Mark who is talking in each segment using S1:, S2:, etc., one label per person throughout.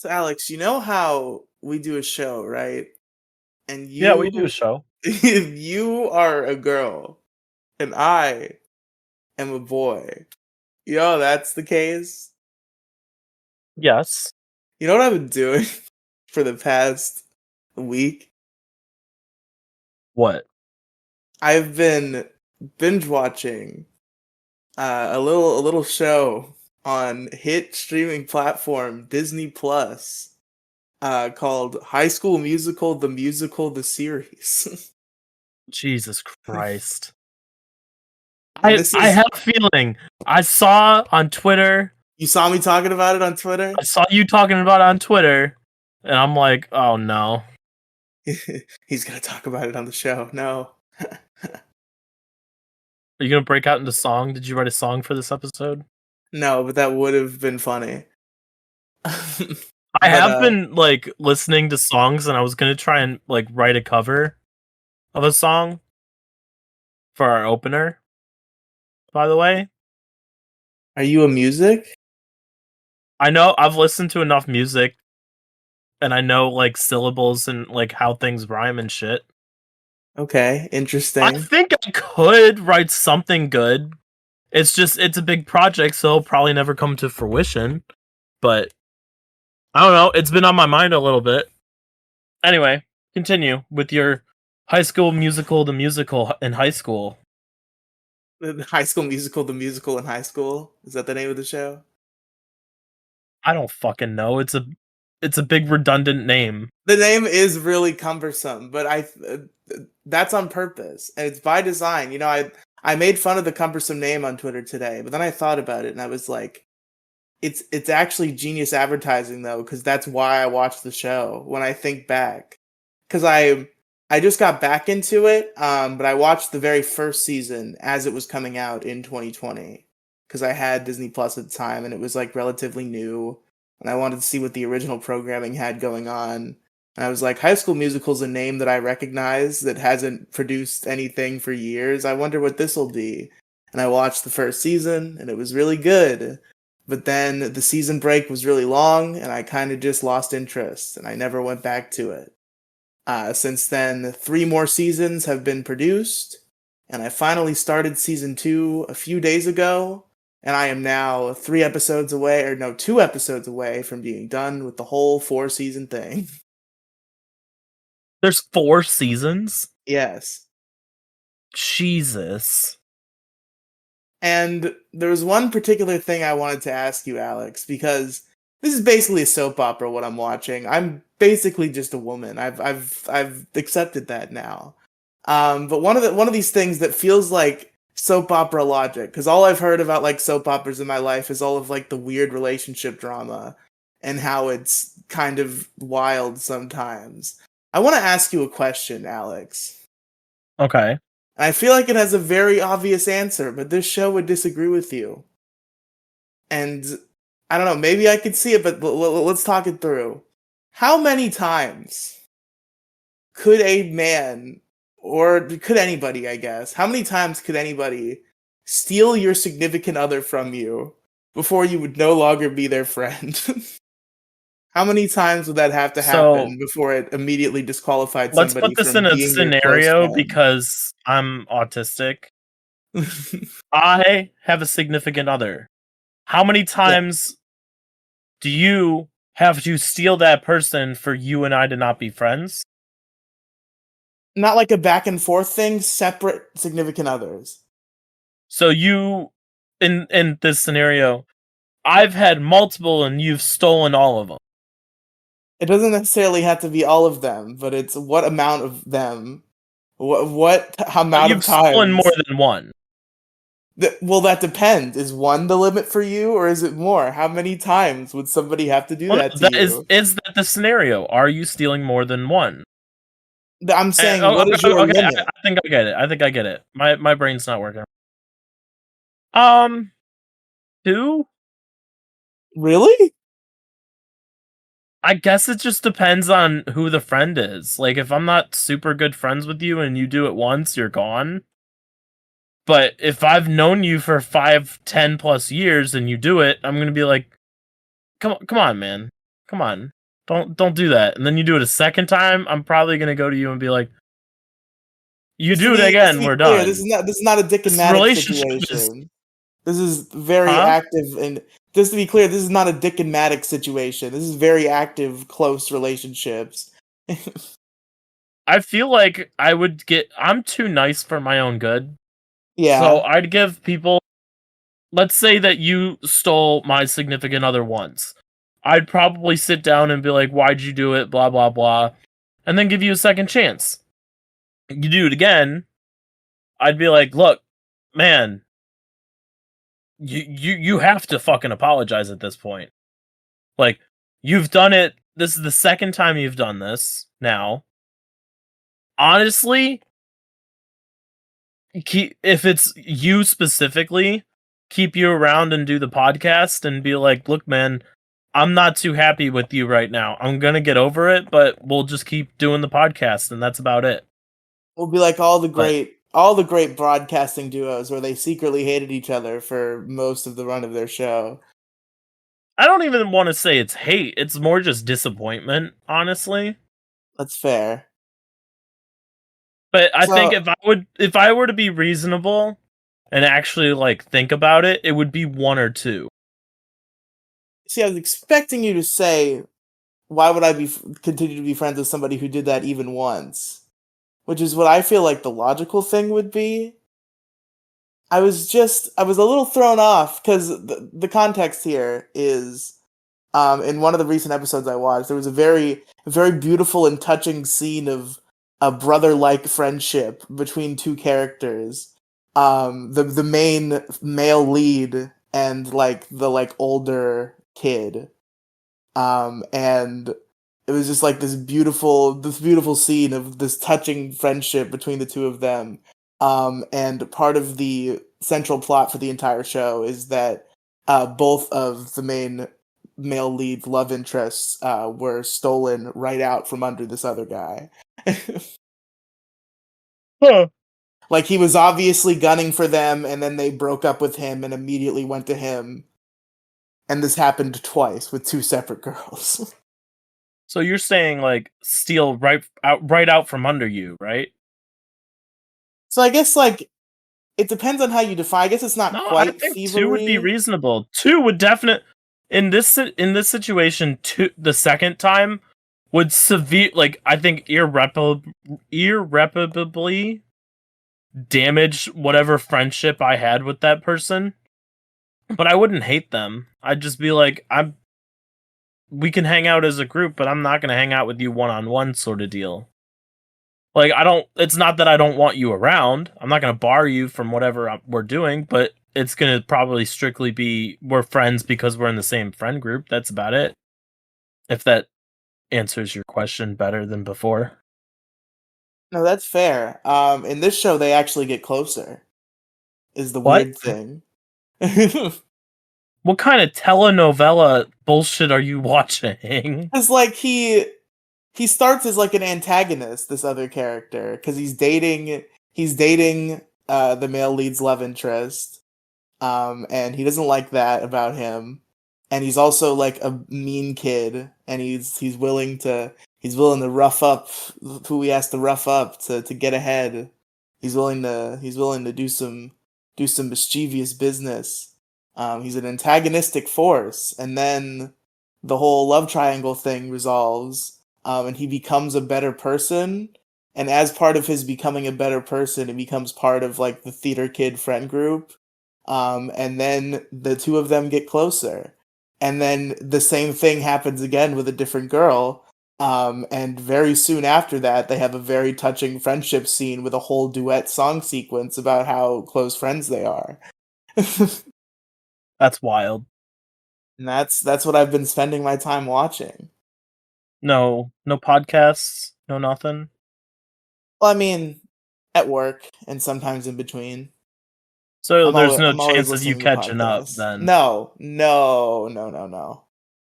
S1: So Alex, you know how we do a show, right? And
S2: Yeah, we do a show.
S1: if you are a girl and I am a boy, you know that's the case.
S2: Yes.
S1: You know what I've been doing for the past week?
S2: What?
S1: I've been binge watching a little show on hit streaming platform Disney Plus called High School Musical: The Musical, the series.
S2: Jesus Christ.
S1: And
S2: I
S1: this
S2: I
S1: is
S2: have a feeling. I saw on Twitter.
S1: You saw me talking about it on Twitter?
S2: I saw you talking about it on Twitter, and I'm like, oh no.
S1: He's gonna talk about it on the show. No.
S2: Are you gonna break out into song? Did you write a song for this episode?
S1: No, but that would have been funny.
S2: I
S1: But
S2: have been like listening to songs, and I was gonna try and like write a cover of a song for our opener. By the way,
S1: are you a music?
S2: I know I've listened to enough music, and I know like syllables and like how things rhyme and shit.
S1: Okay,
S2: I
S1: interesting.
S2: think I could write something good. It's a big project, so it'll probably never come to fruition. But I don't know. It's been on my mind a little bit. Anyway, continue with your High School Musical, the musical in high school.
S1: The High School Musical, the musical in high school. Is that the name of the show?
S2: I don't fucking know. It's a big redundant name.
S1: The name is really cumbersome, but that's on purpose and it's by design. I made fun of the cumbersome name on Twitter today, but then I thought about it and I was like, it's actually genius advertising though, because that's why I watched the show. When I think back, because I just got back into it, but I watched the very first season as it was coming out in 2020 because I had Disney Plus at the time and it was like relatively new, and I wanted to see what the original programming had going on. And I was like, High School Musical is a name that I recognize that hasn't produced anything for years. I wonder what this will be. And I watched the first season and it was really good. But then the season break was really long, and I kind of just lost interest, and I never went back to it. Since then, 3 more seasons have been produced, and I finally started season 2 a few days ago, and I am now 3 episodes away, or no, 2 episodes away from being done with the whole 4 season thing.
S2: There's 4 seasons.
S1: Yes.
S2: Jesus.
S1: And there was one particular thing I wanted to ask you, Alex, because this is basically a soap opera. What I'm watching, I'm basically just a woman. I've accepted that now. But one of these things that feels like soap opera logic, because all I've heard about like soap operas in my life is all of like the weird relationship drama and how it's kind of wild sometimes. I want to ask you a question, Alex.
S2: Okay.
S1: I feel like it has a very obvious answer, but this show would disagree with you. And I don't know, maybe I could see it, but let's talk it through. How many times could a man, or could anybody, I guess, how many times could anybody steal your significant other from you before you would no longer be their friend? How many times would that have to
S2: So
S1: happen before it immediately disqualified
S2: let's
S1: somebody
S2: put this
S1: from
S2: in a
S1: being your close
S2: scenario
S1: friend?
S2: because I'm autistic. I have a significant other. How many
S1: Yeah.
S2: times do you have to steal that person for you and I to not be friends?
S1: Not like a back and forth thing, separate significant others.
S2: So you, in this scenario, I've had multiple and you've stolen all of them.
S1: It doesn't necessarily have to be all of them, but it's what amount of them, what amount of
S2: You've stolen more
S1: times.
S2: than one.
S1: Well, that depends. Is one the limit for you, or is it more? How many times would somebody have to do
S2: Well,
S1: that
S2: no,
S1: to you?
S2: is that the scenario? Are you stealing more than one?
S1: I'm saying, what is your
S2: Okay,
S1: limit?
S2: I think I get it. I think I get it. My brain's not working. Um, two?
S1: Really?
S2: I guess it just depends on who the friend is. Like, if I'm not super good friends with you and you do it once, you're gone. But if I've known you for 5, 10 plus years and you do it, I'm gonna be like, come on, man. Come on. Don't do that. And then you do it a second time, I'm probably gonna go to you and be like, you do it
S1: Just to
S2: again,
S1: be
S2: we're
S1: clear,
S2: done.
S1: this is not a Dick and
S2: This
S1: Maddox
S2: relationship is
S1: situation. This is very
S2: huh?
S1: active, and just to be clear, this is not a Dick and Maddox situation. This is very active, close relationships.
S2: I feel like I'm too nice for my own good. So
S1: Yeah.
S2: I'd give people, let's say that you stole my significant other once. I'd probably sit down and be like, why'd you do it? Blah, blah, blah. And then give you a second chance. You do it again, I'd be like, look, man, you have to fucking apologize at this point. Like, you've done it. This is the second time you've done this now. Honestly, if it's you specifically, keep you around and do the podcast and be like, look, man, I'm not too happy with you right now. I'm gonna get over it, but we'll just keep doing the podcast, and that's about it.
S1: We'll be like
S2: But
S1: all the great broadcasting duos where they secretly hated each other for most of the run of their show.
S2: I don't even want to say it's hate. It's more just disappointment, honestly.
S1: That's fair.
S2: But I think
S1: So,
S2: if I were to be reasonable and actually like think about it, it would be one or two.
S1: see, I was expecting you to say, why would I continue to be friends with somebody who did that even once? Which is what I feel like the logical thing would be. I was a little thrown off because the context here is in one of the recent episodes I watched, there was a very beautiful and touching scene of a brother-like friendship between two characters. The main male lead and like the like older kid. And it was just like this beautiful scene of this touching friendship between the two of them. And part of the central plot for the entire show is that both of the main male lead love interests were stolen right out from under this other guy.
S2: Huh.
S1: Like he was obviously gunning for them, and then they broke up with him and immediately went to him. And this happened twice with two separate girls.
S2: So you're saying like steal right out from under you, right?
S1: So I guess like it depends on how you define. I guess it's not
S2: No, I
S1: quite
S2: think two would be
S1: thievery.
S2: reasonable. Two would definitely in this situation. Two the second time would I think irreparably damage whatever friendship I had with that person. But I wouldn't hate them. I'd just be like, we can hang out as a group, but I'm not gonna hang out with you one on one sort of deal. Like it's not that I don't want you around. I'm not gonna bar you from whatever we're doing, but it's gonna probably strictly be we're friends because we're in the same friend group. That's about it. If that answers your question better than before.
S1: No, that's fair. In this show, they actually get closer. Is the
S2: What?
S1: weird thing.
S2: What kind of telenovela bullshit are you watching?
S1: Because like he starts as like an antagonist, this other character, because he's dating the male lead's love interest, and he doesn't like that about him, and he's also like a mean kid, and he's willing to rough up who he has to rough up to get ahead. He's willing to do some mischievous business. He's an antagonistic force, and then the whole love triangle thing resolves, and he becomes a better person. And as part of his becoming a better person, he becomes part of like the theater kid friend group. And then the two of them get closer. And then the same thing happens again with a different girl. And very soon after that, they have a very touching friendship scene with a whole duet song sequence about how close friends they are. And
S2: That's wild.
S1: that's what I've been spending my time watching.
S2: No podcasts, no nothing.
S1: Well, I mean, at work and sometimes in between.
S2: So there's no
S1: I'm always
S2: chance of you
S1: listening to
S2: catching up
S1: podcasts.
S2: then.
S1: No, no, no, no, no.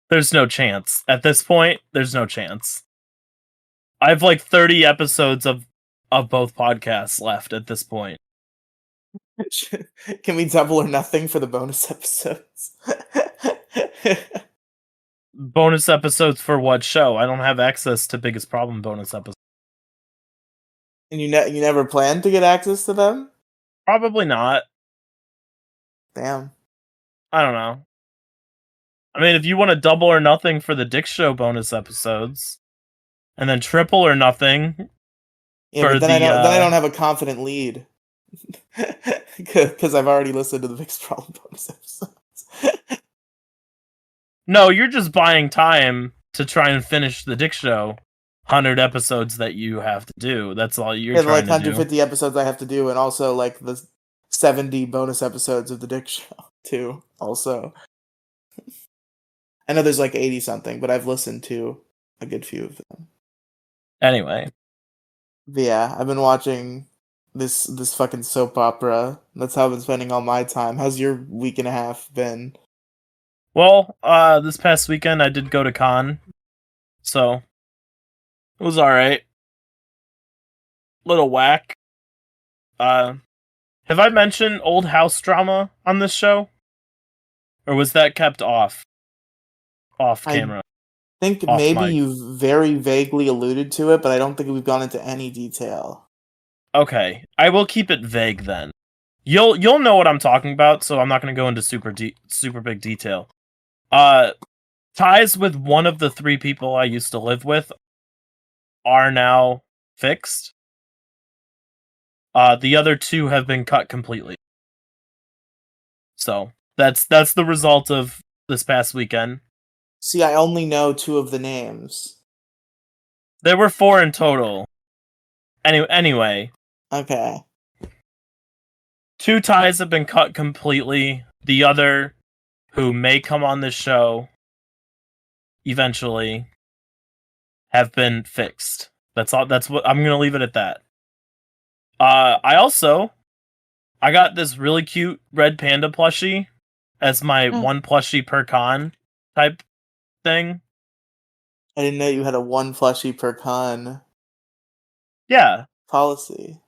S2: There's no chance. At this point, there's no chance. I have like 30 episodes of both podcasts left at this point.
S1: Can we double or nothing for the bonus episodes?
S2: Bonus episodes for what show? I don't have access to Biggest Problem bonus episodes.
S1: And you never planned to get access to them?
S2: Probably not.
S1: Damn.
S2: I don't know. I mean, if you want to double or nothing for the Dick Show bonus episodes, and then triple or nothing
S1: Yeah,
S2: for
S1: but then I
S2: the
S1: don't have a confident lead. Because I've already listened to the Biggest Problem bonus episodes.
S2: No, you're just buying time to try and finish the Dick Show 100 episodes that you have to do. That's all you're
S1: Yeah, the like
S2: trying to do.
S1: 150 episodes I have to do, and also like the 70 bonus episodes of the Dick Show too. Also, I know there's like 80 something, but I've listened to a good few of them.
S2: Anyway,
S1: But yeah, I've been watching this fucking soap opera. That's how I've been spending all my time. How's your week and a half been?
S2: well, this past weekend I did go to con, so it was alright. Little whack. Have I mentioned old house drama on this show? Or was that kept off camera?
S1: I think
S2: Off
S1: maybe
S2: mic.
S1: you very vaguely alluded to it, but I don't think we've gone into any detail.
S2: Okay, I will keep it vague then. You'll know what I'm talking about, so I'm not going to go into super big detail. Ties with one of the 3 people I used to live with are now fixed. The other 2 have been cut completely. So that's the result of this past weekend.
S1: See, I only know 2 of the names.
S2: There were 4 in total. Anyway.
S1: Okay.
S2: 2 ties have been cut completely. The other, who may come on this show eventually, have been fixed. That's all. That's what I'm gonna leave it at that. I got this really cute red panda plushie as my one plushie per con type thing.
S1: I didn't know you had a 1 plushie per con
S2: Yeah.
S1: policy.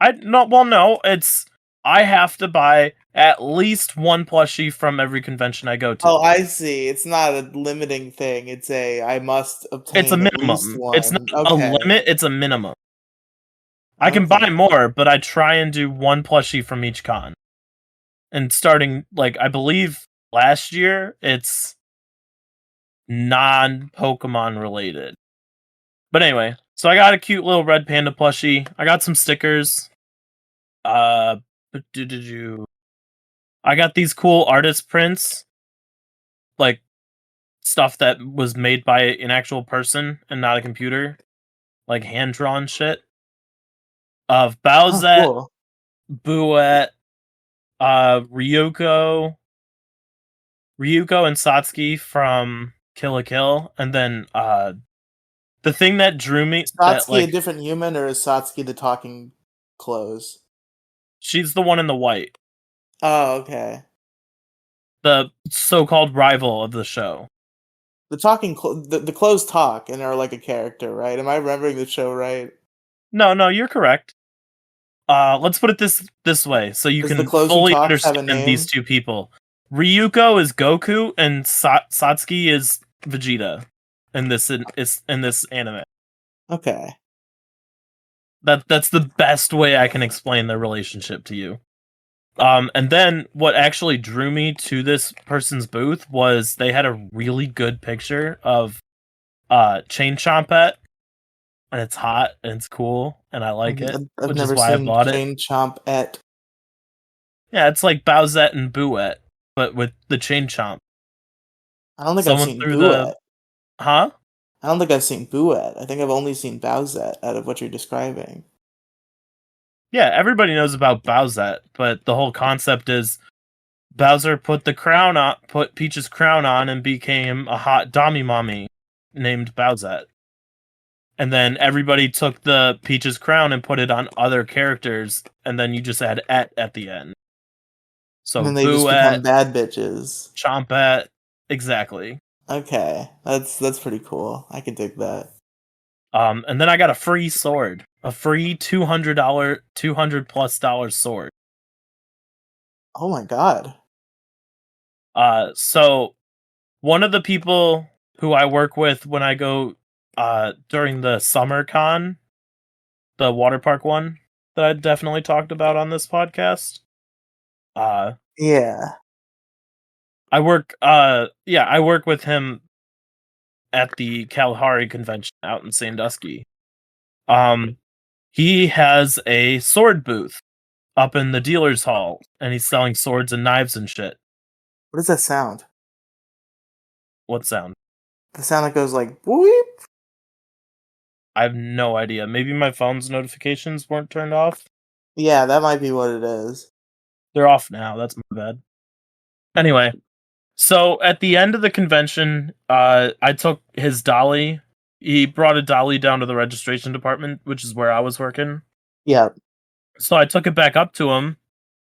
S2: No, it's I have to buy at least 1 plushie from every convention I go to.
S1: Oh, I see. It's not a limiting thing. It's I must obtain
S2: It's a
S1: at least
S2: minimum.
S1: 1.
S2: It's not
S1: Okay.
S2: a limit, it's a minimum. I can
S1: Okay.
S2: buy more, but I try and do 1 plushie from each con. And starting, like, I believe last year, it's non-Pokemon related. But anyway, so I got a cute little red panda plushie. I got some stickers. I got these cool artist prints, like stuff that was made by an actual person and not a computer, like hand-drawn shit of Bowsette,
S1: cool.
S2: Buette, Ryuko and Satsuki from Kill la Kill, and then the thing that drew me
S1: Is
S2: that
S1: Satsuki
S2: like
S1: a different human, or is Satsuki the talking clothes?
S2: she's the one in the white,
S1: Oh, okay.
S2: the so-called rival of the show.
S1: The talking the clothes talk and are like a character, right? Am I remembering the show right?
S2: No, you're correct. Let's put it this way, so you
S1: Does the
S2: can
S1: clothes who
S2: fully
S1: talks have a
S2: understand these
S1: name?
S2: 2 people. Ryuko is Goku, and Satsuki is Vegeta in this anime.
S1: Okay.
S2: That's the best way I can explain their relationship to you. And then what actually drew me to this person's booth was they had a really good picture of Chain Chompette, and it's hot and it's cool and I like it,
S1: I've
S2: which is
S1: never
S2: why I
S1: seen
S2: bought it.
S1: Chain Chompette.
S2: Yeah, it's like Bowsette and Buette, but with the Chain Chomp.
S1: I don't think
S2: Someone
S1: I've seen
S2: threw
S1: Buette.
S2: Huh?
S1: I don't think I've seen Buette. I think I've only seen Bowsette out of what you're describing.
S2: Yeah, everybody knows about Bowsette, but the whole concept is Bowser put Peach's crown on and became a hot Dami mommy named Bowsette. And then everybody took the Peach's crown and put it on other characters, and then you just add at the end. So
S1: And then they just become
S2: Buette,
S1: bad bitches.
S2: Chompette, exactly.
S1: Okay, that's pretty cool. I can dig that.
S2: And then I got a free sword, a free $200+ sword.
S1: Oh my god.
S2: So one of the people who I work with when I go during the summer con, the water park one that I definitely talked about on this podcast.
S1: Yeah.
S2: I work with him at the Kalahari convention out in Sandusky. He has a sword booth up in the dealer's hall, and he's selling swords and knives and shit.
S1: What does that sound?
S2: What sound?
S1: The sound that goes like whoop.
S2: I have no idea. Maybe my phone's notifications weren't turned off.
S1: Yeah, that might be what it is.
S2: They're off now. That's my bad. Anyway, so at the end of the convention, I took his dolly. He brought a dolly down to the registration department, which is where I was working.
S1: Yeah.
S2: So I took it back up to him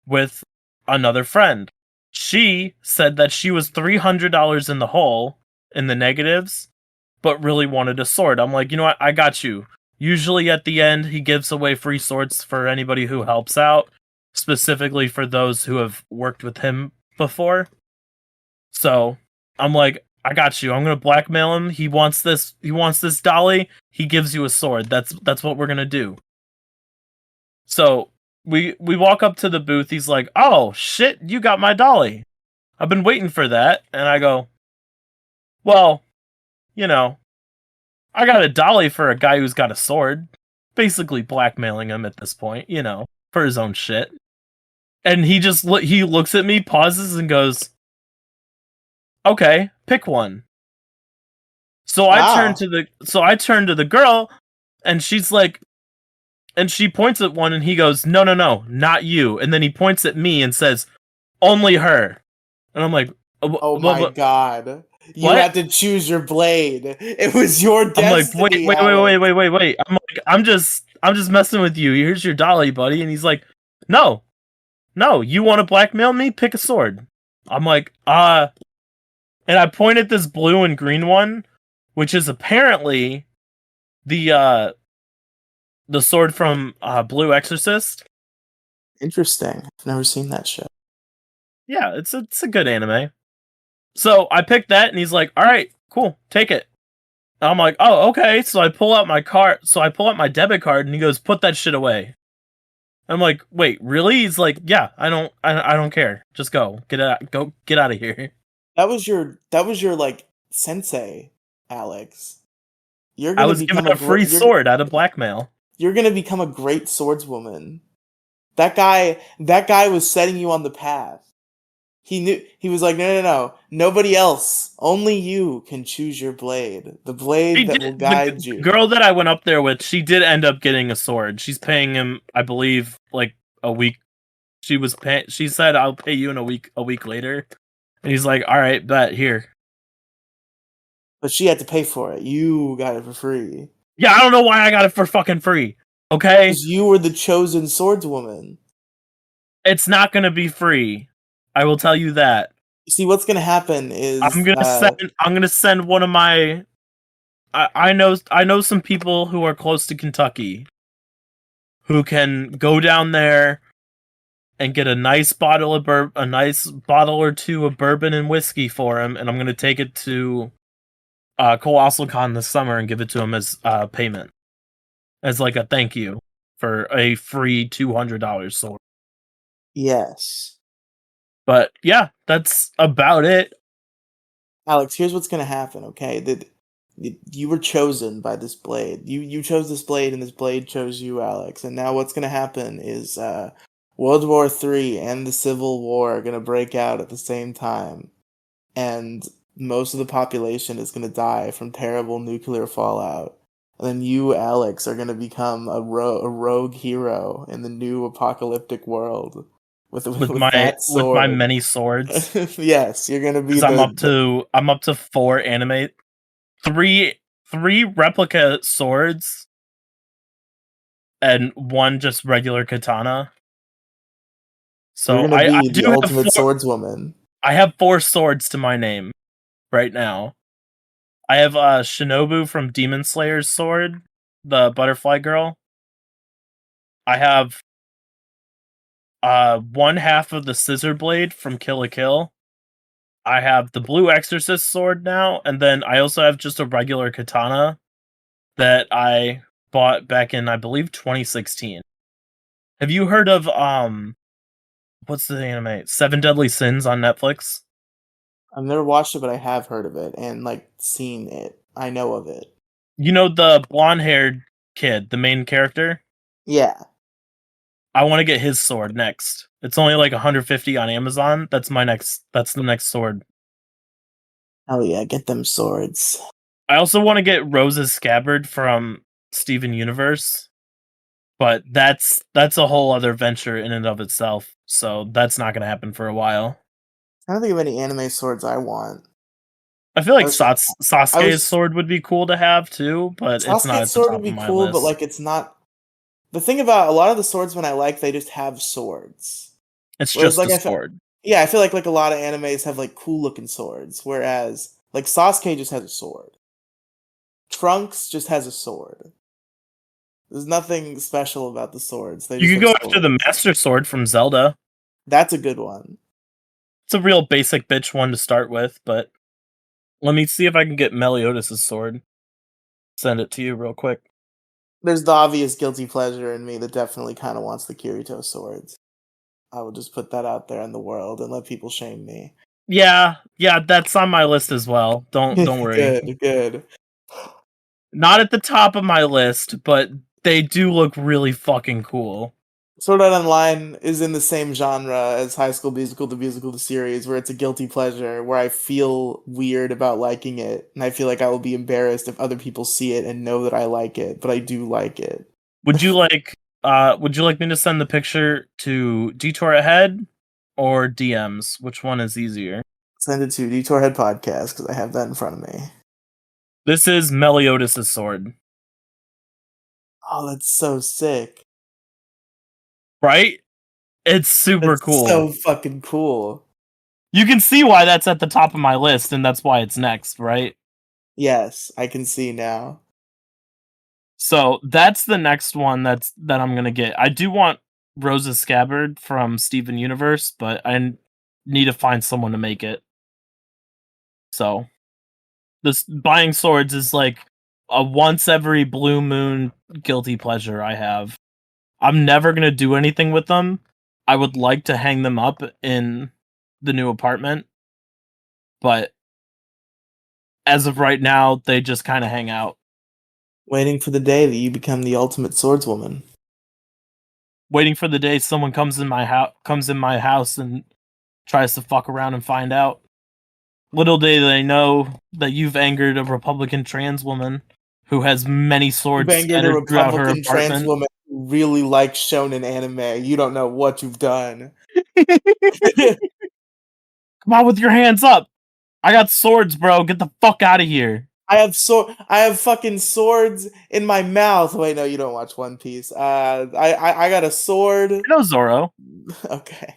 S2: with another friend. She said that she was $300 in the hole, in the negatives, but really wanted a sword. I'm like, you know what? I got you. Usually at the end, he gives away free swords for anybody who helps out, specifically for those who have worked with him before. So I'm like, I got you. I'm gonna blackmail him. He wants this. He wants this dolly. He gives you a sword. That's what we're gonna do. So we walk up to the booth. He's like, "Oh shit, you got my dolly. I've been waiting for that." And I go, "Well, you know, I got a dolly for a guy who's got a sword." Basically blackmailing him at this point, for his own shit. And he just he looks at me, pauses, and goes, "Okay, pick one." So I turn
S1: Wow.
S2: to the girl, and she's like, and she points at one, and he goes, "No, no, no, not you." And then he points at me and says, "Only her." And I'm like,
S1: Oh my god. You
S2: what?"
S1: had to choose your blade. It was your
S2: I'm like, wait,
S1: destiny,
S2: wait, wait, wait,
S1: Alex.
S2: wait, wait, wait. I'm just messing with you. Here's your dolly, buddy. And he's like, no, no, you want to blackmail me? Pick a sword. I'm like, and I point at this blue and green one, which is apparently the sword from Blue Exorcist.
S1: Interesting. I've never seen that show.
S2: Yeah, it's a good anime. So I picked that, and he's like, all right, cool, take it. And I'm like, oh, okay. So I pull out my card. So I pull out my debit card, and he goes, put that shit away. I'm like, wait, really? He's like, yeah, I don't care. Just go, get out of here.
S1: That was your like sensei, Alex. You're
S2: I
S1: gonna
S2: was given
S1: become a
S2: a free
S1: great.
S2: sword out of blackmail.
S1: You're gonna become a great swordswoman. That guy was setting you on the path. He knew he was like, no, no, no, nobody else, only you can choose your blade, the blade that will guide
S2: The
S1: you.
S2: girl that I went up there with, she did end up getting a sword. She's paying him, I believe, like a week. She said, "I'll pay you in a week later." And he's like, "All right, bet here."
S1: But she had to pay for it. You got it for free
S2: Yeah, I don't know why I got it for fucking free. Okay,
S1: because you were the chosen swordswoman.
S2: it's not gonna be free. I will tell you that.
S1: You see, what's gonna happen
S2: I'm
S1: is,
S2: gonna send. I'm gonna send one of my. I know some people who are close to Kentucky who can go down there and get a nice bottle or two of bourbon and whiskey for him, and I'm gonna take it to Colossal Con this summer and give it to him as payment, as like a thank you for a free $200 sword.
S1: yes,
S2: But yeah, that's about it.
S1: Alex. Here's what's gonna happen. Okay, that you were chosen by this blade. You chose this blade, and this blade chose you, Alex. And now what's gonna happen is World War III and the Civil War are gonna break out at the same time, and most of the population is gonna die from terrible nuclear fallout. And then you, Alex, are gonna become a rogue hero in the new apocalyptic world with
S2: with
S1: with
S2: my
S1: that
S2: with my
S1: sword.
S2: many swords,
S1: Yes, you're gonna be
S2: because I'm up to 3 replica swords and 1 just regular katana.
S1: you're
S2: So
S1: gonna
S2: I
S1: be the
S2: do have
S1: ultimate
S2: 4.
S1: swordswoman.
S2: I have 4 swords to my name right now. I have Shinobu from Demon Slayer's sword, the butterfly girl. I have 1/2 of the scissor blade from Kill la Kill. I have the blue exorcist sword now, and then I also have just a regular katana that I bought back in, I believe, 2016. Have you heard of what's the anime? Seven Deadly Sins on Netflix?
S1: I've never watched it, but I have heard of it and like seen it. I know of it.
S2: You know the blonde-haired kid, the main character?
S1: Yeah.
S2: I want to get his sword next. It's only like 150 on Amazon. That's the next sword.
S1: Oh yeah, get them swords.
S2: I also want to get Rose's scabbard from Steven Universe, but that's a whole other venture in and of itself. So that's not going to happen for a while.
S1: I don't think of any anime swords I want.
S2: I feel
S1: I
S2: like
S1: was I
S2: Sasuke's
S1: was
S2: sword would be cool to have too, but it's not
S1: Sasuke's
S2: at the
S1: sword would
S2: top of
S1: be
S2: my
S1: cool, but
S2: list.
S1: like it's not the thing about a lot of the swordsmen I like, they just have swords.
S2: It's
S1: Whereas
S2: just
S1: like
S2: a sword.
S1: yeah, I feel like a lot of animes have like cool looking swords, whereas like Sasuke just has a sword. Trunks just has a sword. There's nothing special about the swords. They
S2: You
S1: just
S2: could
S1: have
S2: go after
S1: swords.
S2: the Master Sword from Zelda.
S1: That's a good one.
S2: It's a real basic bitch one to start with, but let me see if I can get Meliodas' sword. Send it to you real quick.
S1: There's the obvious guilty pleasure in me that definitely kind of wants the Kirito swords. I will just put that out there in the world and let people shame me.
S2: Yeah, that's on my list as well. Don't worry.
S1: Good, good.
S2: Not at the top of my list, but they do look really fucking cool.
S1: Sword Art Online is in the same genre as High School Musical, the musical, the series, where it's a guilty pleasure, where I feel weird about liking it, and I feel like I will be embarrassed if other people see it and know that I like it, but I do like it.
S2: Would you like me to send the picture to Detour Ahead or DMs? Which one is easier?
S1: Send it to Detour Head Podcast, because I have that in front of me.
S2: This is Meliodas' sword.
S1: Oh, that's so sick.
S2: Right? It's super
S1: That's
S2: cool.
S1: so fucking cool.
S2: You can see why that's at the top of my list, and that's why it's next, right?
S1: Yes, I can see now.
S2: So that's the next one that I'm gonna get. I do want Rose's scabbard from Steven Universe, but I need to find someone to make it. So this buying swords is like a once every blue moon guilty pleasure I have. I'm never gonna do anything with them. I would like to hang them up in the new apartment, but as of right now, they just kind of hang out.
S1: Waiting for the day that you become the ultimate swordswoman.
S2: Waiting for the day someone comes in my house and tries to fuck around and find out. Little do they know that you've angered a Republican trans woman who has many
S1: You've
S2: swords
S1: angered a
S2: scattered throughout her
S1: Republican trans
S2: apartment.
S1: woman who really likes shonen anime. You don't know what you've done.
S2: Come on with your hands up! I got swords, bro. Get the fuck out of here.
S1: I have fucking swords in my mouth. Wait, no, you don't watch One Piece. I got a sword.
S2: I know Zoro.
S1: Okay,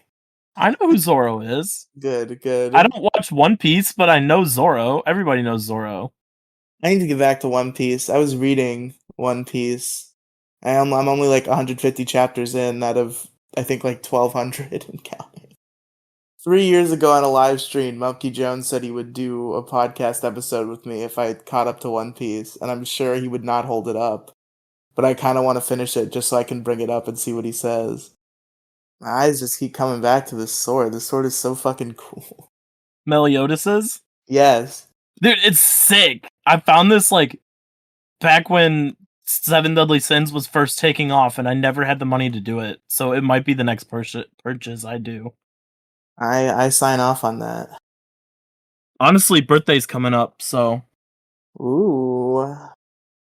S2: I know who Zoro is.
S1: good,
S2: I
S1: good.
S2: don't watch One Piece, but I know Zoro. Everybody knows Zoro.
S1: I need to get back to One Piece. I was reading One Piece. I'm only like 150 chapters in out of I think like 1200 and counting. 3 years ago on a live stream, Monkey Jones said he would do a podcast episode with me if I caught up to One Piece, and I'm sure he would not hold it up. But I kind of want to finish it just so I can bring it up and see what he says. My eyes just keep coming back to this sword. This sword is so fucking cool.
S2: Meliodas's?
S1: Yes.
S2: Dude, it's sick. I found this like back when Seven Deadly Sins was first taking off, and I never had the money to do it. So it might be the next purchase I do.
S1: I sign off on that.
S2: Honestly, birthday's coming up, so
S1: Ooh.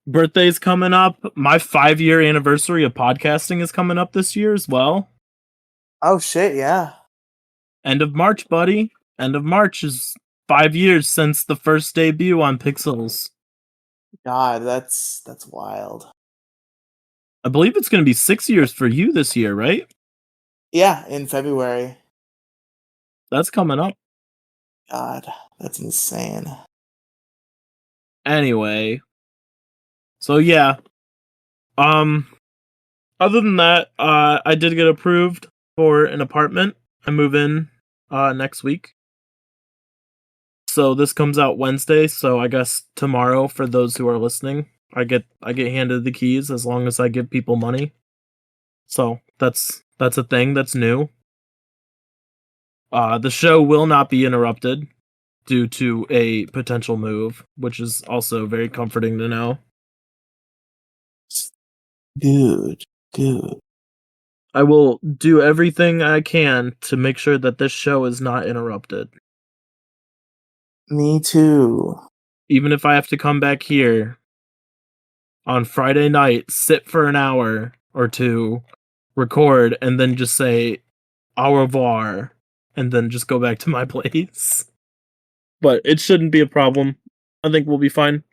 S2: birthday's coming up. My 5-year anniversary of podcasting is coming up this year as well.
S1: Oh shit, yeah.
S2: End of March, buddy. End of March is 5 years since the first debut on Pixels.
S1: God, that's wild.
S2: I believe it's going to be 6 years for you this year, right?
S1: Yeah, in February.
S2: That's coming up.
S1: God, that's insane.
S2: Anyway, so yeah. Um, other than that, I did get approved for an apartment. I move in next week. So this comes out Wednesday, so I guess tomorrow for those who are listening, I get handed the keys as long as I give people money. So that's a thing that's new. The show will not be interrupted due to a potential move, which is also very comforting to know.
S1: Good, good.
S2: I will do everything I can to make sure that this show is not interrupted.
S1: Me too.
S2: Even if I have to come back here on Friday night, sit for an hour or two, record, and then just say au revoir, and then just go back to my place. But it shouldn't be a problem. I think we'll be fine.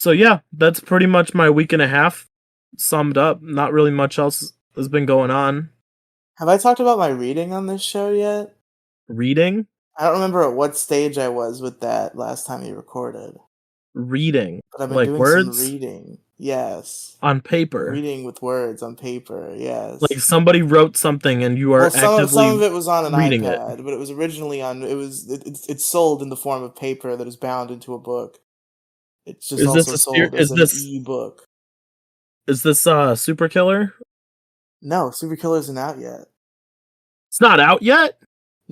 S2: So yeah, that's pretty much my week and a half summed up. Not really much else has been going on.
S1: Have I talked about my reading on this show yet?
S2: Reading?
S1: I don't remember at what stage I was with that last time you recorded.
S2: Reading.
S1: But I've been
S2: Like
S1: doing some
S2: words?
S1: reading. Yes.
S2: On paper.
S1: Reading with words on paper, yes.
S2: Like somebody wrote something and you are
S1: Well, some
S2: actively
S1: of it was on an
S2: reading it.
S1: iPad, but it was originally on. It's sold in the form of paper that is bound into a book. It's just
S2: Is this
S1: also sold as an e-book.
S2: is this Super Killer?
S1: No, Super Killer isn't out yet.
S2: It's not out yet?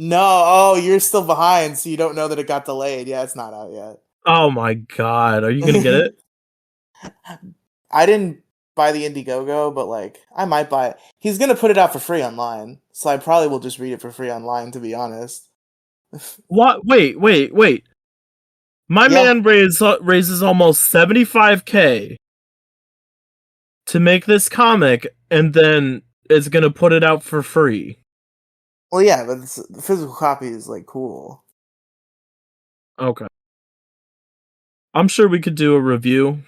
S1: No, oh, you're still behind, so you don't know that it got delayed. Yeah, it's not out yet.
S2: Oh my god, are you gonna get it?
S1: I didn't buy the Indiegogo, but like I might buy it. He's gonna put it out for free online, so I probably will just read it for free online. To be honest.
S2: What? Wait. My
S1: Yeah.
S2: man raises almost 75K to make this comic, and then is gonna put it out for free.
S1: Well, yeah, but the physical copy is like cool.
S2: Okay. I'm sure we could do a review.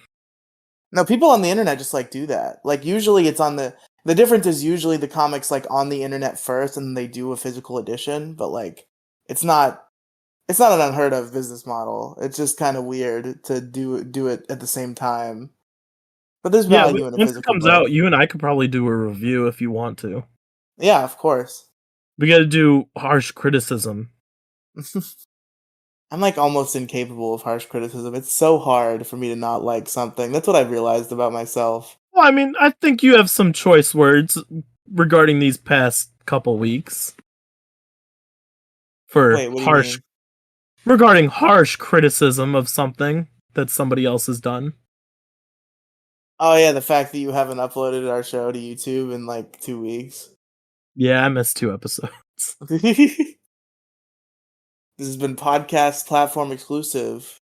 S1: No, people on the internet just like do that. Like usually it's on the difference is usually the comics like on the internet first and then they do a physical edition, but like it's not an unheard of business model. It's just kind of weird to do it at the same time. But there's
S2: Yeah,
S1: value in a
S2: once it
S1: physical
S2: comes
S1: book.
S2: out, you and I could probably do a review if you want to.
S1: Yeah, of course.
S2: We gotta do harsh criticism.
S1: I'm like almost incapable of harsh criticism. It's so hard for me to not like something. That's what I've realized about myself.
S2: Well, I mean, I think you have some choice words regarding these past couple weeks. For
S1: Wait, what do you mean?
S2: regarding harsh criticism of something that somebody else has done.
S1: Oh yeah, the fact that you haven't uploaded our show to YouTube in like 2 weeks.
S2: Yeah, I missed 2 episodes.
S1: This has been podcast platform exclusive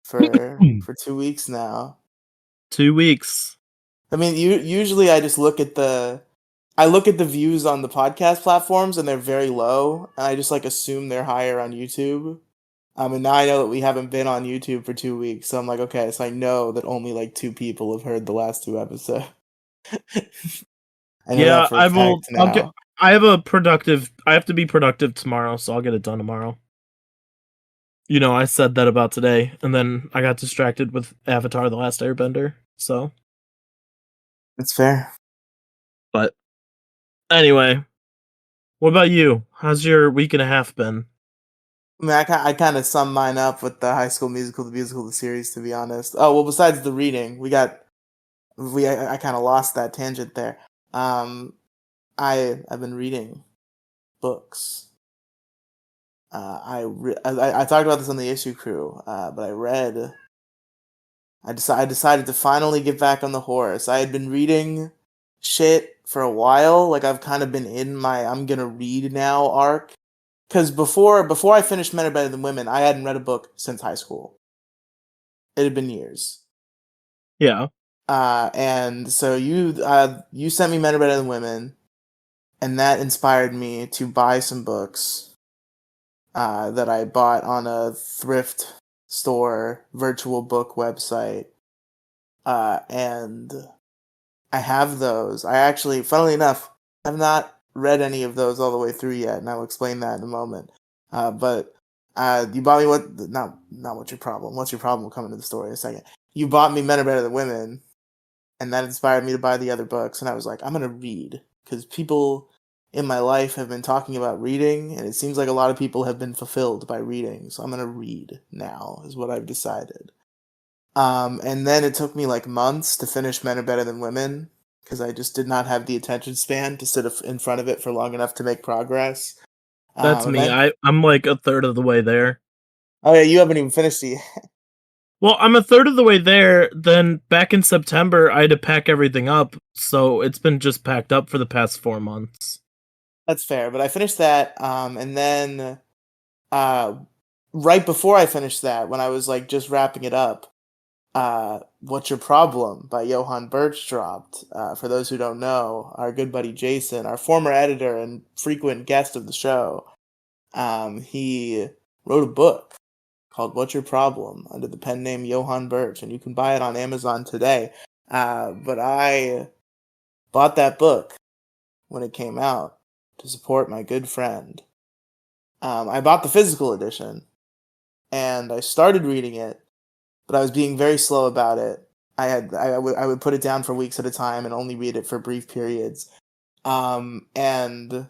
S1: for 2 weeks now.
S2: 2 weeks.
S1: I mean, usually I just look at the views on the podcast platforms and they're very low, and I just like assume they're higher on YouTube. And now I know that we haven't been on YouTube for 2 weeks, so I'm like, okay, so I know that only like 2 people have heard the last 2 episodes. I know
S2: Yeah,
S1: that for a fact now.
S2: I have to be productive tomorrow, so I'll get it done tomorrow. You know, I said that about today, and then I got distracted with Avatar: The Last Airbender, so.
S1: It's fair.
S2: But anyway, what about you? How's your week and a half been?
S1: I mean, I kind of sum mine up with the High School Musical, the musical, the series. To be honest, oh well. Besides the reading, I kind of lost that tangent there. I've been reading books. I talked about this on the issue crew, but I decided to finally get back on the horse. I had been reading shit for a while. Like I've kind of been in my I'm gonna read now arc. Because before I finished Men Are Better Than Women, I hadn't read a book since high school. It had been years.
S2: Yeah.
S1: And so you sent me Men Are Better Than Women, and that inspired me to buy some books that I bought on a thrift store virtual book website. And I have those. I actually, funnily enough, have not read any of those all the way through yet, and I'll explain that in a moment. But you bought me not what's your problem? What's your problem? We'll come into the story in a second. You bought me Men Are Better Than Women, and that inspired me to buy the other books. And I was like, I'm gonna read because people in my life have been talking about reading, and it seems like a lot of people have been fulfilled by reading. So I'm gonna read now, is what I've decided. And then it took me like months to finish Men Are Better Than Women because I just did not have the attention span to sit in front of it for long enough to make progress.
S2: That's
S1: And
S2: me.
S1: then,
S2: I'm like a third of the way there.
S1: oh yeah, you haven't even finished it yet.
S2: Well, I'm a third of the way there. Then back in September, I had to pack everything up, so it's been just packed up for the past 4 months.
S1: That's fair, but I finished that, and then uh, right before I finished that, when I was like just wrapping it up, "What's Your Problem" by Johann Birch dropped. For those who don't know, our good buddy Jason, our former editor and frequent guest of the show, he wrote a book called "What's Your Problem" under the pen name Johann Birch, and you can buy it on Amazon today. But I bought that book when it came out to support my good friend. I bought the physical edition and I started reading it, but I was being very slow about it. I would put it down for weeks at a time and only read it for brief periods. And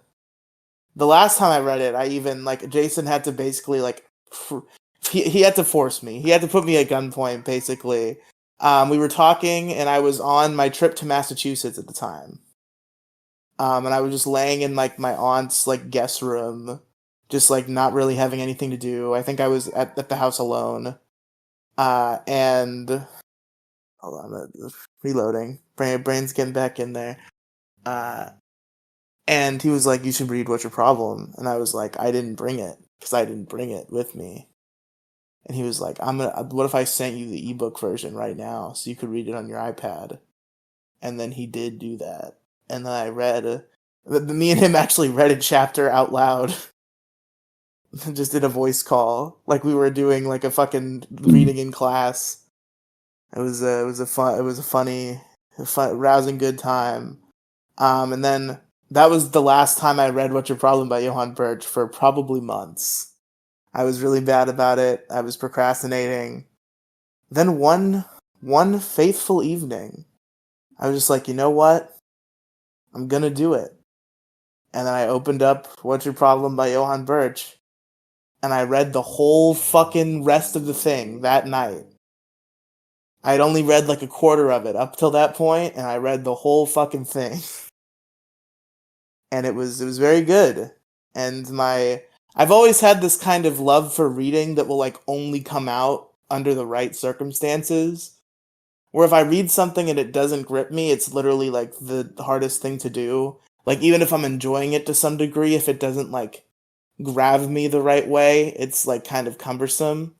S1: the last time I read it, I even like Jason had to basically like he had to force me. He had to put me at gunpoint basically. We were talking and I was on my trip to Massachusetts at the time. And I was just laying in like my aunt's like guest room, just like not really having anything to do. I think I was at the house alone. And hold on, reloading. Brain's getting back in there. Uh, and he was like, "You should read What's Your Problem?" And I was like, "I didn't bring it because I didn't bring it with me." And he was like, "I'm gonna. What if I sent you the ebook version right now so you could read it on your iPad?" And then he did do that. And then I read. Me and him actually read a chapter out loud. Just did a voice call like we were doing like a fucking reading in class. It was a funny, rousing good time. And then that was the last time I read What's Your Problem by Johann Birch for probably months. I was really bad about it. I was procrastinating. Then one faithful evening, I was just like, you know what? I'm gonna do it. And then I opened up What's Your Problem by Johann Birch, and I read the whole fucking rest of the thing that night. I had only read like a quarter of it up till that point, and I read the whole fucking thing. And it was very good. And my I've always had this kind of love for reading that will like only come out under the right circumstances. Where if I read something and it doesn't grip me, it's literally like the hardest thing to do. Like even if I'm enjoying it to some degree, if it doesn't like grab me the right way, it's like kind of cumbersome.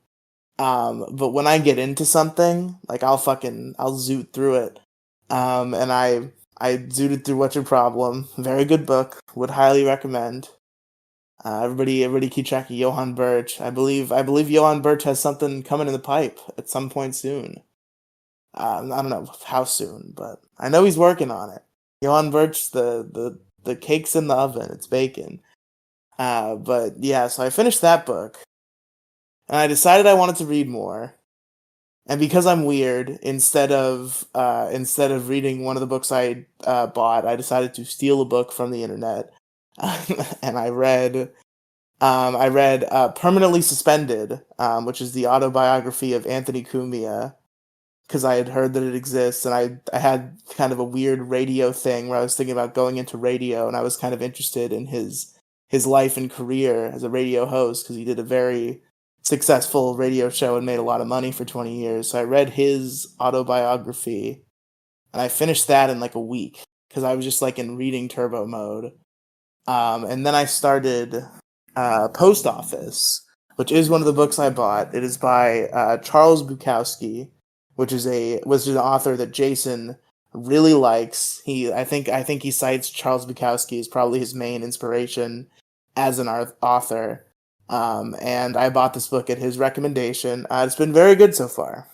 S1: But when I get into something, like I'll zoot through it. And I zooted through What's Your Problem? Very good book. Would highly recommend. Everybody keep track of Johann Birch. I believe Johann Birch has something coming in the pipe at some point soon. I don't know how soon, but I know he's working on it. Johann Birch, the cake's in the oven. It's baking. But yeah, so I finished that book, and I decided I wanted to read more. And because I'm weird, instead of reading one of the books I bought, I decided to steal a book from the internet, and I read Permanently Suspended, which is the autobiography of Anthony Cumia, because I had heard that it exists, and I had kind of a weird radio thing where I was thinking about going into radio, and I was kind of interested in his life and career as a radio host because he did a very successful radio show and made a lot of money for 20 years. So I read his autobiography, and I finished that in like a week because I was just like in reading turbo mode. And then I started Post Office, which is one of the books I bought. It is by Charles Bukowski, which is an author that Jason really likes. I think he cites Charles Bukowski as probably his main inspiration as an author. And I bought this book at his recommendation. It's been very good so far.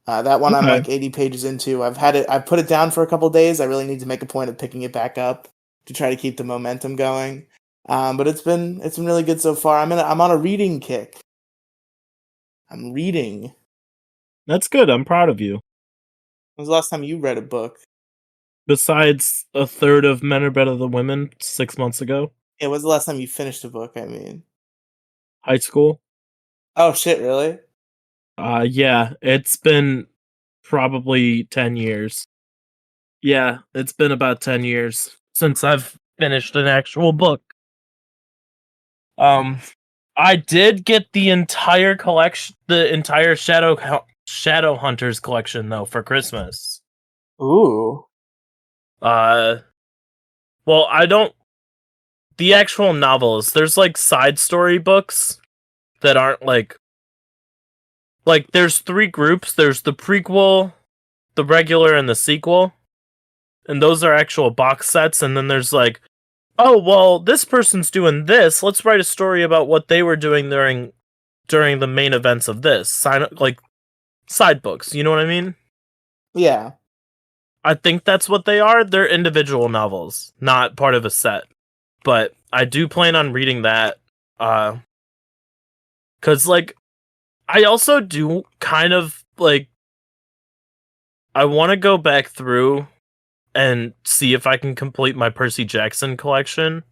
S1: That one I'm
S2: Okay.
S1: like 80 pages into. I've put it down for a couple days. I really need to make a point of picking it back up to try to keep the momentum going. But it's been really good so far. I'm on a reading kick. I'm reading.
S2: That's good. I'm proud of you.
S1: When was the last time you read a book?
S2: Besides a third of Men Are Better Than Women 6 months ago,
S1: Yeah, when's the last time you finished a book? I mean,
S2: high school.
S1: oh shit, really?
S2: Yeah, it's been probably 10 years. Yeah, it's been about 10 years since I've finished an actual book. Um, I did get the entire collection, the entire Shadow Hunters collection though for Christmas.
S1: Ooh,
S2: Uh, well, I don't the actual novels. There's like side story books that aren't like there's three groups. There's the prequel, the regular, and the sequel. And those are actual box sets, and then there's like, oh well, this person's doing this. Let's write a story about what they were doing during the main events of this. Like side books, you know what I mean?
S1: yeah.
S2: I think that's what they are. They're individual novels, not part of a set. But I do plan on reading that. Cause like I also do kind of like I wanna go back through and see if I can complete my Percy Jackson collection.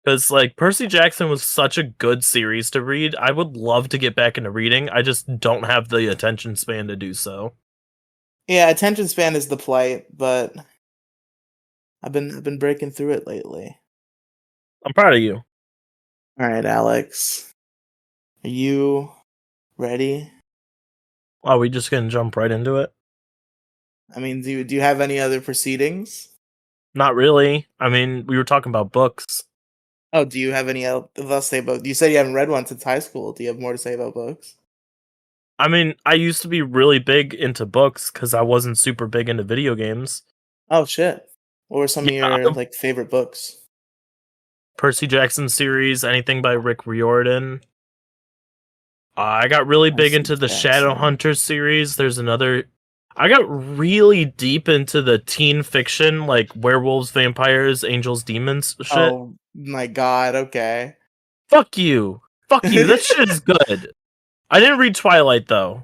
S2: Because like Percy Jackson was such a good series to read. I would love to get back into reading. I just don't have the attention span to do so.
S1: Yeah, attention span is the plight, but I've been breaking through it lately.
S2: I'm proud of you.
S1: All right, Alex, are you ready?
S2: Are we just gonna jump right into it?
S1: I mean, do you have any other proceedings?
S2: Not really. I mean, we were talking about books.
S1: Oh, do you have any else to say about? You said you haven't read one since high school. Do you have more to say about books?
S2: I mean, I used to be really big into books because I wasn't super big into video games.
S1: Oh shit! What were some
S2: Yeah,
S1: of your like favorite books?
S2: Percy Jackson series, anything by Rick Riordan. I got really big
S1: Percy
S2: into the Shadow
S1: Jackson.
S2: Hunters series. There's another. I got really deep into the teen fiction, like werewolves, vampires, angels, demons shit.
S1: Oh my god. Okay.
S2: Fuck you. Fuck you. That shit is good. I didn't read Twilight, though.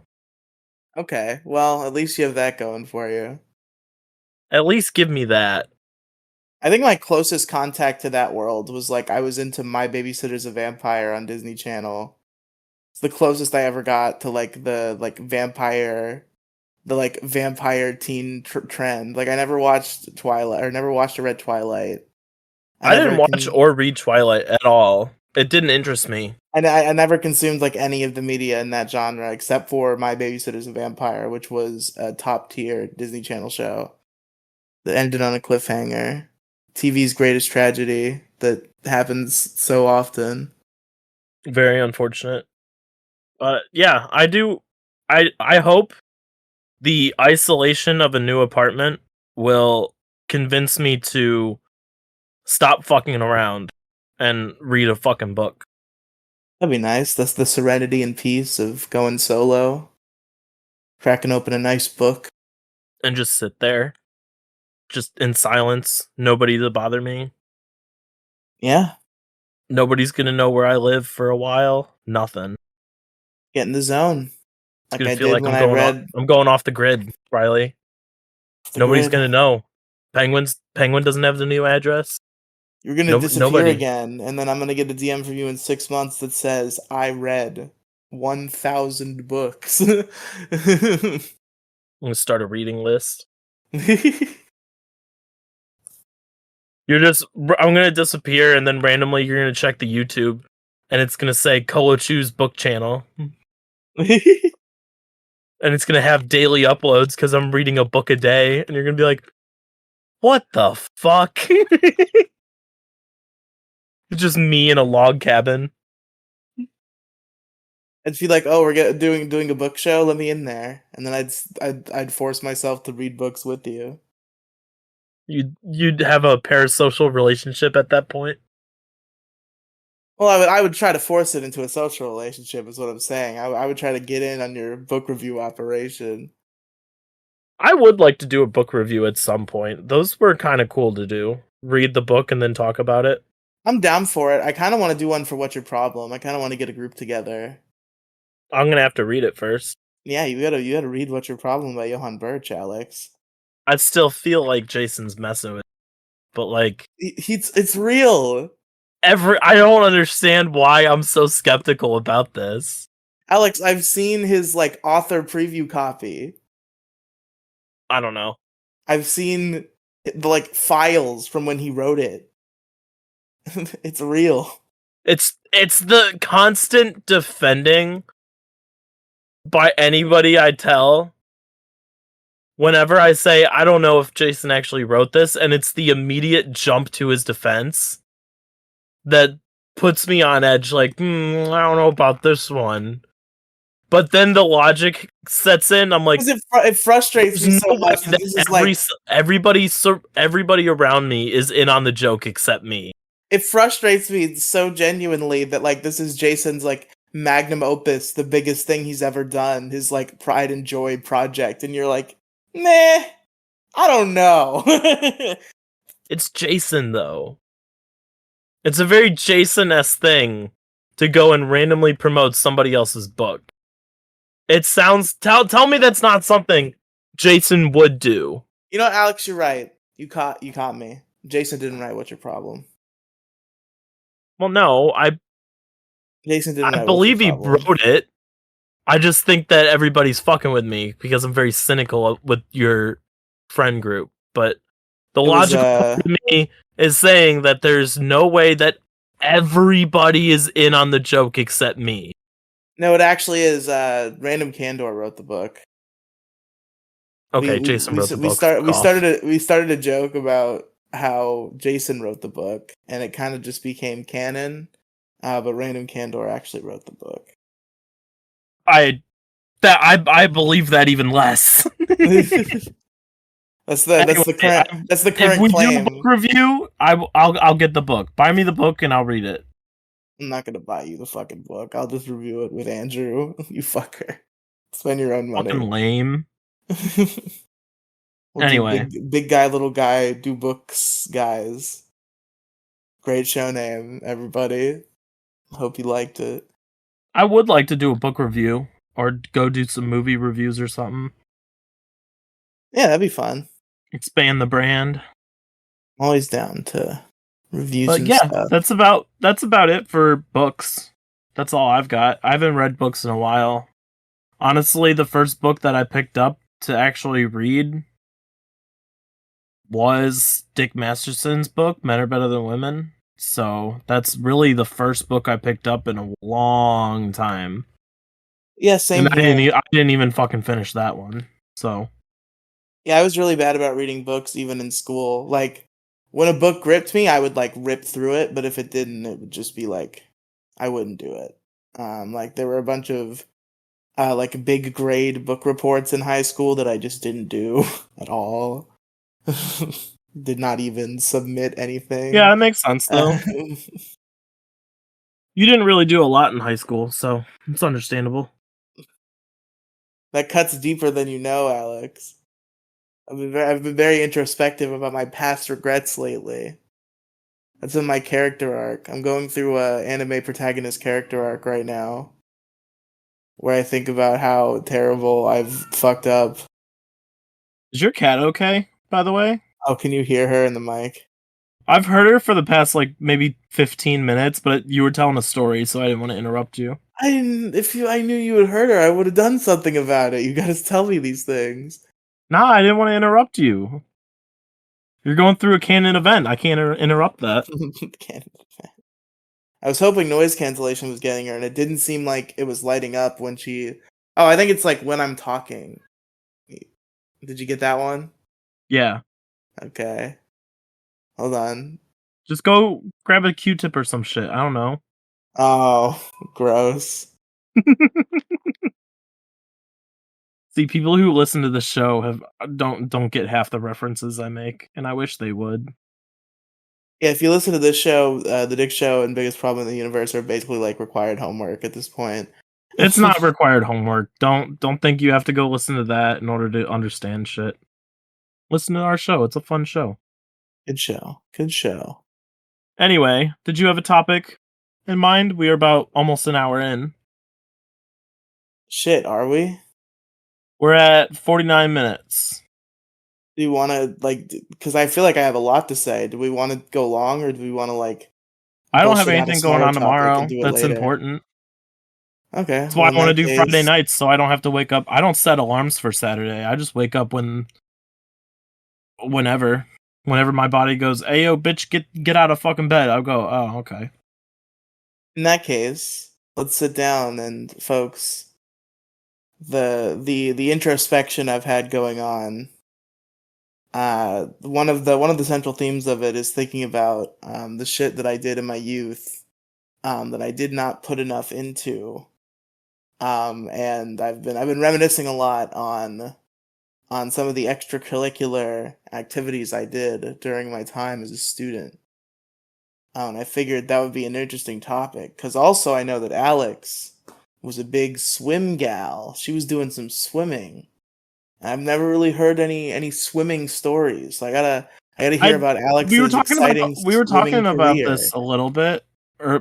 S1: Okay. Well, at least you have that going for you.
S2: At least give me that.
S1: I think my closest contact to that world was like I was into My Babysitter's a Vampire on Disney Channel. It's the closest I ever got to like the vampire teen trend. Like I never watched Twilight or never watched or read Twilight. I
S2: I didn't
S1: never
S2: watch
S1: can
S2: or read Twilight at all. It didn't interest me.
S1: I never consumed like any of the media in that genre except for My Babysitter's a Vampire, which was a top tier Disney Channel show that ended on a cliffhanger. TV's greatest tragedy that happens so often.
S2: Very unfortunate. But yeah, I do. I hope the isolation of a new apartment will convince me to stop fucking around and read a fucking book
S1: That'd be nice. That's the serenity and peace of going solo, cracking open a nice book.
S2: and just sit there, just in silence. Nobody to bother me.
S1: Yeah,
S2: Nobody's gonna know where I live for a while. Nothing.
S1: get in the zone.
S2: It's
S1: Like
S2: gonna
S1: I
S2: feel
S1: did
S2: like
S1: when I read
S2: I'm going off the grid, Riley.
S1: The
S2: Nobody's
S1: Grid.
S2: gonna know. Penguin doesn't have the new address.
S1: You're gonna disappear
S2: Nobody.
S1: again, and then I'm gonna get a DM from you in 6 months that says I read 1,000 books.
S2: I'm gonna start a reading list. I'm gonna disappear, and then randomly you're gonna check the YouTube, and it's gonna say Colo Chu's book channel, and it's gonna have daily uploads because I'm reading a book a day, and you're gonna be like, "What the fuck?" It's just me in a log cabin.
S1: I'd be like, "Oh, we're doing a book show. Let me in there," and then I'd force myself to read books with you.
S2: You'd have a parasocial relationship at that point.
S1: Well, I would try to force it into a social relationship. Is what I'm saying. I would try to get in on your book review operation.
S2: I would like to do a book review at some point. Those were kind of cool to do. Read the book and then talk about it.
S1: I'm down for it. I kind of want to do one for What's Your Problem. I kind of want to get a group together.
S2: I'm gonna have to read it first.
S1: Yeah, you gotta read What's Your Problem by Johann Birch, Alex.
S2: I still feel like Jason's messing with it, but like
S1: It's real.
S2: I don't understand why I'm so skeptical about this.
S1: Alex, I've seen his like author preview copy.
S2: I don't know.
S1: I've seen the like files from when he wrote it. It's real.
S2: It's the constant defending by anybody I tell whenever I say I don't know if Jason actually wrote this, and it's the immediate jump to his defense that puts me on edge. Like, I don't know about this one. But then the logic sets in. I'm like,
S1: It frustrates
S2: there's
S1: me so
S2: no way
S1: much that
S2: that
S1: this is like
S2: everybody around me is in on the joke except me.
S1: it frustrates me so genuinely that like this is Jason's like magnum opus, the biggest thing he's ever done, his like pride and joy project, and you're like, nah, I don't know.
S2: It's Jason though. It's a very Jason-esque thing to go and randomly promote somebody else's book. It sounds tell me that's not something Jason would do.
S1: You know, Alex, you're right. You caught me. Jason didn't write What's Your Problem.
S2: Well, no,
S1: Jason didn't
S2: I
S1: write What's Your
S2: believe he
S1: Problem.
S2: wrote it. I just think that everybody's fucking with me because I'm very cynical with your friend group. But the
S1: It was
S2: logical part of me is saying that there's no way that everybody is in on the joke except me.
S1: no, it actually is Random Candor wrote the book.
S2: Okay, Jason wrote the book.
S1: We started a joke about how Jason wrote the book, and it kind of just became canon. But Random Candor actually wrote the book.
S2: I believe that even less.
S1: That's the current
S2: If we
S1: claim.
S2: do a book review, I'll get the book. Buy me the book and I'll read it.
S1: I'm not gonna buy you the fucking book. I'll just review it with Andrew. You fucker. Spend your own money.
S2: Fucking lame.
S1: We'll
S2: Anyway,
S1: do big guy, little guy, do books, guys. Great show name, everybody. Hope you liked it.
S2: I would like to do a book review or go do some movie reviews or something.
S1: Yeah, that'd be fun.
S2: Expand the brand.
S1: I'm always down to reviews
S2: But
S1: and
S2: yeah,
S1: stuff.
S2: that's about it for books. That's all I've got. I haven't read books in a while. Honestly, the first book that I picked up to actually read was Dick Masterson's book, Men Are Better Than Women. So that's really the first book I picked up in a long time.
S1: Yeah, same
S2: And
S1: here.
S2: I didn't even fucking finish that one. So
S1: Yeah, I was really bad about reading books even in school. Like when a book gripped me, I would like rip through it, but if it didn't, it would just be like I wouldn't do it. Like there were a bunch of like big grade book reports in high school that I just didn't do at all. Did not even submit anything.
S2: yeah, that makes sense though. You didn't really do a lot in high school, so it's understandable.
S1: That cuts deeper than you know, Alex. I've been very introspective about my past regrets lately. That's in my character arc. I'm going through a anime protagonist character arc right now, where I think about how terrible I've fucked up.
S2: Is your cat okay, by the way?
S1: Oh, can you hear her in the mic?
S2: I've heard her for the past like maybe 15 minutes, but you were telling a story, so I didn't want to interrupt you.
S1: I didn't. I knew you had heard her, I would have done something about it. You gotta tell me these things.
S2: Nah, I didn't want to interrupt you. You're going through a canon event. I can't interrupt that.
S1: Can't- I was hoping noise cancellation was getting her, and it didn't seem like it was lighting up when she. Oh, I think it's like when I'm talking. Did you get that one?
S2: Yeah.
S1: Okay. Hold on.
S2: Just go grab a Q-tip or some shit. I don't know.
S1: Oh, gross.
S2: See, people who listen to the show don't get half the references I make, and I wish they would.
S1: Yeah, if you listen to this show, the Dick Show and Biggest Problem in the Universe are basically like required homework at this point.
S2: It's not required homework. Don't think you have to go listen to that in order to understand shit. Listen to our show. It's a fun show.
S1: Good show. Good show.
S2: Anyway, did you have a topic in mind? We are about almost an hour in.
S1: Shit, are we?
S2: We're at 49 minutes.
S1: Do you want to like? Because I feel like I have a lot to say. Do we want to go long, or do we want to like
S2: I don't have
S1: bullshit out a
S2: anything going
S1: smaller
S2: on
S1: topic and
S2: tomorrow
S1: do it
S2: that's
S1: later?
S2: important.
S1: Okay,
S2: That's why
S1: well
S2: I
S1: in
S2: want to
S1: that
S2: do Friday
S1: case,
S2: nights, so I don't have to wake up. I don't set alarms for Saturday. I just wake up whenever, whenever my body goes, "Hey yo, bitch, get out of fucking bed." I'll go, "Oh, okay."
S1: let's sit down and folks. The introspection I've had going on. One of the central themes of it is thinking about the shit that I did in my youth, that I did not put enough into. And I've been reminiscing a lot on some of the extracurricular activities I did during my time as a student. And I figured that would be an interesting topic because also I know that Alex was a big swim gal. She was doing some swimming. I've never really heard any swimming stories. So I gotta hear
S2: I
S1: about
S2: we were
S1: Alex's
S2: talking about
S1: exciting
S2: we were
S1: swimming
S2: talking about
S1: career.
S2: this a little bit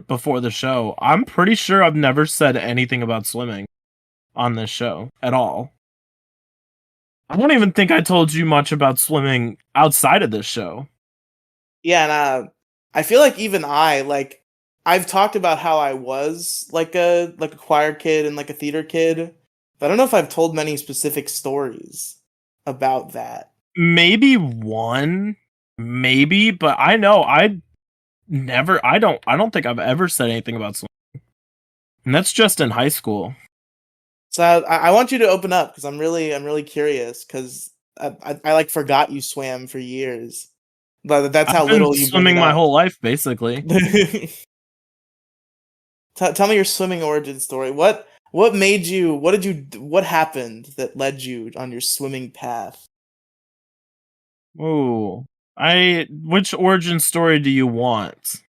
S2: before the show. I'm pretty sure I've never said anything about swimming on this show at all. I don't even think I told you much about swimming outside of this show.
S1: Yeah, and I feel like even I've talked about how I was like a choir kid and like a theater kid, but I don't know if I've told many specific stories about that.
S2: Maybe one, maybe, but I know I don't think I've ever said anything about swimming. And that's just in high school.
S1: So I want you to open up because I'm really curious because I like forgot you swam for years, but that's
S2: I've
S1: how
S2: been
S1: little you bring it
S2: swimming my
S1: up.
S2: whole life basically.
S1: Tell me your swimming origin story. What made you? What happened that led you on your swimming path?
S2: Ooh. I which origin story do you want?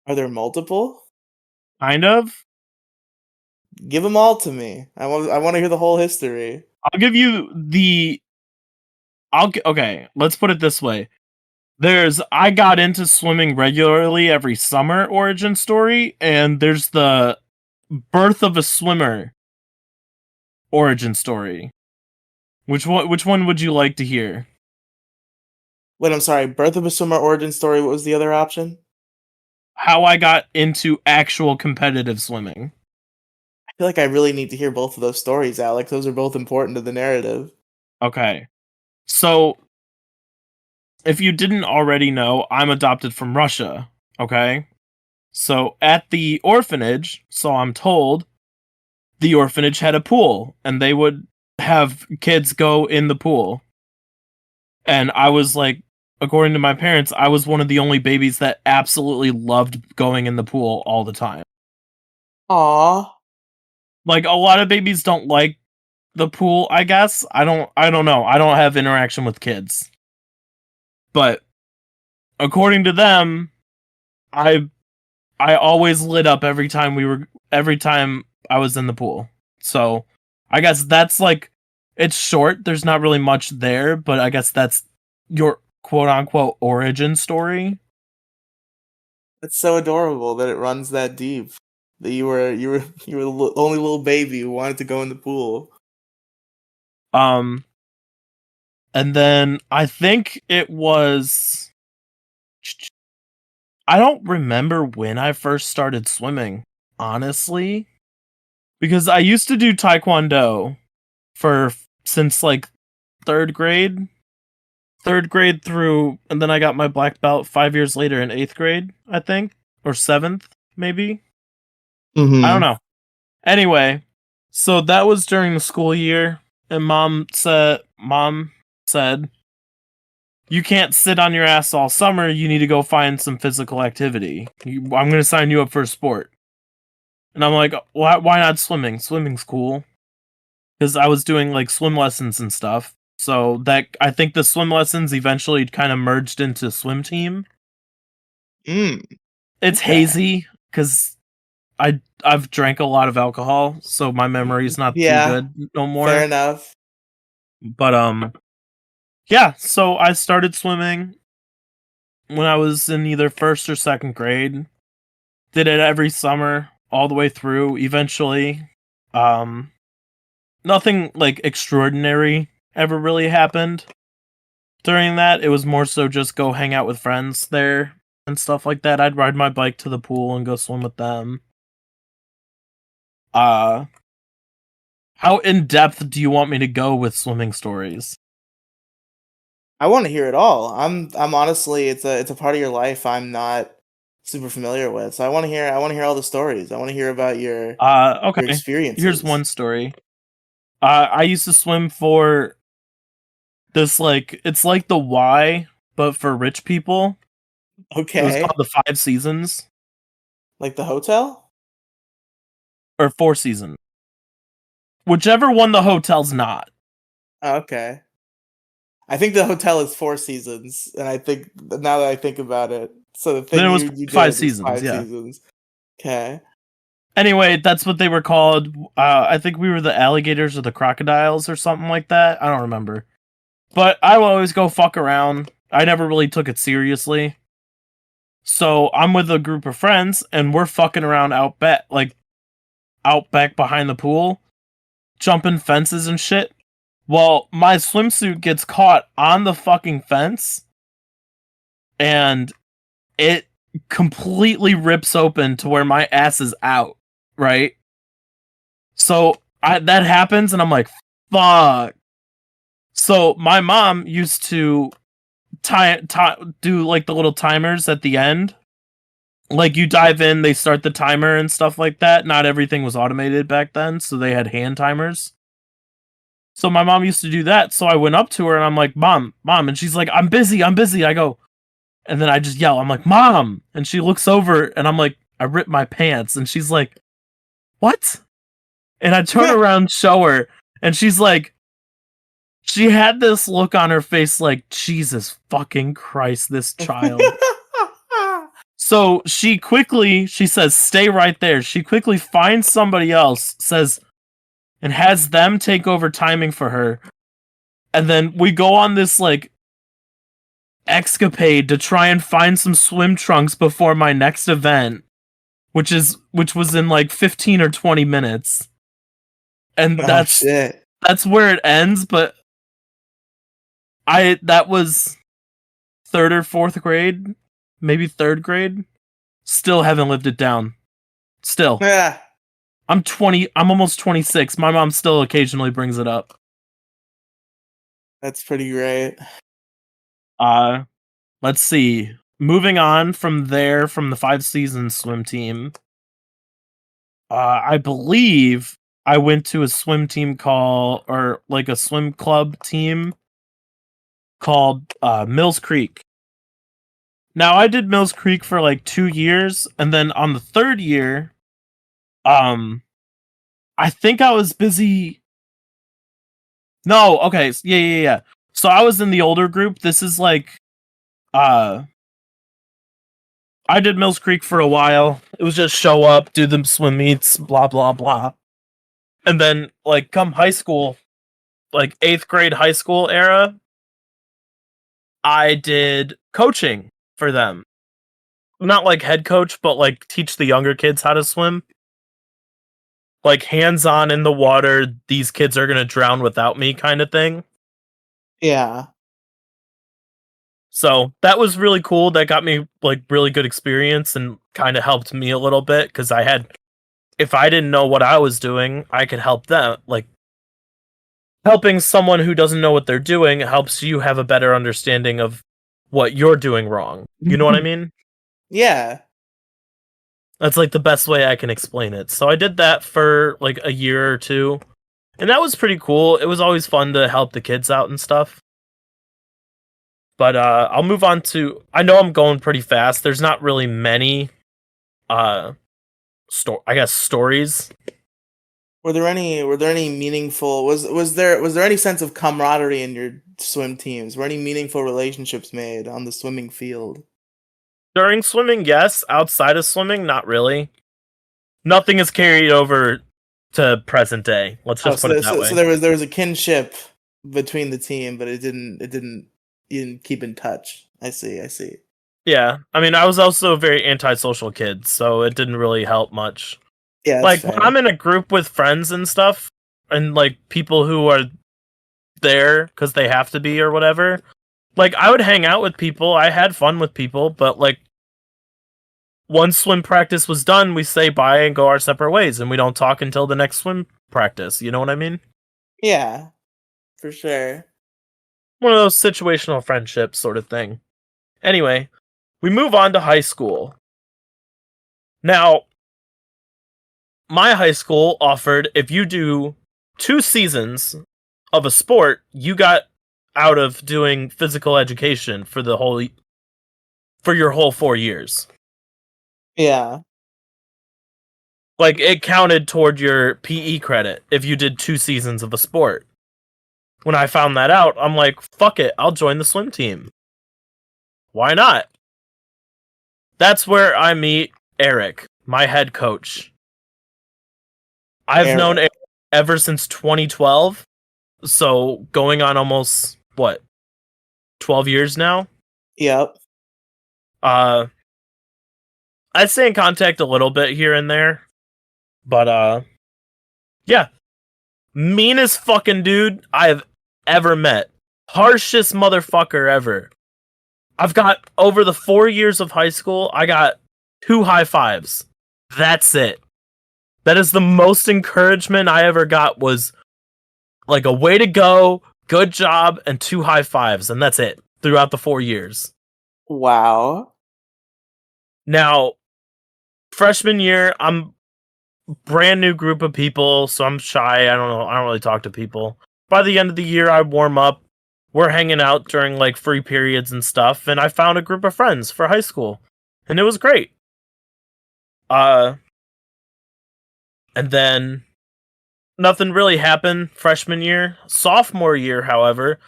S1: Are there multiple?
S2: Kind of?
S1: Give them all to me. I want to hear the whole history.
S2: I'll give you the okay, let's put it this way. There's I got into swimming regularly every summer origin story, and there's the birth of a swimmer origin story. Which one would you like to hear?
S1: Wait, I'm sorry. Birth of a Swimmer origin story. What was the other option?
S2: How I got into actual competitive swimming.
S1: I feel like I really need to hear both of those stories, Alex. Those are both important to the narrative.
S2: Okay. So, if you didn't already know, I'm adopted from Russia, okay? So, at the orphanage, so I'm told, the orphanage had a pool and they would have kids go in the pool. And I was like, according to my parents, I was one of the only babies that absolutely loved going in the pool all the time.
S1: Aw.
S2: Like a lot of babies don't like the pool, I guess. I don't know. I don't have interaction with kids. But according to them, I I always lit up every time I was in the pool. So, I guess that's like it's short. There's not really much there, but I guess that's your quote unquote origin story.
S1: It's so adorable that it runs that deep. That you were the only little baby who wanted to go in the pool.
S2: Um and then I think it was I don't remember when I first started swimming, honestly, because I used to do taekwondo for since like 3rd grade. 3rd grade through and then I got my black belt 5 years later in 8th grade, I think, or 7th maybe. I don't
S1: Mm-hmm.
S2: know. Anyway, so that was during the school year and mom said you can't sit on your ass all summer. You need to go find some physical activity. I'm going to sign you up for a sport. And I'm like, why not swimming? Swimming's cool. Because I was doing like swim lessons and stuff. So that I think the swim lessons eventually kind of merged into swim team.
S1: Mm.
S2: It's
S1: Okay.
S2: hazy because I've drank a lot of alcohol, so my memory's not too
S1: Yeah.
S2: good no
S1: Fair
S2: more.
S1: enough.
S2: But yeah. So I started swimming when I was in either 1st or 2nd grade. Did it every summer all the way through. Eventually, um, nothing like extraordinary ever really happened. during that. It was more so just go hang out with friends there and stuff like that. I'd ride my bike to the pool and go swim with them. How in depth do you want me to go with swimming stories?
S1: I want to hear it all. I'm honestly, it's a part of your life I'm not super familiar with. So I want to hear all the stories. I want to hear about your
S2: Okay. Here's
S1: experiences.
S2: one story. I used to swim for this, like, it's like the Y, but for rich people. It was called
S1: Okay.
S2: the Five Seasons
S1: Like the hotel?
S2: or Four Seasons, whichever one the hotel's not.
S1: Oh, okay. I think the hotel is Four Seasons, and I think now that I think about it, so the
S2: Then
S1: thing
S2: it was
S1: you
S2: Five
S1: did was
S2: Seasons,
S1: Five
S2: yeah.
S1: Seasons. Okay.
S2: Anyway, that's what they were called. I think we were the alligators or the crocodiles or something like that. I don't remember. But I would always go fuck around. I never really took it seriously. So I'm with a group of friends and we're fucking around out back behind the pool, jumping fences and shit. Well, my swimsuit gets caught on the fucking fence and it completely rips open to where my ass is out, right? So that happens and I'm like, fuck. So my mom used to do like the little timers at the end. Like you dive in, they start the timer and stuff like that. Not everything was automated back then, so they had hand timers. So my mom used to do that. So I went up to her and I'm like, "Mom, mom," and she's like, I'm busy. I go, and then I just yell, I'm like, "Mom!" And she looks over and I'm like, I ripped my pants, and she's like, "What?" And I turn around, show her, and she's like, she had this look on her face like, Jesus fucking Christ, this child. So she says, "Stay right there." She quickly finds somebody else, says, and has them take over timing for her. And then we go on this like escapade to try and find some swim trunks before my next event, which was in like 15 or 20 minutes. And
S1: Oh shit.
S2: that's where it ends, but that was third or fourth grade, maybe third grade. Still haven't lived it down. Still.
S1: Yeah.
S2: I'm almost 26. My mom still occasionally brings it up.
S1: That's pretty great.
S2: Let's see. Moving on from there, from the 5 seasons swim team, I believe I went to a swim team or like a swim club team called Mills Creek. Now I did Mills Creek for like 2 years, and then on the third year, I think I was busy. No, okay, yeah. So I was in the older group. This is like, I did Mills Creek for a while. It was just show up, do the swim meets, blah blah blah, and then like come high school, like 8th grade high school era, I did coaching for them. Not like head coach, but like teach the younger kids how to swim. Like hands on in the water, these kids are gonna drown without me kind of thing.
S1: Yeah.
S2: So that was really cool. That got me like really good experience and kind of helped me a little bit because if I didn't know what I was doing, I could help them. Like helping someone who doesn't know what they're doing helps you have a better understanding of what you're doing wrong. You know what I mean?
S1: Yeah.
S2: That's like the best way I can explain it. So I did that for like a year or two, and that was pretty cool. It was always fun to help the kids out and stuff. But I'll move on to. I know I'm going pretty fast. There's not really many, I guess stories.
S1: Were there any meaningful was there any sense of camaraderie in your swim teams? Were any meaningful relationships made on the swimming field?
S2: During swimming, yes. Outside of swimming, not really. Nothing is carried over to present day. Let's
S1: Oh,
S2: just put it that way.
S1: so there was a kinship between the team, but you didn't keep in touch. I see.
S2: Yeah, I mean, I was also a very antisocial kid, so it didn't really help much.
S1: Yeah, that's
S2: Like
S1: fair.
S2: when I'm in a group with friends and stuff, and like people who are there because they have to be or whatever, Like, I would hang out with people, I had fun with people, but like, once swim practice was done, we say bye and go our separate ways, and we don't talk until the next swim practice. You know what I mean?
S1: Yeah, for sure.
S2: One of those situational friendships sort of thing. Anyway, we move on to high school. Now, my high school offered if you do 2 seasons of a sport, you got out of doing physical education for your whole 4 years.
S1: Yeah.
S2: Like, it counted toward your PE credit if you did 2 seasons of a sport. When I found that out, I'm like, fuck it, I'll join the swim team. Why not? That's where I meet Eric, my head coach. I've known Eric ever since 2012, so going on almost, 12 years now?
S1: Yep.
S2: I stay in contact a little bit here and there, but yeah. Meanest fucking dude I have ever met. Harshest motherfucker ever. I've got, over the 4 years of high school, I got 2 high fives. That's it. That is the most encouragement I ever got, was like a way to go, good job, and 2 high fives, and that's it throughout the 4 years.
S1: Wow.
S2: Now, freshman year, I'm brand new group of people, so I'm shy. I don't really talk to people. By the end of the year, I warm up. We're hanging out during like free periods and stuff, and I found a group of friends for high school, and it was great. And then nothing really happened freshman year. Sophomore year, however,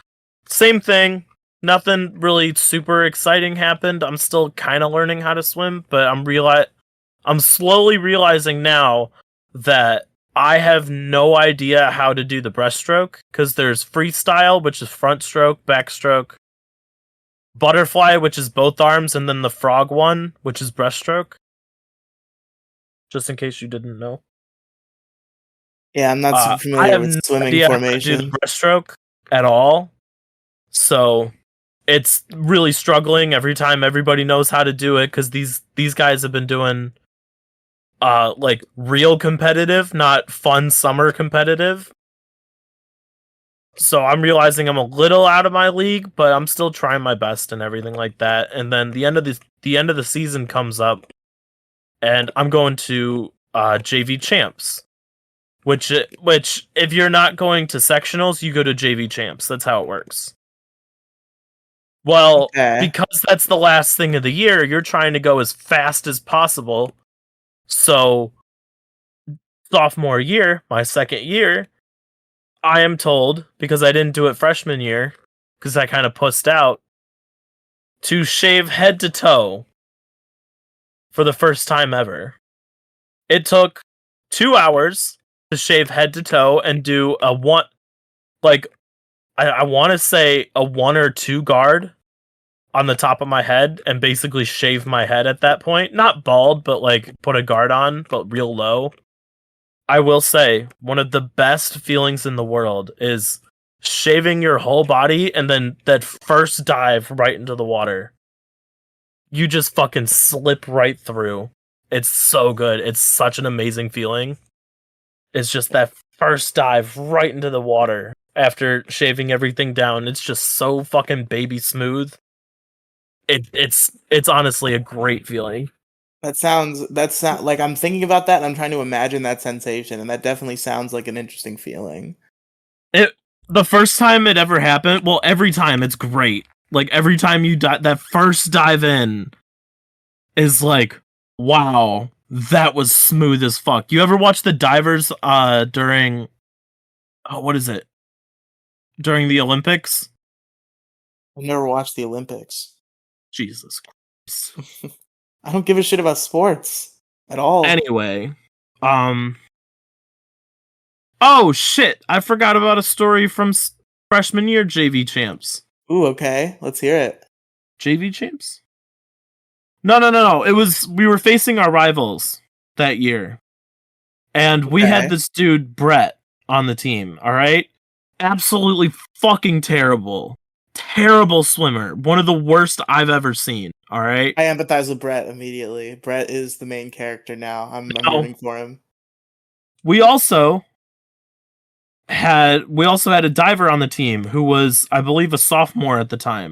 S2: same thing. Nothing really super exciting happened. I'm still kind of learning how to swim, but I'm slowly realizing now that I have no idea how to do the breaststroke, because there's freestyle, which is front stroke, backstroke, butterfly, which is both arms, and then the frog one, which is breaststroke. Just in case you didn't know.
S1: Yeah, I'm not super
S2: I
S1: familiar
S2: have
S1: with
S2: no
S1: swimming
S2: idea how to do
S1: formation.
S2: the breaststroke at all, so it's really struggling every time. Everybody knows how to do it, because these guys have been doing like real competitive, not fun summer competitive. So I'm realizing I'm a little out of my league, but I'm still trying my best and everything like that. And then the end of the season comes up, and I'm going to JV champs, which if you're not going to sectionals, you go to JV champs. That's how it works. Well,
S1: Okay.
S2: because that's the last thing of the year, you're trying to go as fast as possible. So sophomore year, my second year, I am told, because I didn't do it freshman year, because I kind of pussed out, to shave head to toe for the first time ever. It took 2 hours to shave head to toe and do a one, like, I want to say a 1 or 2 guard on the top of my head, and basically shave my head at that point. Not bald, but like put a guard on, but real low. I will say, one of the best feelings in the world is shaving your whole body and then that first dive right into the water. You just fucking slip right through. It's so good. It's such an amazing feeling. It's just that first dive right into the water after shaving everything down. It's just so fucking baby smooth. It's honestly a great feeling.
S1: That's like, I'm thinking about that and I'm trying to imagine that sensation, and that definitely sounds like an interesting feeling.
S2: The first time it ever happened, well, every time it's great. Like, every time you that first dive in is like, wow, that was smooth as fuck. You ever watch the divers during what is it? During the Olympics?
S1: I've never watched the Olympics.
S2: Jesus Christ.
S1: I don't give a shit about sports at all.
S2: Anyway, oh shit, I forgot about a story from freshman year JV champs.
S1: Ooh, okay. Let's hear it.
S2: JV champs? No. We were facing our rivals that year. And we had this dude, Brett, on the team, alright? Absolutely fucking terrible. terrible swimmer. One of the worst I've ever seen. All right.
S1: I empathize with Brett immediately. Brett is the main character now. I'm
S2: Now,
S1: rooting for him.
S2: we also had a diver on the team who was, I believe, a sophomore at the time,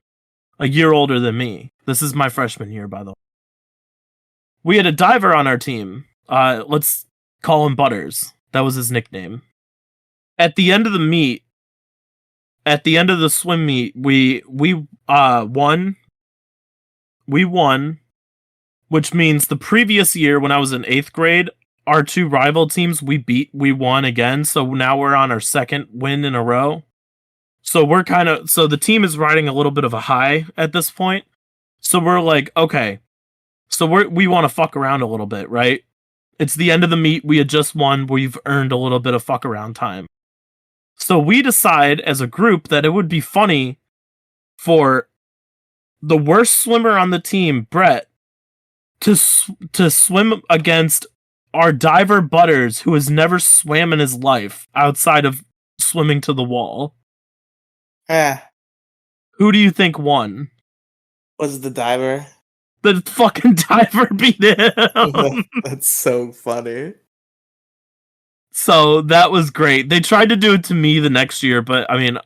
S2: a year older than me. This is my freshman year, by the way. We had a diver on our team. Let's call him Butters. That was his nickname. At the end of the meet, at the end of the swim meet, we won. We won, which means the previous year when I was in 8th grade, our two rival teams we won again. So now we're on our second win in a row. So the team is riding a little bit of a high at this point. So we're like, okay, so we want to fuck around a little bit, right? It's the end of the meet. We had just won. We've earned a little bit of fuck around time. So we decide as a group that it would be funny for the worst swimmer on the team, Brett, to swim against our diver Butters, who has never swam in his life outside of swimming to the wall. Who do you think won?
S1: Was it the diver?
S2: The fucking diver beat him.
S1: That's so funny.
S2: So that was great. They tried to do it to me the next year, but I mean,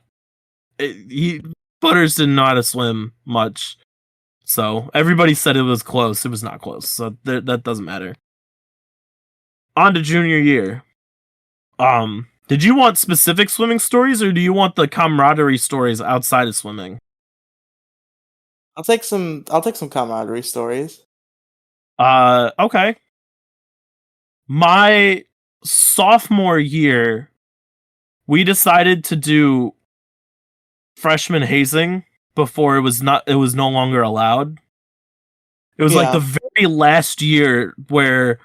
S2: Butters didn't know how to swim much. So everybody said it was close. It was not close. So that doesn't matter. On to junior year. Did you want specific swimming stories, or do you want the camaraderie stories outside of swimming?
S1: I'll take some camaraderie stories.
S2: Okay. My sophomore year, we decided to do freshman hazing before it was no longer allowed. It was like the very last year where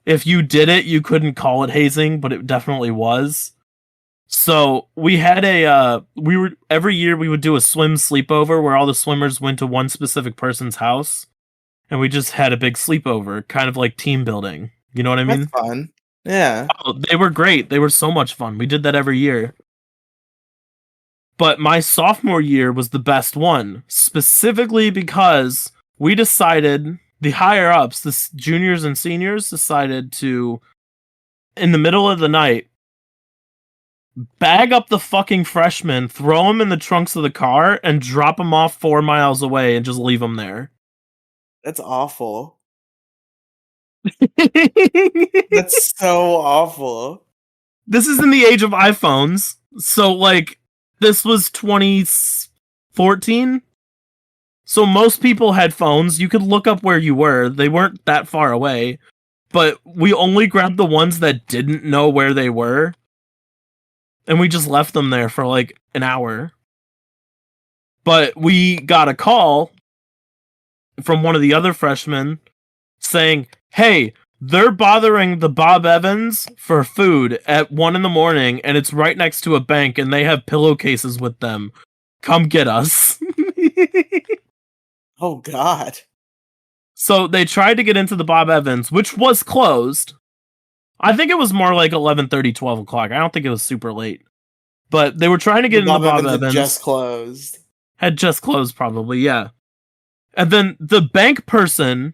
S2: if you did it, you couldn't call it hazing, but it definitely was. So we had every year we would do a swim sleepover where all the swimmers went to one specific person's house, and we just had a big sleepover, kind of like team building. You know what I mean?
S1: That's fun. Yeah.
S2: Oh, they were great. They were so much fun. We did that every year. But my sophomore year was the best one, specifically because we decided, the higher ups, the juniors and seniors, decided to, in the middle of the night, bag up the fucking freshmen, throw them in the trunks of the car, and drop them off 4 miles away and just leave them there.
S1: That's awful. That's so awful.
S2: This is in the age of iPhones. So, like, this was 2014. So most people had phones. You could look up where you were. They weren't that far away. But we only grabbed the ones that didn't know where they were. And we just left them there for like an hour. But we got a call from one of the other freshmen saying, hey, they're bothering the Bob Evans for food at 1 a.m, and it's right next to a bank, and they have pillowcases with them. Come get us.
S1: Oh, God.
S2: So they tried to get into the Bob Evans, which was closed. I think it was more like 11:30, 12 o'clock. I don't think it was super late. But they were trying to get into Bob Evans.
S1: Had just closed.
S2: Had just closed, probably, yeah. And then the bank person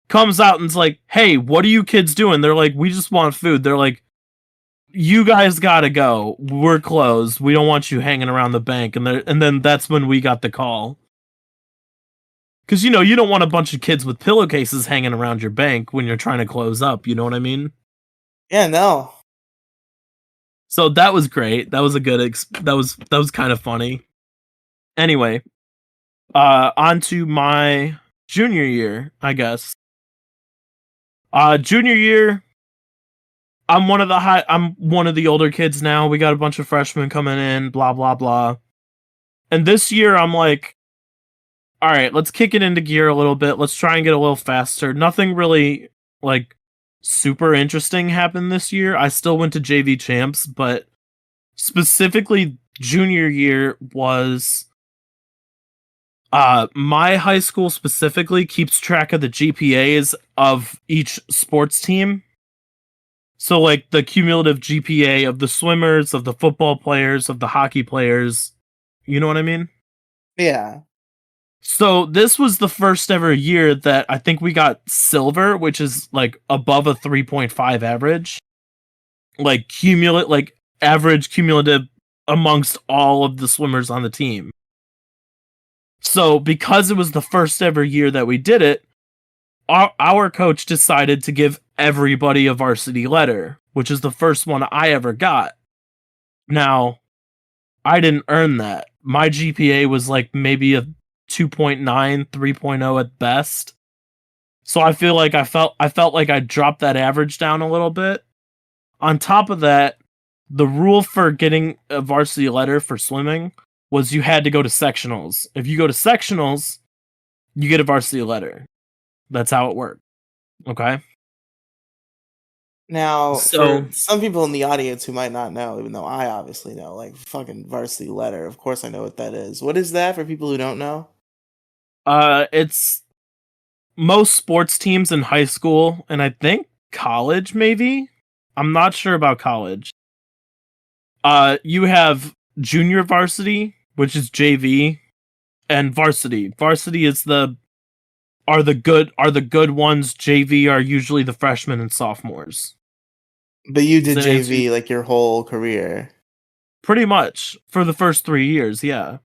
S2: comes out and's like, hey, what are you kids doing? They're like, we just want food. They're like, you guys gotta go. We're closed. We don't want you hanging around the bank. And then that's when we got the call. Because, you know, you don't want a bunch of kids with pillowcases hanging around your bank when you're trying to close up. You know what I mean?
S1: Yeah, no.
S2: So that was great. That was a good... that was kind of funny. Anyway, on to my junior year, I guess. Junior year, I'm one of the older kids now. We got a bunch of freshmen coming in, blah, blah, blah. And this year, I'm like, all right, let's kick it into gear a little bit. Let's try and get a little faster. Nothing really, like, super interesting happened this year. I still went to JV Champs, but specifically junior year was... my high school specifically keeps track of the GPAs of each sports team. So, like, the cumulative GPA of the swimmers, of the football players, of the hockey players. You know what I mean?
S1: Yeah.
S2: So this was the first ever year that I think we got silver, which is like above a 3.5 average. Like average cumulative amongst all of the swimmers on the team. So because it was the first ever year that we did it, our coach decided to give everybody a varsity letter, which is the first one I ever got. Now, I didn't earn that. My GPA was like maybe a 2.9, 3.0 at best. So I feel like I felt like I dropped that average down a little bit. On top of that, the rule for getting a varsity letter for swimming was you had to go to sectionals. If you go to sectionals, you get a varsity letter. That's how it worked. Okay?
S1: Now,
S2: So,
S1: for some people in the audience who might not know, even though I obviously know, like fucking varsity letter, of course I know what that is. What is that for people who don't know?
S2: it's most sports teams in high school and I think college maybe. I'm not sure about college. You have junior varsity, which is JV, and varsity. Varsity is the good ones. JV are usually the freshmen and sophomores.
S1: But you
S2: Does
S1: did
S2: that answer
S1: JV like your whole career.
S2: pretty much for the first 3 years, yeah.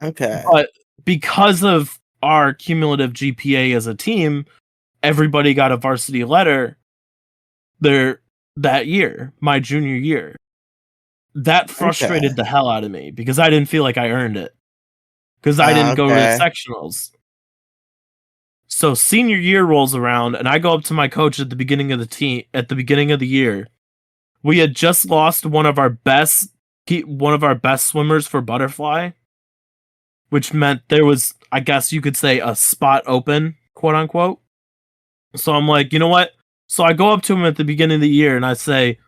S1: Okay.
S2: But because of our cumulative GPA as a team, everybody got a varsity letter there that year, my junior year. That
S1: Okay.
S2: frustrated the hell out of me because I didn't feel like I earned it because I didn't go to
S1: Okay.
S2: sectionals. So senior year rolls around and I go up to my coach at the beginning of the year. We had just lost one of our best swimmers for butterfly, which meant there was, I guess you could say, a spot open, quote unquote. So I'm like, you know what? So I go up to him at the beginning of the year and I say,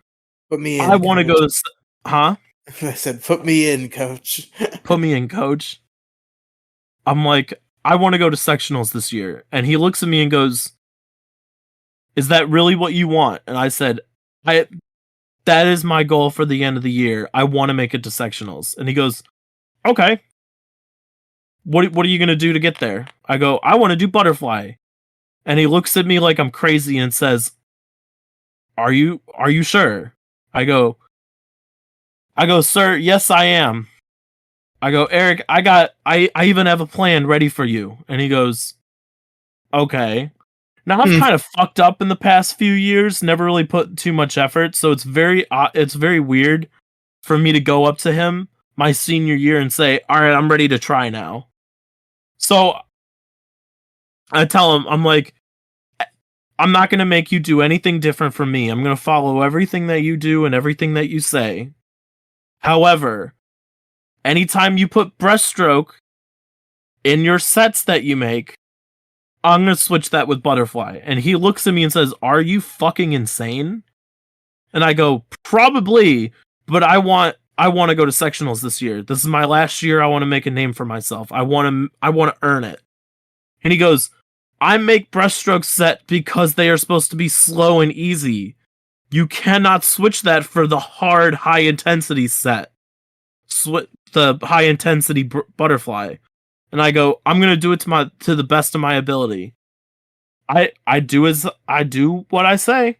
S1: Put me
S2: I
S1: in,
S2: want to go
S1: coach.
S2: to, huh?
S1: I said, put me in, coach.
S2: Put me in, coach. I'm like, I want to go to sectionals this year. And he looks at me and goes, is that really what you want? And I said, that is my goal for the end of the year. I want to make it to sectionals. And he goes, okay. What are you going to do to get there? I go, I want to do butterfly. And he looks at me like I'm crazy and says, are you sure? I go, sir, yes, I am. I go, Eric, I even have a plan ready for you. And he goes, okay. Now I've
S1: Hmm.
S2: kind of fucked up in the past few years, never really put too much effort, so it's very weird for me to go up to him my senior year and say, "All right, I'm ready to try now." So I tell him, I'm like, I'm not going to make you do anything different from me. I'm going to follow everything that you do and everything that you say. However, anytime you put breaststroke in your sets that you make, I'm going to switch that with butterfly. And he looks at me and says, are you fucking insane? And I go, probably, but I want to go to sectionals this year. This is my last year. I want to make a name for myself. I want to earn it. And he goes, I make breaststroke set because they are supposed to be slow and easy. You cannot switch that for the hard, high intensity set. The high intensity butterfly. And I go, I'm gonna do it to the best of my ability. I do what I say.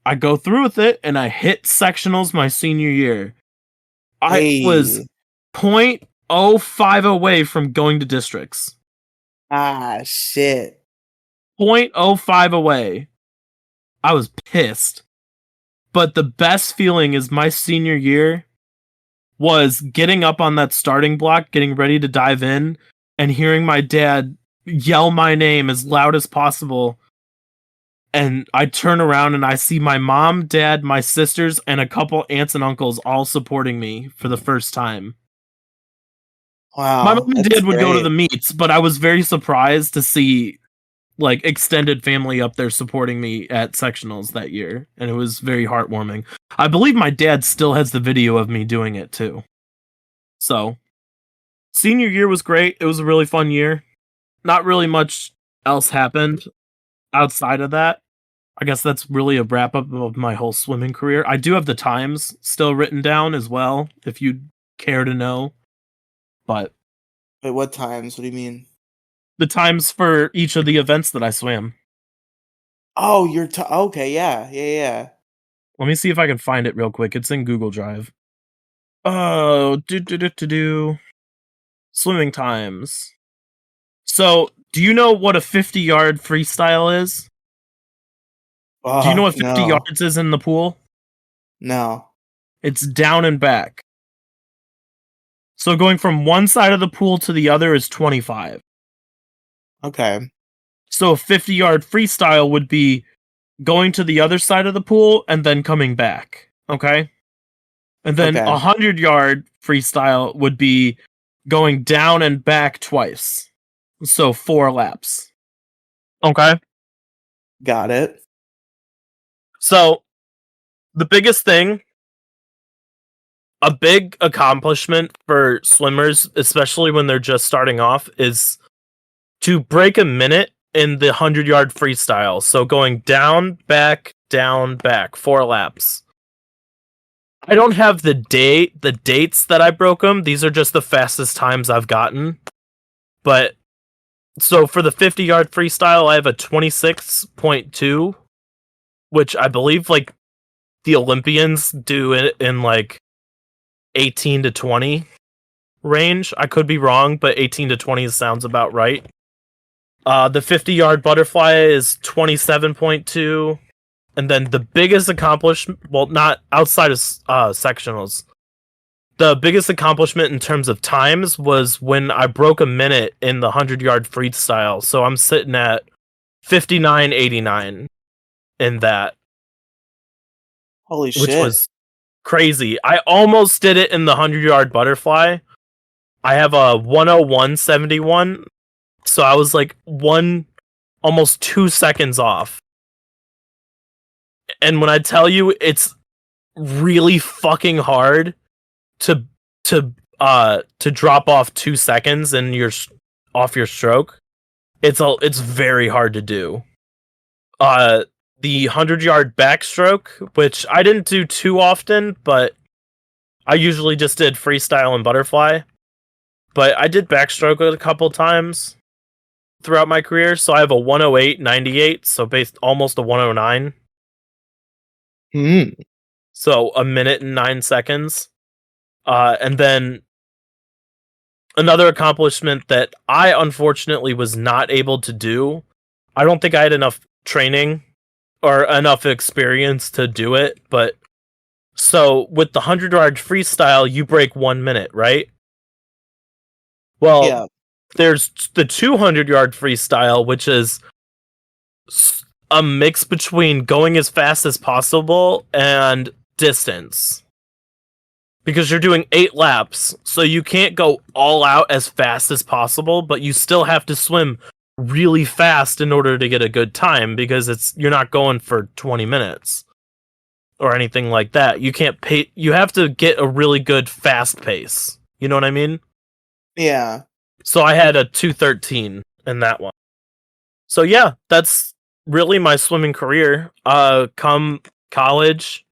S2: I go through with it, and I hit sectionals my senior year. I was
S1: Hey.
S2: 0.05 away from going to districts.
S1: Ah, shit.
S2: 0.05 away. I was pissed. But the best feeling is my senior year was getting up on that starting block, getting ready to dive in, and hearing my dad yell my name as loud as possible. And I turn around and I see my mom, dad, my sisters, and a couple aunts and uncles all supporting me for the first time. My mom
S1: Wow,
S2: and
S1: that's
S2: dad would go to
S1: great.
S2: the meets, but I was very surprised to see like extended family up there supporting me at sectionals that year, and it was very heartwarming. I believe my dad still has the video of me doing it too. So, senior year was great. It was a really fun year. Not really much else happened outside of that. I guess that's really a wrap up of my whole swimming career. I do have the times still written down as well, if you'd care to know. But
S1: Wait, what times? What do you mean?
S2: The times for each of the events that I swam.
S1: Oh, okay, yeah, yeah, yeah.
S2: Let me see if I can find it real quick. It's in Google Drive. Oh, do. Swimming times. So, do you know what a 50-yard freestyle is? Do you know what 50
S1: No,
S2: yards is in the pool?
S1: no.
S2: It's down and back. So going from one side of the pool to the other is 25.
S1: Okay,
S2: So a 50-yard freestyle would be going to the other side of the pool and then coming back. Okay? And then a
S1: okay,
S2: 100-yard freestyle would be going down and back twice. So 4 laps. Okay?
S1: got it.
S2: So the biggest thing, a big accomplishment for swimmers, especially when they're just starting off, is to break a minute in the 100-yard freestyle. So going down, back, 4 laps. I don't have the dates that I broke them. These are just the fastest times I've gotten. But so for the 50-yard freestyle, I have a 26.2, which I believe like the Olympians do it in like 18 to 20 range. I could be wrong, but 18 to 20 sounds about right. The 50-yard butterfly is 27.2. And then the biggest accomplishment, well, not outside of sectionals, the biggest accomplishment in terms of times was when I broke a minute in the 100-yard freestyle. So I'm sitting at 59.89 in that,
S1: Holy
S2: which
S1: shit.
S2: was crazy. I almost did it in the 100-yard butterfly. I have a 101.71, so I was like almost 2 seconds off. And when I tell you it's really fucking hard to drop off 2 seconds and you're off your stroke, it's very hard to do. The 100-yard backstroke, which I didn't do too often, but I usually just did freestyle and butterfly. But I did backstroke a couple times throughout my career, so I have a 108.98, so based almost a 109.
S1: Hmm.
S2: So a minute and 9 seconds. And then another accomplishment that I unfortunately was not able to do. I don't think I had enough training or enough experience to do it, but so with the 100-yard freestyle, you break 1 minute, right? Well,
S1: Yeah.
S2: there's the 200-yard freestyle, which is a mix between going as fast as possible and distance. Because you're doing 8 laps, so you can't go all out as fast as possible, but you still have to swim really fast in order to get a good time, because you're not going for 20 minutes or anything like that. You have to get a really good fast pace. You know what I mean?
S1: Yeah.
S2: So I had a 2:13 in that one. So yeah, that's really my swimming career. Come college,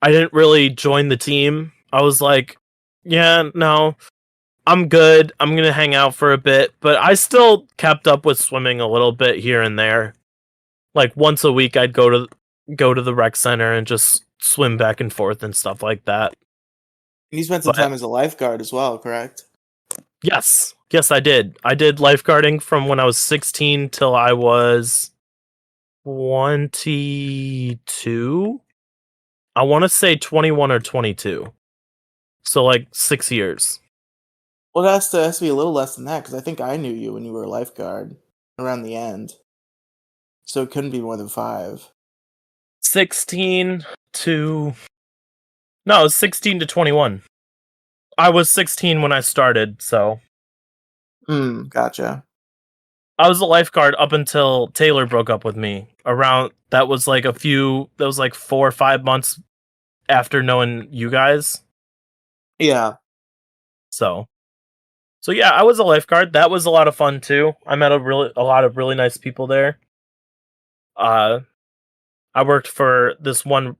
S2: I didn't really join the team. I was like, yeah, no, I'm good. I'm going to hang out for a bit, but I still kept up with swimming a little bit here and there. Like once a week I'd go to the rec center and just swim back and forth and stuff like that.
S1: You spent some
S2: But
S1: time as a lifeguard as well, correct?
S2: yes, yes I did. I did lifeguarding from when I was 16 till I was 22. I want to say 21 or 22. So like 6 years.
S1: Well, it has to be a little less than that because I think I knew you when you were a lifeguard around the end. So it couldn't be more than 5.
S2: 16 to No, it was 16 to 21. I was 16 when I started, so
S1: Gotcha.
S2: I was a lifeguard up until Taylor broke up with me. That was like 4 or 5 months after knowing you guys.
S1: Yeah.
S2: So yeah, I was a lifeguard. That was a lot of fun too. I met a lot of really nice people there. Uh I worked for this one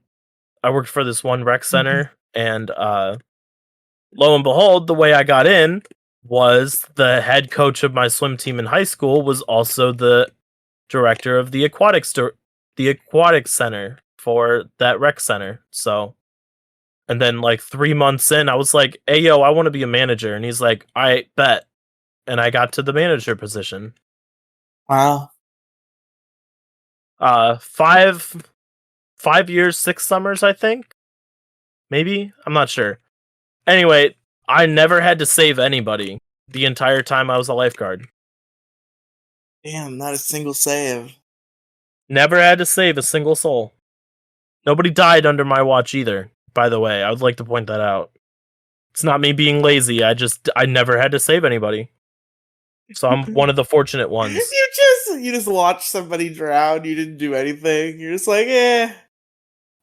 S2: rec center, and lo and behold, the way I got in was the head coach of my swim team in high school, was also the director of the aquatic center for that rec center. So, and then like 3 months in, I was like, "Hey, yo, I want to be a manager," and he's like, "I bet," and I got to the manager position.
S1: Wow.
S2: 5 years, 6 summers, I think. Maybe, I'm not sure. Anyway, I never had to save anybody the entire time I was a lifeguard.
S1: Damn, not a single save.
S2: Never had to save a single soul. Nobody died under my watch either, by the way. I would like to point that out. It's not me being lazy. I never had to save anybody. So I'm one of the fortunate ones.
S1: You just watched somebody drown. You didn't do anything. You're just like,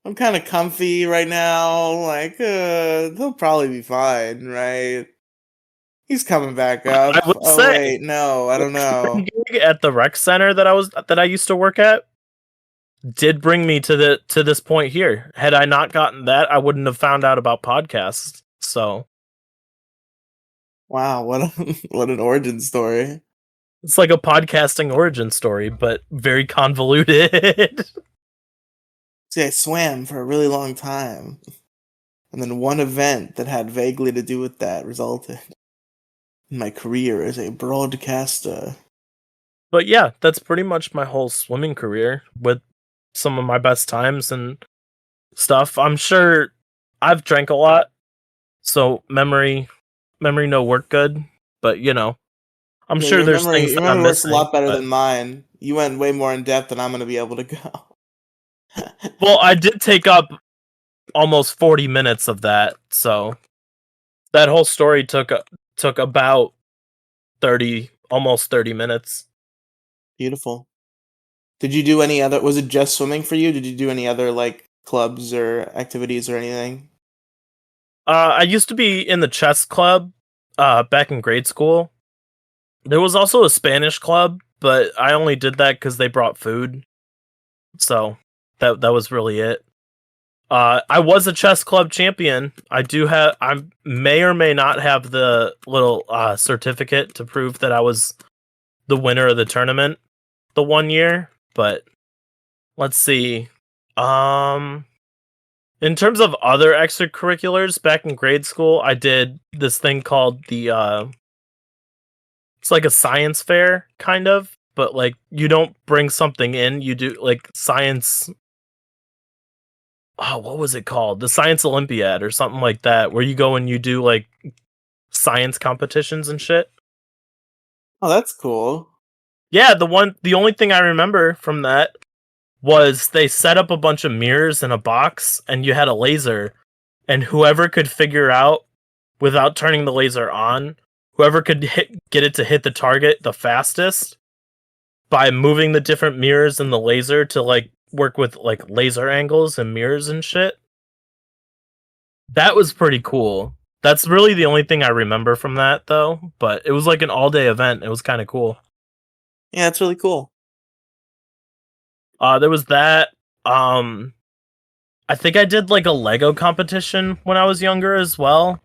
S1: I'm kind of comfy right now. Like, he'll probably be fine, right? He's coming back up.
S2: I would say,
S1: wait, no, I don't know.
S2: At the rec center that I used to work at did bring me to this point here. Had I not gotten that, I wouldn't have found out about podcasts. So,
S1: wow, what an origin story.
S2: It's like a podcasting origin story, but very convoluted.
S1: See, I swam for a really long time. And then one event that had vaguely to do with that resulted in my career as a broadcaster.
S2: But yeah, that's pretty much my whole swimming career with some of my best times and stuff. I'm sure I've drank a lot, so memory no work good, but I'm sure there's things that I'm missing.
S1: A lot better than mine. You went way more in depth than I'm going to be able to go.
S2: Well, I did take up almost 40 minutes of that, so that whole story took about 30, almost 30 minutes.
S1: Beautiful. Did you do any other? Was it just swimming for you? Did you do any other like clubs or activities or anything?
S2: I used to be in the chess club back in grade school. There was also a Spanish club, but I only did that because they brought food. So that was really it. I was a chess club champion. I may or may not have the little certificate to prove that I was the winner of the tournament the one year, but let's see. In terms of other extracurriculars, back in grade school, I did this thing called it's like a science fair, kind of, but like you don't bring something in, you do like science. Oh, what was it called? The Science Olympiad or something like that, where you go and you do like science competitions and shit.
S1: Oh, that's cool.
S2: Yeah, the only thing I remember from that was they set up a bunch of mirrors in a box and you had a laser, and whoever could figure out without turning the laser on, whoever could get it to hit the target the fastest by moving the different mirrors in the laser to like work with like laser angles and mirrors and shit. That was pretty cool. That's really the only thing I remember from that though, but it was like an all-day event. It was kind of cool.
S1: Yeah, it's really cool.
S2: There was that. I think I did like a Lego competition when I was younger as well.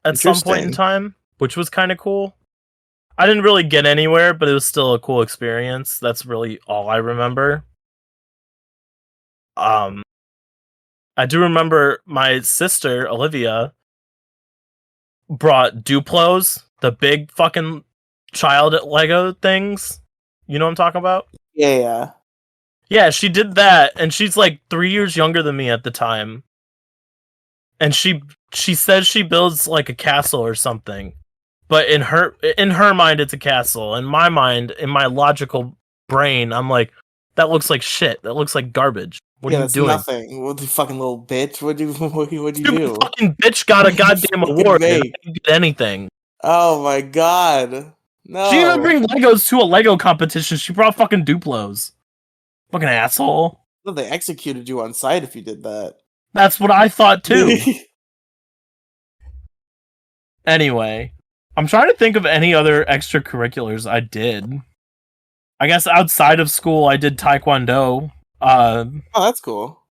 S2: At some point in time, which was kind of cool. I didn't really get anywhere, but it was still a cool experience. That's really all I remember. I do remember my sister, Olivia, brought Duplos, the big fucking child Lego things. You know what I'm talking about?
S1: Yeah.
S2: Yeah, she did that, and she's like 3 years younger than me at the time. And she says she builds like a castle or something. But in her mind, it's a castle. In my mind, in my logical brain, I'm like, that looks like shit. That looks like garbage. What are you doing?
S1: Nothing. What the fucking little bitch? What'd you do?
S2: Fucking bitch got a goddamn award. I didn't get anything.
S1: Oh my god. No.
S2: She didn't bring Legos to a Lego competition. She brought fucking Duplos. Fucking asshole.
S1: Well, they executed you on sight if you did that.
S2: That's what I thought too. Anyway, I'm trying to think of any other extracurriculars I did. I guess outside of school, I did Taekwondo.
S1: Oh, that's cool.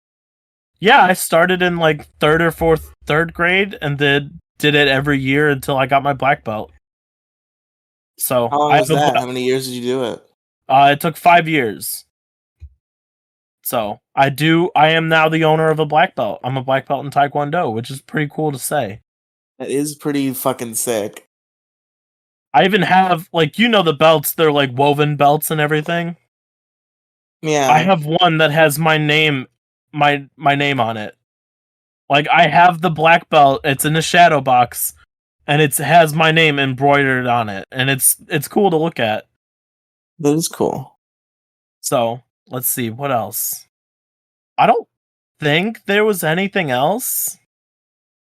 S2: Yeah, I started in like third grade and did did it every year until I got my black belt. So
S1: How long
S2: I
S1: was
S2: have a
S1: that? How many years did you do it?
S2: it took 5 years. So I am now the owner of a black belt. I'm a black belt in Taekwondo, which is pretty cool to say.
S1: That is pretty fucking sick.
S2: I even have the belts, they're like woven belts and everything. I
S1: Yeah.
S2: have one that has my name my name on it. Like I have the black belt, it's in a shadow box, and it has my name embroidered on it, and it's cool to look at.
S1: That is cool.
S2: So, let's see what else. I don't think there was anything else.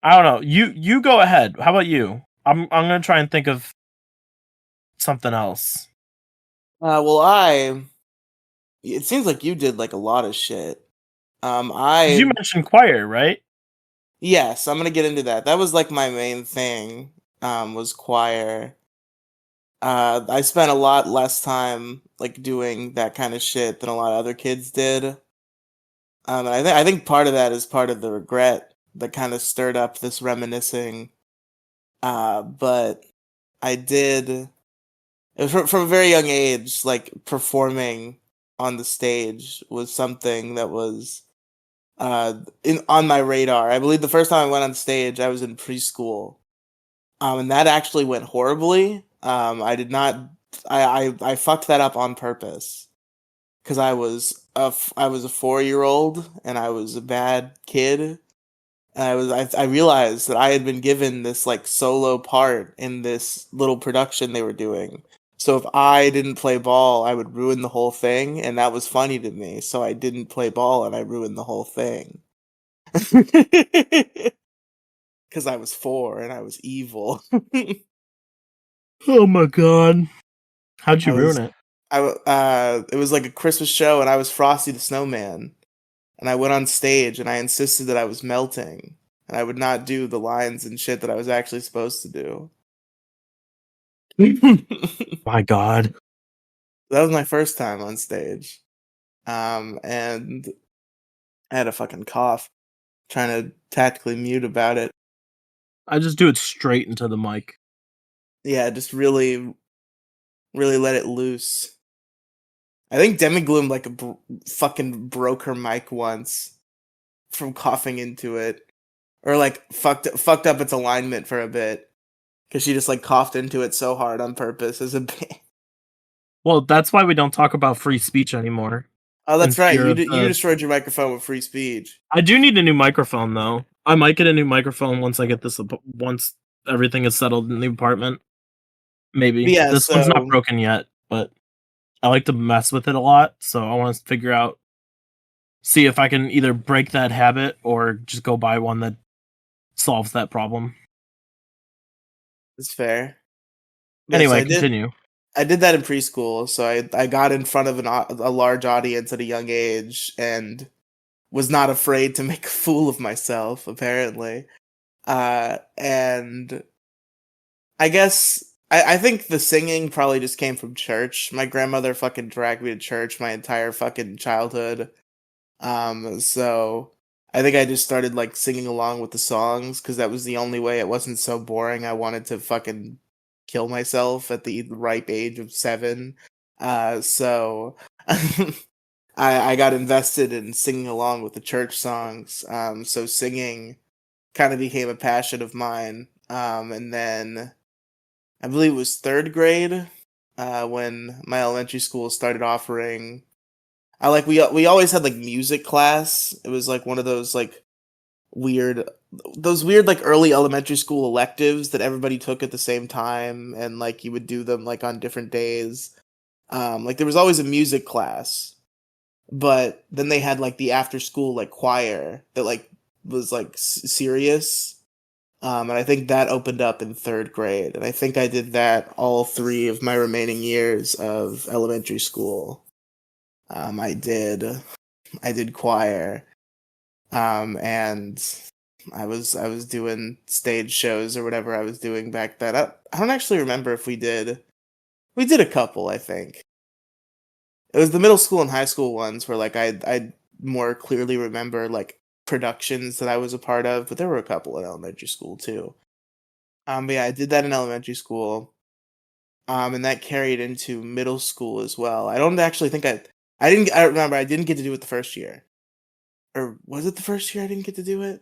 S2: I don't know. You go ahead. How about you? I'm gonna try and think of something else.
S1: Well, it seems like you did like a lot of shit.
S2: Did you
S1: I
S2: mention choir, right?
S1: Yes, I'm gonna get into that. That was like my main thing. Was choir. I spent a lot less time like doing that kind of shit than a lot of other kids did. And I think part of that is part of the regret that kind of stirred up this reminiscing. But I did. It was from a very young age. Like performing on the stage was something that was in on my radar. I believe the first time I went on stage, I was in preschool, and that actually went horribly. I did not. I fucked that up on purpose because I was a 4 year old and I was a bad kid. And I realized that I had been given this like solo part in this little production they were doing. So if I didn't play ball, I would ruin the whole thing, and that was funny to me. So I didn't play ball and I ruined the whole thing. Because I was 4 and I was evil.
S2: Oh my god. How'd
S1: I
S2: you ruin
S1: was
S2: it?
S1: it was like a Christmas show and I was Frosty the Snowman. And I went on stage and I insisted that I was melting. And I would not do the lines and shit that I was actually supposed to do. That
S2: My god.
S1: was my first time on stage. And I had a fucking cough, trying to tactically mute about it.
S2: I just do it straight into the mic.
S1: Yeah, just really, really let it loose. I think Demigloom like fucking broke her mic once from coughing into it, or like fucked up its alignment for a bit because she just like coughed into it so hard on purpose as a bit.
S2: Well, that's why we don't talk about free speech anymore.
S1: Oh,
S2: In
S1: that's right.
S2: fear of
S1: You
S2: the
S1: destroyed your microphone with free speech.
S2: I do need a new microphone though. I might get a new microphone once I get once everything is settled in the apartment.
S1: But
S2: Maybe.
S1: yeah,
S2: This one's not
S1: so
S2: broken yet, but I like to mess with it a lot, so I want to see if I can either break that habit or just go buy one that solves that problem.
S1: it's fair. Yeah, so
S2: Anyway, continue.
S1: I did that in preschool. So I got in front of a large audience at a young age and was not afraid to make a fool of myself. Apparently, and I guess I think the singing probably just came from church. My grandmother fucking dragged me to church my entire fucking childhood. So I think I just started like singing along with the songs because that was the only way it wasn't so boring. I wanted to fucking kill myself at the ripe age of 7. So I got invested in singing along with the church songs. So singing kind of became a passion of mine. And then I believe it was third grade when my elementary school started offering. I like we always had like music class. It was like one of those like weird like early elementary school electives that everybody took at the same time, and like you would do them like on different days. Like there was always a music class, but then they had like the after school like choir that like was like serious. And I think that opened up in third grade, and I think I did that all 3 of my remaining years of elementary school. Um, I did I did choir, and I was doing stage shows or whatever I was doing back then. I don't actually remember if we did a couple. I think it was the middle school and high school ones where like I more clearly remember like productions that I was a part of, but there were a couple in elementary school too. But yeah, I did that in elementary school. And that carried into middle school as well. I don't actually think I remember I didn't get to do it the first year. Or was it the first year I didn't get to do it?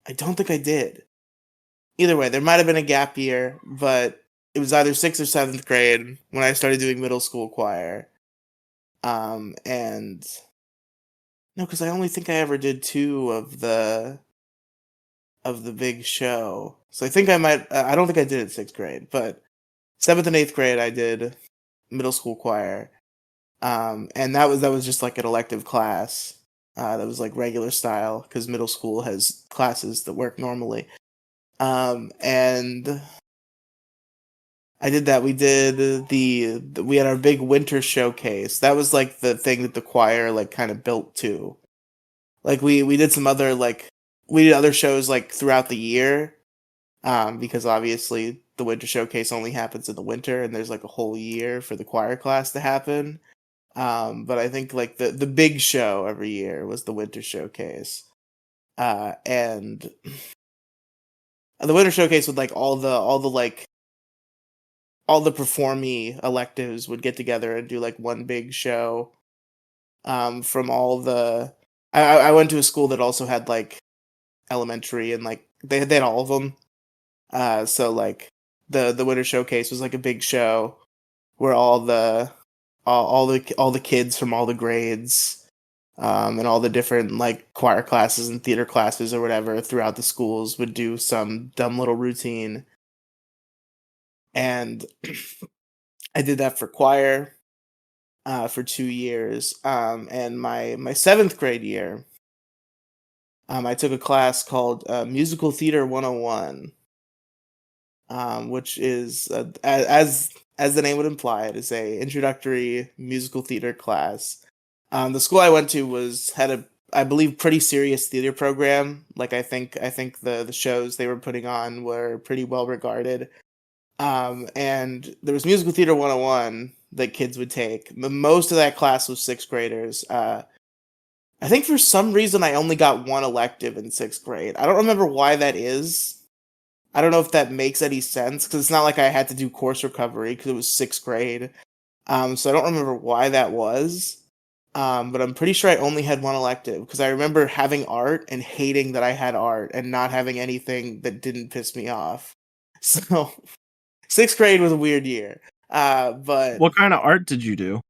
S1: I don't think I did. Either way, there might have been a gap year, but it was either 6th or 7th grade when I started doing middle school choir. And no, because I only think I ever did 2 of the big show. So I think I might. I don't think I did it 6th grade, but 7th and 8th grade I did middle school choir. And that was just like an elective class. That was like regular style because middle school has classes that work normally. And I did that. We did we had our big winter showcase. That was like the thing that the choir like kind of built to. Like we did some other like we did other shows like throughout the year. Because obviously the winter showcase only happens in the winter and there's like a whole year for the choir class to happen. But I think like the big show every year was the winter showcase. And the winter showcase with like all the performy electives would get together and do like one big show. From all the I went to a school that also had like elementary and like they had all of them. So like the winter showcase was like a big show where all the kids from all the grades and all the different like choir classes and theater classes or whatever throughout the schools would do some dumb little routine. And I did that for choir for 2 years. And my 7th grade year, I took a class called Musical Theater 101, which is as the name would imply, it is a introductory musical theater class. The school I went to had a I believe pretty serious theater program. Like I think the shows they were putting on were pretty well regarded. And there was musical theater 101 that kids would take. Most of that class was 6th graders. I think for some reason I only got one elective in 6th grade. I don't remember why that is. I don't know if that makes any sense because it's not like I had to do course recovery because it was 6th grade. So I don't remember why that was. But I'm pretty sure I only had one elective because I remember having art and hating that I had art and not having anything that didn't piss me off. So 6th grade was a weird year. But
S2: What kind of art did you do?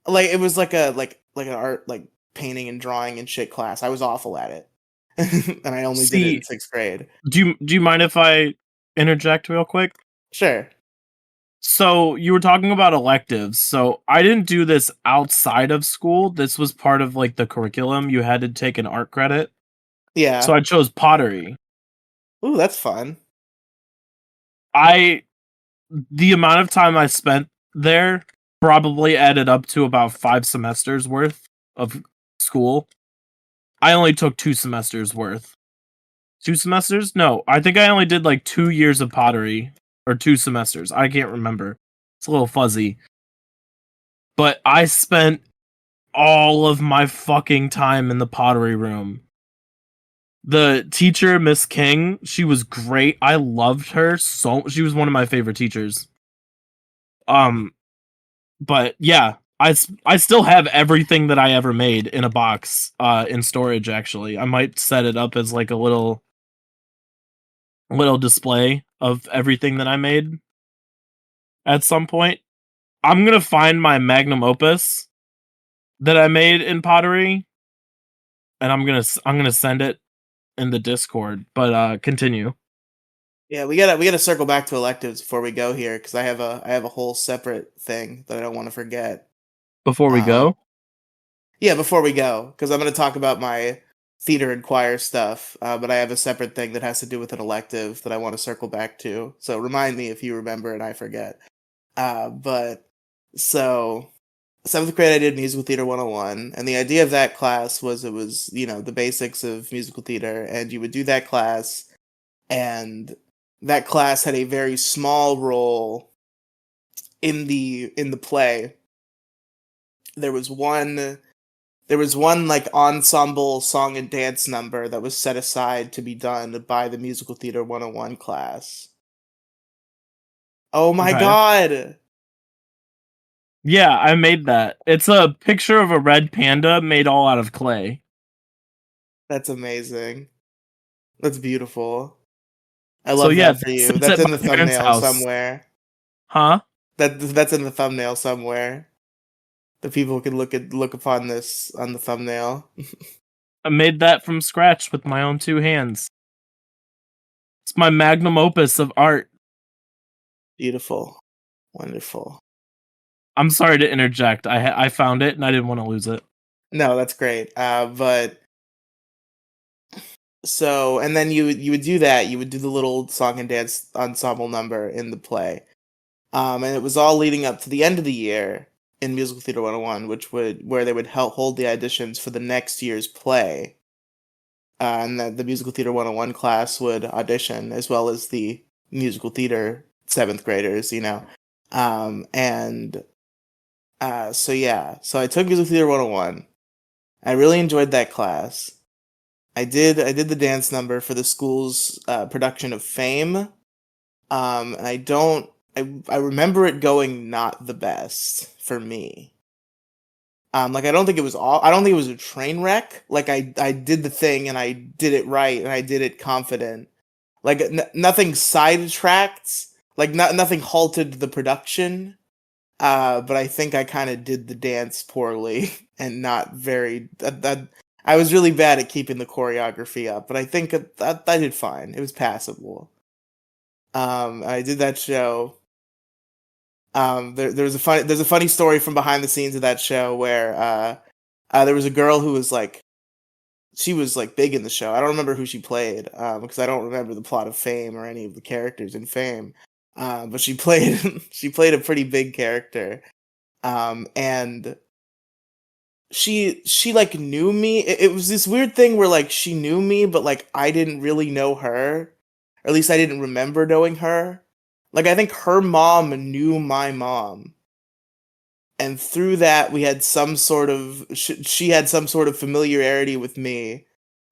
S1: like it was like like an art like painting and drawing and shit class. I was awful at it. And I only did it in
S2: See,
S1: 6th grade.
S2: do you mind if I interject real quick?
S1: Sure.
S2: So you were talking about electives. So I didn't do this outside of school. This was part of like the curriculum. You had to take an art credit. So
S1: Yeah.
S2: I chose pottery.
S1: Ooh, that's fun.
S2: I the amount of time I spent there probably added up to about 5 semesters worth of school. I only took 2 semesters worth. 2 semesters? No, I think I only did like 2 years of pottery or 2 semesters. I can't remember. It's a little fuzzy. But I spent all of my fucking time in the pottery room. The teacher, Miss King, she was great. I loved her so. She was one of my favorite teachers. Um, but yeah, I still have everything that I ever made in a box, in storage. Actually, I might set it up as like a little display of everything that I made at some point. I'm gonna find my magnum opus that I made in pottery, and I'm gonna send it in the Discord. But continue
S1: Yeah, we gotta circle back to electives before we go here because I have a whole separate thing that I don't want to forget.
S2: before we
S1: Um,
S2: go.
S1: yeah, before we go because I'm gonna talk about my theater and choir stuff, but I have a separate thing that has to do with an elective that I want to circle back to. So remind me if you remember and I forget. But so 7th grade I did musical theater 101, and the idea of that class was it was the basics of musical theater, and you would do that class, and that class had a very small role in the play. There was one there was one like ensemble song and dance number that was set aside to be done by the musical theater 101 class. Oh my
S2: Okay.
S1: god.
S2: Yeah, I made that. It's a picture of a red panda made all out of clay.
S1: That's amazing. That's beautiful. I
S2: So
S1: love
S2: yeah,
S1: that for
S2: that
S1: you.
S2: sits
S1: That's
S2: at
S1: in
S2: my
S1: the
S2: parents'
S1: thumbnail
S2: house.
S1: somewhere.
S2: Huh?
S1: That's in the thumbnail somewhere. The people can look upon this on the thumbnail.
S2: I made that from scratch with my own 2 hands. It's my magnum opus of art.
S1: Beautiful. Wonderful.
S2: I'm sorry to interject. I found it and I didn't want to lose it.
S1: No, that's great. But so, and then you would do that. You would do the little song and dance ensemble number in the play. And it was all leading up to the end of the year in Musical Theater 101, where they would hold the auditions for the next year's play. And the Musical Theater 101 class would audition, as well as the musical theater 7th graders, you know. And so yeah, so I took Musical Theater 101. I really enjoyed that class. I did the dance number for the school's production of Fame. And I remember it going not the best for me. Like I don't think it was I don't think it was a train wreck. Like I did the thing and I did it right and I did it confident. Like nothing sidetracked. Like nothing halted the production. But I think I kind of did the dance poorly and not very. That I was really bad at keeping the choreography up, but I think that I did fine. It was passable. I did that show. There's a funny story from behind the scenes of that show where there was a girl who was like she was like big in the show. I don't remember who she played because I don't remember the plot of Fame or any of the characters in Fame. But she played she played a pretty big character. And she like knew me. It was this weird thing where like she knew me, but like I didn't really know her, or at least I didn't remember knowing her. Like I think her mom knew my mom, and through that we had some sort of she had some sort of familiarity with me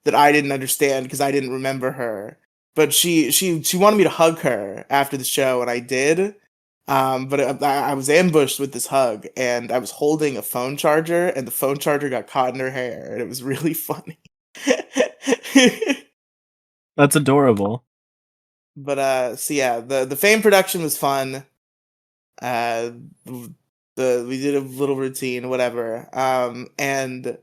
S1: that I didn't understand because I didn't remember her. But she wanted me to hug her after the show, and I did. But I was ambushed with this hug, and I was holding a phone charger, and the phone charger got caught in her hair, and it was really funny.
S2: That's adorable.
S1: But so yeah, the Fame production was fun. Uh, we did a little routine, whatever. And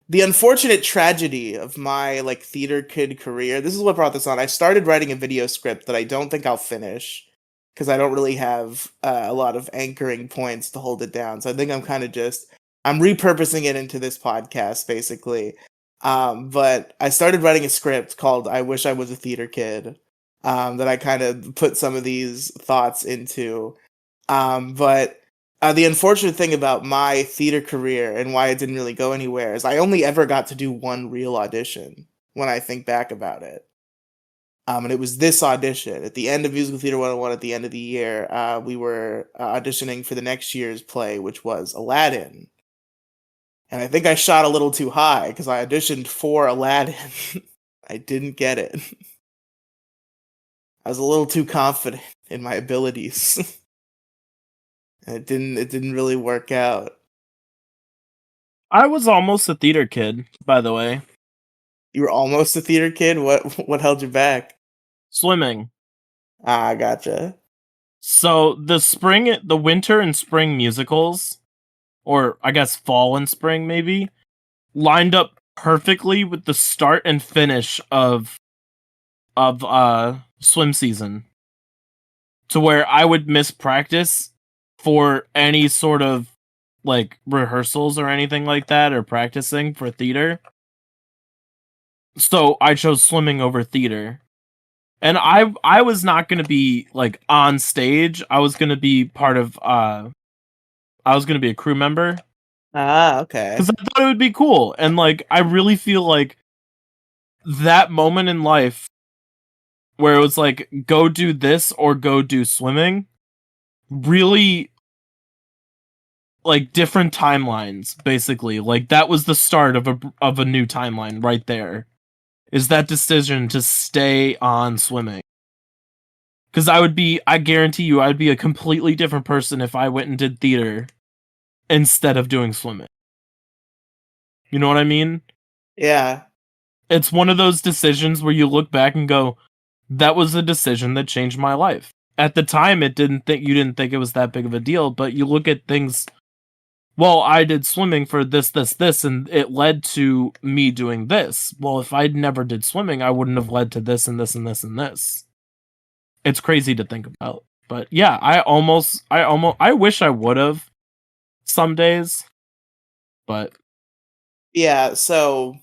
S1: the unfortunate tragedy of my like theater kid career. This is what brought this on. I started writing a video script that I don't think I'll finish because I don't really have a lot of anchoring points to hold it down. So I think I'm repurposing it into this podcast basically. But I started writing a script called "I Wish I Was a Theater Kid," that I kind of put some of these thoughts into. But the unfortunate thing about my theater career and why it didn't really go anywhere is I only ever got to do one real audition when I think back about it. And it was this audition at the end of Musical Theater 101 at the end of the year. We were auditioning for the next year's play, which was Aladdin. And I think I shot a little too high because I auditioned for Aladdin. I didn't get it. I was a little too confident in my abilities. And it didn't really work out.
S2: I was almost a theater kid, by the way.
S1: You were almost a theater kid? What held you back?
S2: Swimming.
S1: Ah, gotcha.
S2: So the winter and spring musicals, or I guess fall and spring maybe, lined up perfectly with the start and finish of swim season. To where I would miss practice for any sort of like rehearsals or anything like that or practicing for theater. So I chose swimming over theater. And I was not going to be like on stage. I was going to be part of I was going to be a crew member
S1: Ah, okay.
S2: cuz I thought it would be cool. And like I really feel like that moment in life where it was like go do this or go do swimming really like different timelines, basically. Like that was the start of a new timeline right there. Is that decision to stay on swimming? Because I guarantee you, I'd be a completely different person if I went and did theater instead of doing swimming. You know what I mean?
S1: Yeah.
S2: It's one of those decisions where you look back and go, that was a decision that changed my life. At the time, you didn't think it was that big of a deal, but you look at things. Well, I did swimming for this, and it led to me doing this. Well, if I never did swimming, I wouldn't have led to this and this and this and this. It's crazy to think about. But yeah, I wish I would have some days, but
S1: Yeah, so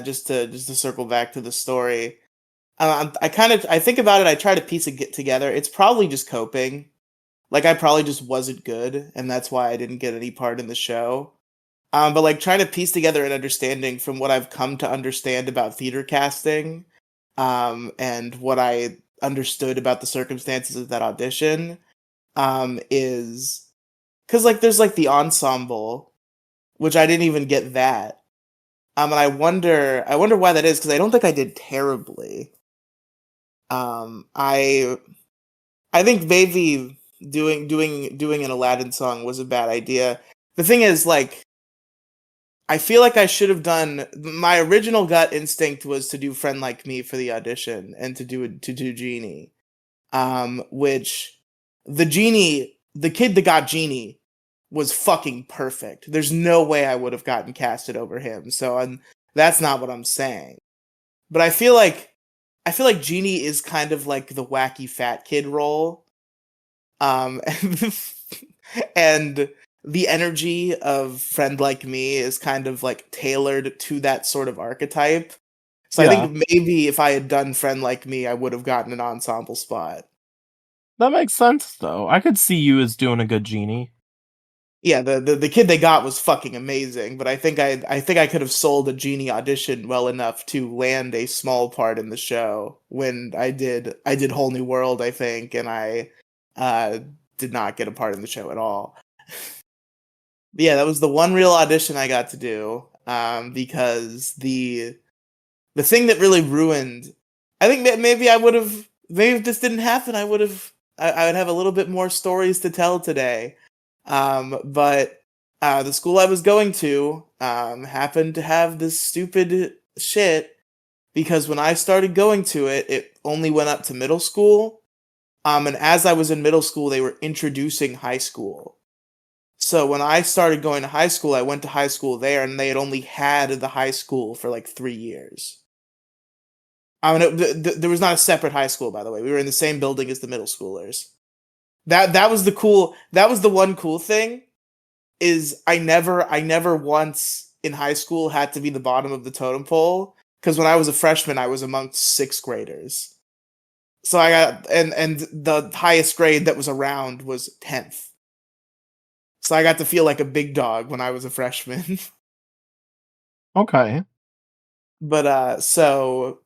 S1: just to circle back to the story, I think about it. I try to piece it together. It's probably just coping. Like I probably just wasn't good, and that's why I didn't get any part in the show. But like trying to piece together an understanding from what I've come to understand about theater casting, and what I understood about the circumstances of that audition, is because like there's like the ensemble, which I didn't even get that. And I wonder why that is because I don't think I did terribly. I think maybe doing an Aladdin song was a bad idea. The thing is, like, I feel like I should have done. My original gut instinct was to do "Friend Like Me" for the audition and to do Genie. Which the kid that got Genie was fucking perfect. There's no way I would have gotten casted over him. So that's not what I'm saying. But I feel like Genie is kind of like the wacky fat kid role. Um and the energy of Friend Like Me is kind of like tailored to that sort of archetype. So I
S2: yeah,
S1: think maybe if I had done Friend Like Me, I would have gotten an ensemble spot.
S2: that makes sense though. I could see you as doing a good Genie.
S1: Yeah, the kid they got was fucking amazing, but I think I could have sold a Genie audition well enough to land a small part in the show when I did Whole New World, I think, and I uh did not get a part in the show at all. Yeah, that was the one real audition I got to do, because the thing that really ruined. I think maybe I would have. Maybe if this didn't happen, I would have a little bit more stories to tell today. But the school I was going to happened to have this stupid shit because when I started going to it, it only went up to middle school. And as I was in middle school, they were introducing high school. So when I started going to high school, I went to high school there, and they had only had the high school for like 3 years. I mean, there was not a separate high school, by the way. We were in the same building as the middle schoolers. That was the cool. That was the one cool thing is I never once in high school had to be the bottom of the totem pole because when I was a freshman, I was amongst sixth graders. So I got and the highest grade that was around was 10th. So I got to feel like a big dog when I was a freshman.
S2: Okay.
S1: but so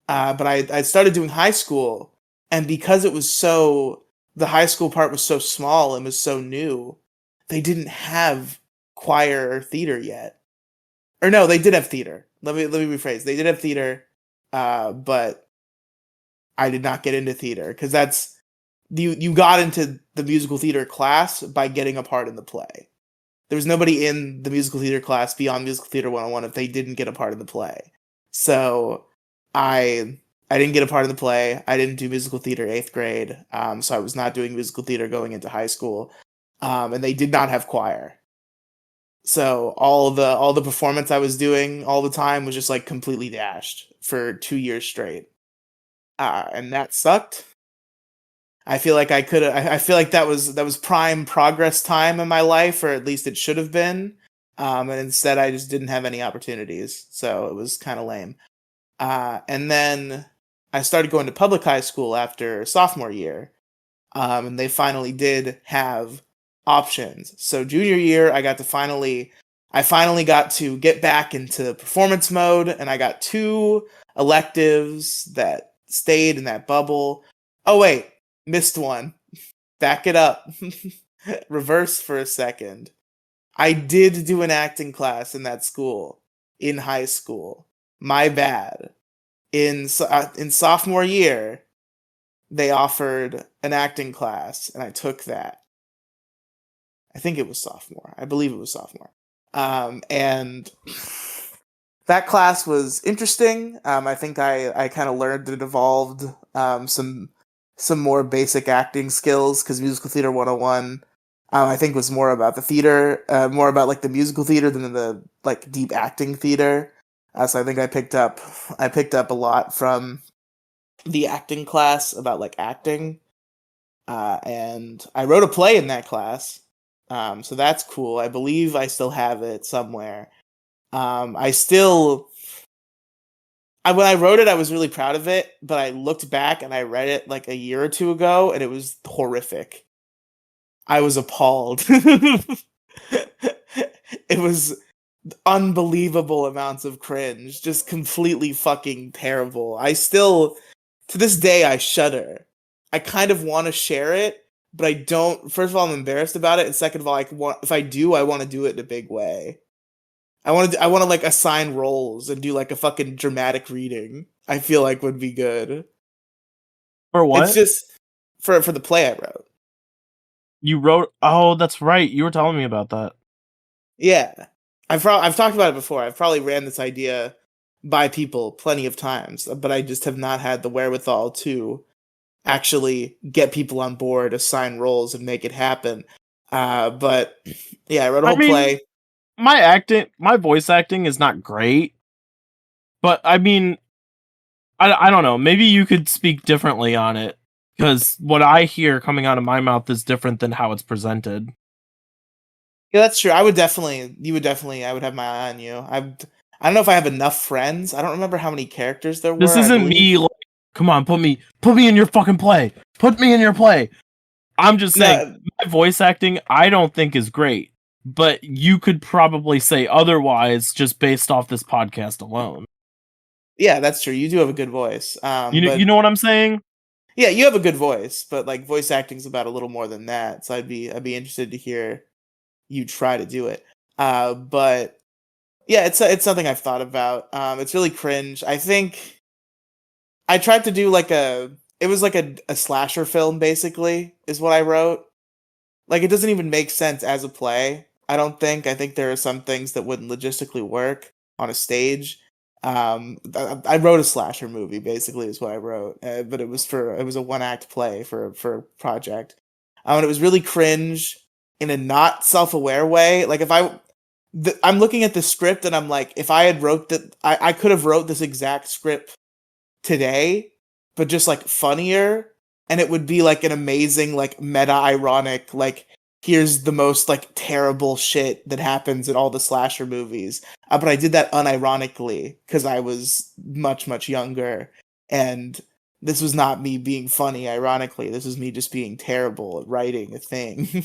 S1: but I started doing high school, and because the high school part was so small and was so new, they didn't have choir or theater yet. Or no, they did have theater. Let me rephrase. They did have theater, but I did not get into theater because that's you got into the musical theater class by getting a part in the play. There was nobody in the musical theater class beyond musical theater 101 if they didn't get a part in the play. So I didn't get a part in the play. I didn't do musical theater 8th grade. So I was not doing musical theater going into high school. And they did not have choir. So all the performance I was doing all the time was just like completely dashed for 2 years straight. And that sucked. I feel like I could. I feel like that was prime progress time in my life, or at least it should have been. And instead, I just didn't have any opportunities, so it was kind of lame. And then I started going to public high school after sophomore year, and they finally did have options. So junior year, I finally got to get back into performance mode, and I got two electives that stayed in that bubble. Oh wait, missed one. Back it up. reverse for a second. I did do an acting class in that school in high school. My bad. In sophomore year, they offered an acting class, and I took that. I think it was sophomore. I believe it was sophomore. And that class was interesting. I think I kind of learned and evolved some more basic acting skills because musical theater 101 I think was more about the theater, more about like the musical theater than the like deep acting theater. So I think I picked up a lot from the acting class about like acting, and I wrote a play in that class. So that's cool. I believe I still have it somewhere. I still when I wrote it, I was really proud of it, but I looked back and I read it like a year or two ago, and it was horrific. I was appalled. It was unbelievable amounts of cringe, just completely fucking terrible. I still, to this day, I shudder. I kind of want to share it, but I don't. First of all, I'm embarrassed about it, and second of all, if I do, I want to do it in a big way. I want to like assign roles and do like a fucking dramatic reading. I feel like would be good.
S2: For
S1: It's
S2: what?
S1: just for the play I wrote.
S2: You wrote? Oh, that's right. You were telling me about that.
S1: Yeah, I've talked about it before. I've probably ran this idea by people plenty of times, but I just have not had the wherewithal to actually get people on board, assign roles, and make it happen. But yeah, I wrote a
S2: I
S1: whole
S2: mean,
S1: play.
S2: my voice acting is not great, but I mean, I don't know. Maybe you could speak differently on it because what I hear coming out of my mouth is different than how it's presented.
S1: Yeah, that's true. I would have my eye on you. I don't know if I have enough friends. I don't remember how many characters there
S2: This
S1: were. I
S2: isn't me.
S1: believe
S2: Like, come on, put me in your fucking play. Put me in your play. I'm just saying,
S1: no.
S2: my voice acting I don't think is great, but you could probably say otherwise just based off this podcast alone.
S1: Yeah, that's true. You do have a good voice.
S2: You
S1: But
S2: know what I'm saying?
S1: yeah, you have a good voice. But like voice acting's about a little more than that. So I'd be interested to hear you try to do it. But yeah, it's something I've thought about. It's really cringe. I think I tried to do like it was like a slasher film basically is what I wrote. Like it doesn't even make sense as a play. I don't think. I think there are some things that wouldn't logistically work on a stage. I wrote a slasher movie basically is what I wrote, but it was a one act play for a project. And it was really cringe in a not self aware way. Like I'm looking at the script and I'm like, if I had wrote that, I could have wrote this exact script today, but just like funnier, and it would be like an amazing, like meta ironic, like here's the most like terrible shit that happens in all the slasher movies. But I did that unironically because I was much younger, and this was not me being funny. Ironically, this was me just being terrible at writing a thing.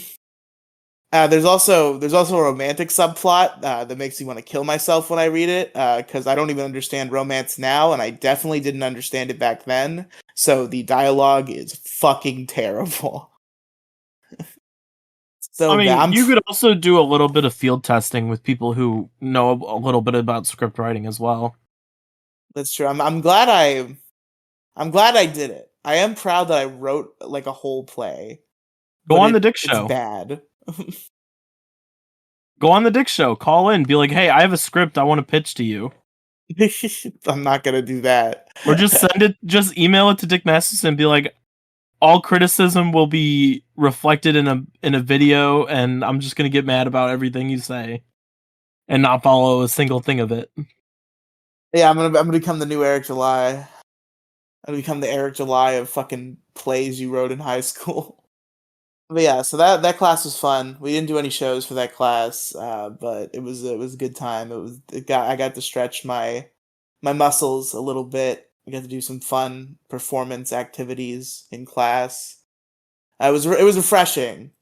S1: There's also a romantic subplot that makes me want to kill myself when I read it because I don't even understand romance now, and I definitely didn't understand it back then. So the dialogue is fucking terrible.
S2: I
S1: So bad.
S2: mean, you could also do a little bit of field testing with people who know a little bit about script writing as well.
S1: That's true. I'm glad I did it. I am proud that I wrote like a whole play,
S2: Go
S1: but
S2: on the Dick
S1: it's
S2: Show.
S1: bad.
S2: Go on the Dick Show. Call in. Be like, hey, I have a script I want to pitch to you.
S1: I'm not gonna do that.
S2: Or just send it. Just email it to Dick Masterson and be like, all criticism will be reflected in a video, and I'm just gonna get mad about everything you say and not follow a single thing of it.
S1: Yeah, I'm gonna become the new Eric July. I'm gonna become the Eric July of fucking plays you wrote in high school. But yeah, so that class was fun. We didn't do any shows for that class, but it was a good time. I got to stretch my muscles a little bit. I got to do some fun performance activities in class. It was refreshing,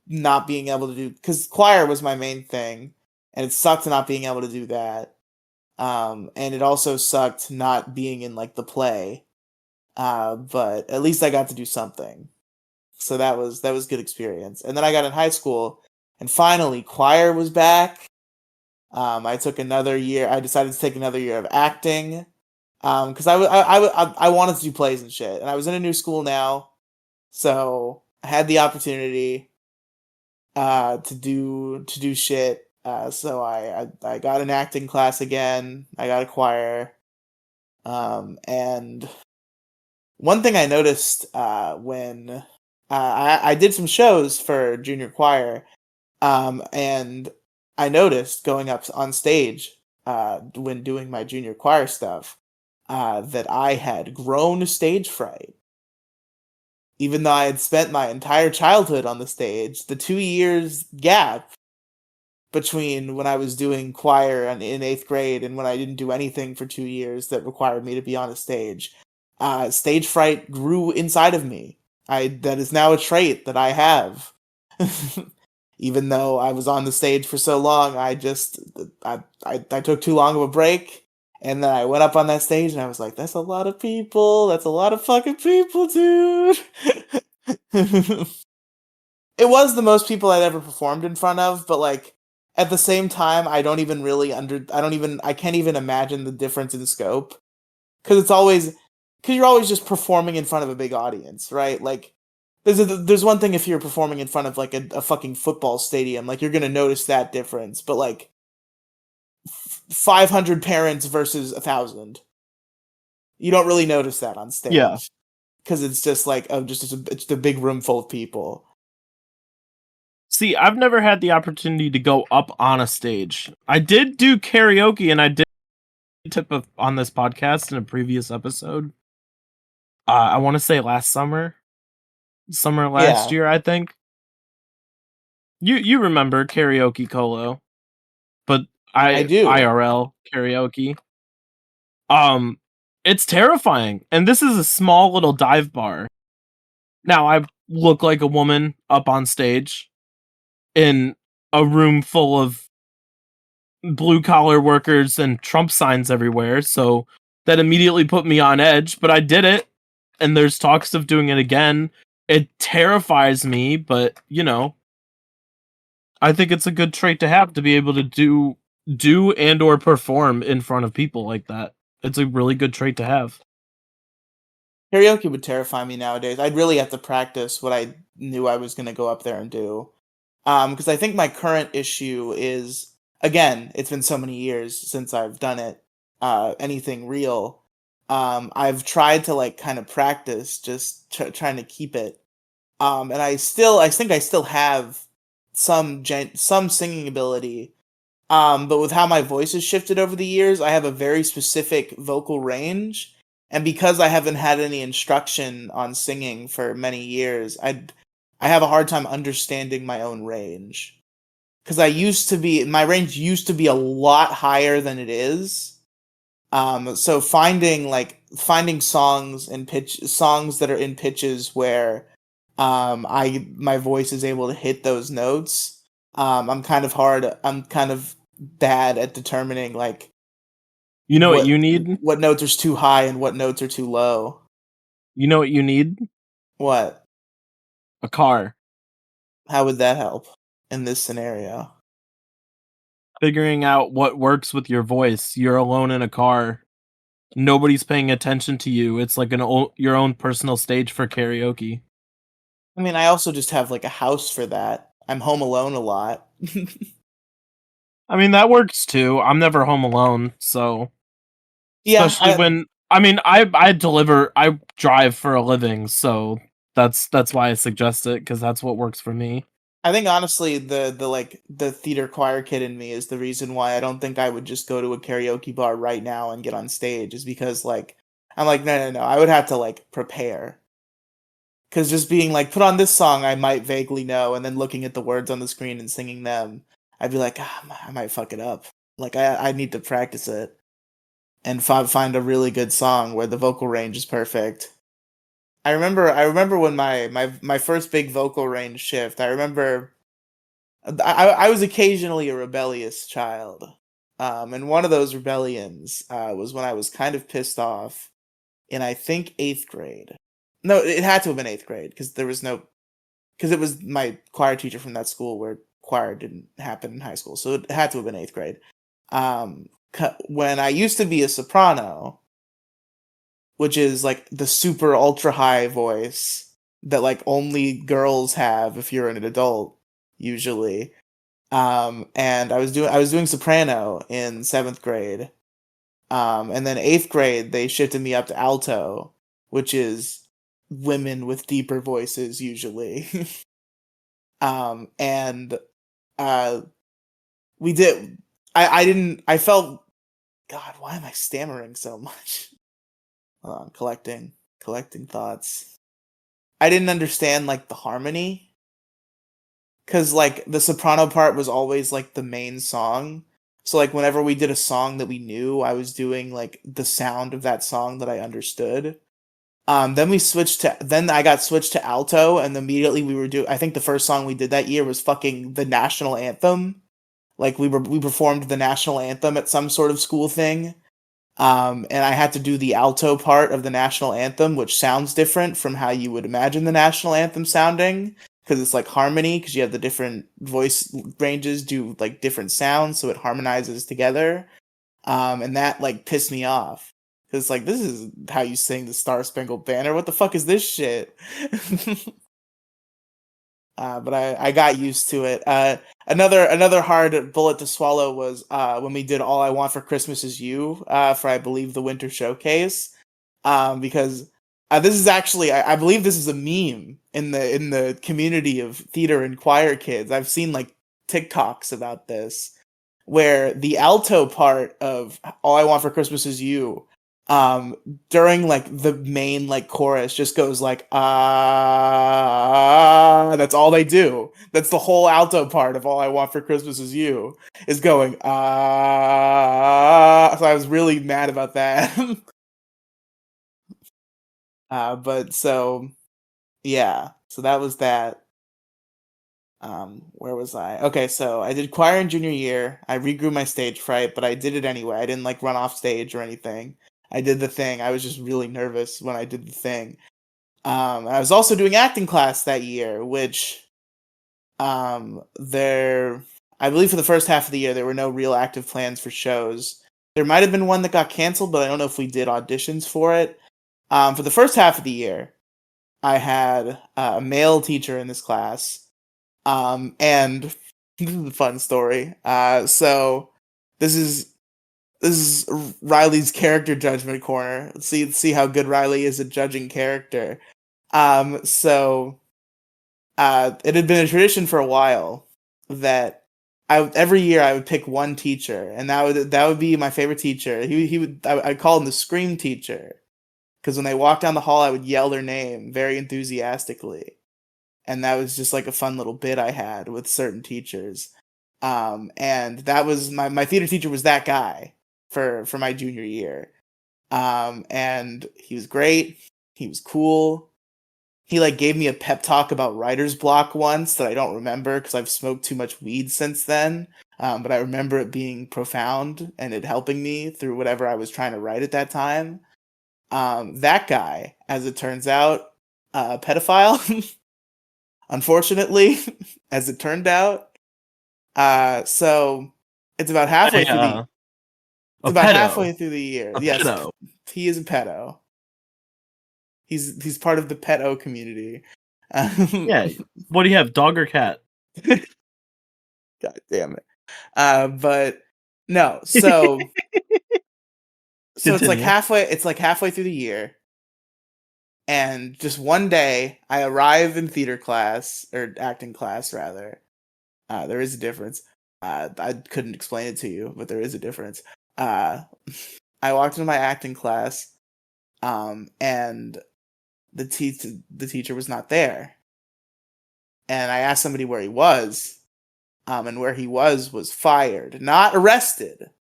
S1: not being able to do because choir was my main thing, and it sucked not being able to do that. And it also sucked not being in like the play. But at least I got to do something. So that was good experience. And then I got in high school, and finally choir was back. I took another year. I decided to take another year of acting because I wanted to do plays and shit, and I was in a new school now, so I had the opportunity to do shit. So I got an acting class again. I got a choir, and one thing I noticed when I did some shows for junior choir, and I noticed going up on stage when doing my junior choir stuff that I had grown stage fright. Even though I had spent my entire childhood on the stage, the 2 years gap between when I was doing choir in 8th grade and when I didn't do anything for 2 years that required me to be on a stage, stage fright grew inside of me. That is now a trait that I have. Even though I was on the stage for so long, I took too long of a break, and then I went up on that stage and I was like, "That's a lot of people. That's a lot of fucking people, dude." It was the most people I'd ever performed in front of, but like at the same time, I can't even imagine the difference in scope because you're always just performing in front of a big audience, right? Like there's one thing if you're performing in front of like a fucking football stadium, like you're gonna notice that difference, but like 500 parents versus 1,000, you don't really notice that on
S2: Yeah.
S1: stage because it's just like it's a big room full of people.
S2: See, I've never had the opportunity to go up on a stage. I did do karaoke, and I did tip of on this podcast in a previous episode. I want to say summer last
S1: Yeah,
S2: year, I think. You remember karaoke Colo, but
S1: I
S2: I
S1: do.
S2: IRL karaoke. Um, it's terrifying, and this is a small little dive bar. Now I look like a woman up on stage in a room full of blue collar workers and Trump signs everywhere, so that immediately put me on edge, but I did it, and there's talks of doing it again. It terrifies me, but I think it's a good trait to have to be able to do and or perform in front of people like that. It's a really good trait to have.
S1: Karaoke would terrify me nowadays. I'd really have to practice what I knew I was going to go up there and do. Because I think my current issue is, again, it's been so many years since I've done it, anything real. I've tried to like kind of practice, just trying to keep it. And I think I still have some singing ability. But with how my voice has shifted over the years, I have a very specific vocal range. And because I haven't had any instruction on singing for many years, I have a hard time understanding my own range. Because my range used to be a lot higher than it is. So finding songs that are in pitches where my voice is able to hit those notes. I'm kind of bad at determining like
S2: You know what you need?
S1: what notes are too high and what notes are too low.
S2: You know what you need?
S1: What?
S2: A car.
S1: How would that help in this scenario?
S2: Figuring out what works with your voice. You're alone in a car. Nobody's paying attention to you. It's like your own personal stage for karaoke.
S1: I mean, I also just have like a house for that. I'm home alone a lot.
S2: I mean, that works too. I'm never home alone, so
S1: Yeah,
S2: especially when I drive for a living, so that's why I suggest it because that's what works for me.
S1: I think honestly the theater choir kid in me is the reason why I don't think I would just go to a karaoke bar right now and get on stage is because like I'm like no, I would have to like prepare. Cuz just being like put on this song I might vaguely know and then looking at the words on the screen and singing them, I'd be like I might fuck it up. Like I need to practice it and find a really good song where the vocal range is perfect. I remember when my first big vocal range shift. I remember I was occasionally a rebellious child. And one of those rebellions was when I was kind of pissed off in I think 8th grade. No, it had to have been 8th grade because there was no because it was my choir teacher from that school where choir didn't happen in high school, so it had to have been 8th grade. When I used to be a soprano, which is like the super ultra high voice that like only girls have if you're an adult usually. And I was doing soprano in 7th grade. And then 8th grade they shifted me up to alto, which is women with deeper voices usually. And uh we did I felt, God, why am I stammering so much? Hold on, collecting thoughts. I didn't understand like the harmony, because like the soprano part was always like the main song. So like whenever we did a song that we knew, I was doing like the sound of that song that I understood. Then I got switched to alto, and immediately we were I think the first song we did that year was fucking the national anthem. Like we performed the national anthem at some sort of school thing. And I had to do the alto part of the national anthem, which sounds different from how you would imagine the national anthem sounding, because it's like harmony, because you have the different voice ranges do like different sounds, so it harmonizes together. And that like pissed me off, because like, this is how you sing the Star Spangled Banner. What the fuck is this shit? But I got used to it. Another hard bullet to swallow was when we did All I Want for Christmas Is You for, I believe, the Winter Showcase. Because this is actually, I believe this is a meme in the community of theater and choir kids. I've seen like TikToks about this, where the alto part of All I Want for Christmas Is You, during like the main like chorus, just goes like that's all they do. That's the whole alto part of All I Want for Christmas Is You, is going so I was really mad about that. But so yeah, so that was that. Where was I? Okay, so I did choir in junior year. I regrew my stage fright, but I did it anyway. I didn't like run off stage or anything. I did the thing. I was just really nervous when I did the thing. I was also doing acting class that year, which there, I believe for the first half of the year there were no real active plans for shows. There might have been one that got canceled, but I don't know if we did auditions for it. For the first half of the year, I had a male teacher in this class. And this is a fun story. So this is Riely's character judgment corner. Let's see how good Riely is at judging character. So it had been a tradition for a while that every year I would pick one teacher, and that would be my favorite teacher. I'd call him the scream teacher, because when they walked down the hall, I would yell their name very enthusiastically. And that was just like a fun little bit I had with certain teachers. And that was my theater teacher was that guy for my junior year. And he was great. He was cool. He like gave me a pep talk about writer's block once that I don't remember because I've smoked too much weed since then. But I remember it being profound and it helping me through whatever I was trying to write at that time. That guy, as it turns out, pedophile. Unfortunately, as it turned out. So it's about halfway through the
S2: a pedo.
S1: halfway through the year. Yes,
S2: pedo.
S1: He is a pedo. He's part of the pedo community.
S2: Yeah. What do you have, dog or cat?
S1: God damn it. But no, so it's like halfway through the year. And just one day, I arrive in theater class, or acting class, rather. There is a difference. I couldn't explain it to you, but there is a difference. I walked into my acting class, and the teacher was not there. And I asked somebody where he was, and where he was fired, not arrested,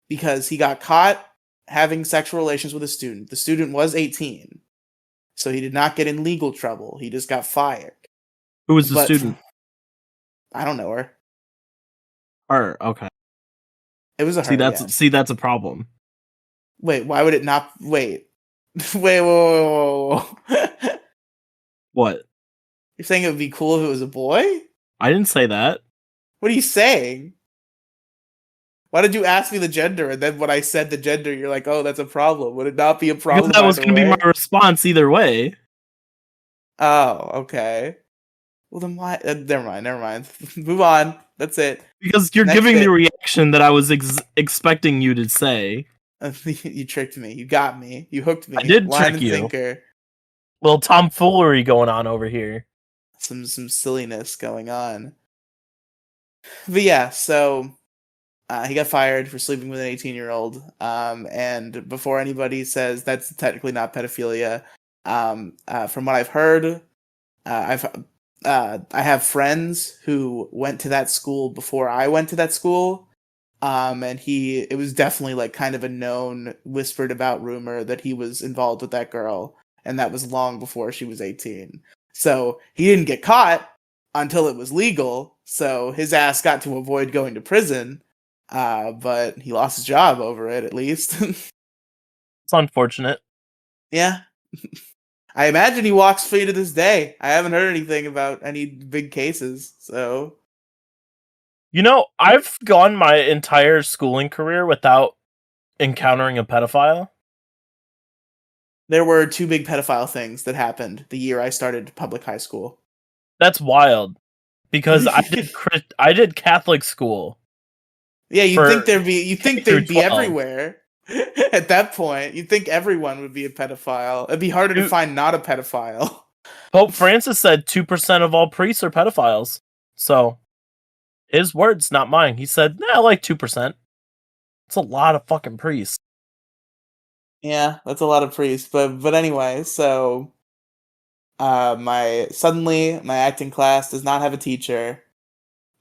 S1: because he got caught having sexual relations with a student. The student was 18. So he did not get in legal trouble. He just got fired.
S2: Who was the student?
S1: I don't know her.
S2: Her, okay.
S1: It was a her.
S2: That's a problem.
S1: Wait, why would it not? Wait, whoa.
S2: What?
S1: You're saying it would be cool if it was a boy?
S2: I didn't say that.
S1: What are you saying? Why did you ask me the gender, and then when I said the gender, you're like, "Oh, that's a problem." Would it not be a
S2: Because
S1: problem
S2: that was
S1: either
S2: going to be my
S1: way?
S2: response either way.
S1: Oh, okay. Well, then why? Never mind. Never mind. Move on. That's it.
S2: Because you're
S1: Next
S2: giving the
S1: bit.
S2: reaction that I was expecting you to say.
S1: You tricked me. You got me. You hooked
S2: I
S1: me.
S2: did
S1: Line
S2: trick
S1: and
S2: you.
S1: sinker.
S2: Little tomfoolery going on over here.
S1: Some silliness going on. But yeah, so he got fired for sleeping with an 18-year-old. And before anybody says that's technically not pedophilia, from what I've heard, I have friends who went to that school before I went to that school. And it was definitely like kind of a known, whispered about rumor that he was involved with that girl, and that was long before she was 18. So he didn't get caught until it was legal, so his ass got to avoid going to prison, but he lost his job over it, at least.
S2: It's unfortunate.
S1: Yeah. I imagine he walks free to this day. I haven't heard anything about any big cases, so...
S2: You know, I've gone my entire schooling career without encountering a pedophile.
S1: There were two big pedophile things that happened the year I started public high school.
S2: That's wild. Because I did Catholic school.
S1: Yeah, you'd think
S2: K through
S1: they'd be
S2: 12.
S1: everywhere. At that point, you'd think everyone would be a pedophile. It'd be harder to find not a pedophile.
S2: Pope Francis said 2% of all priests are pedophiles. So, his words, not mine. He said, like 2%. It's a lot of fucking priests.
S1: Yeah, that's a lot of priests. But anyway, so my acting class does not have a teacher.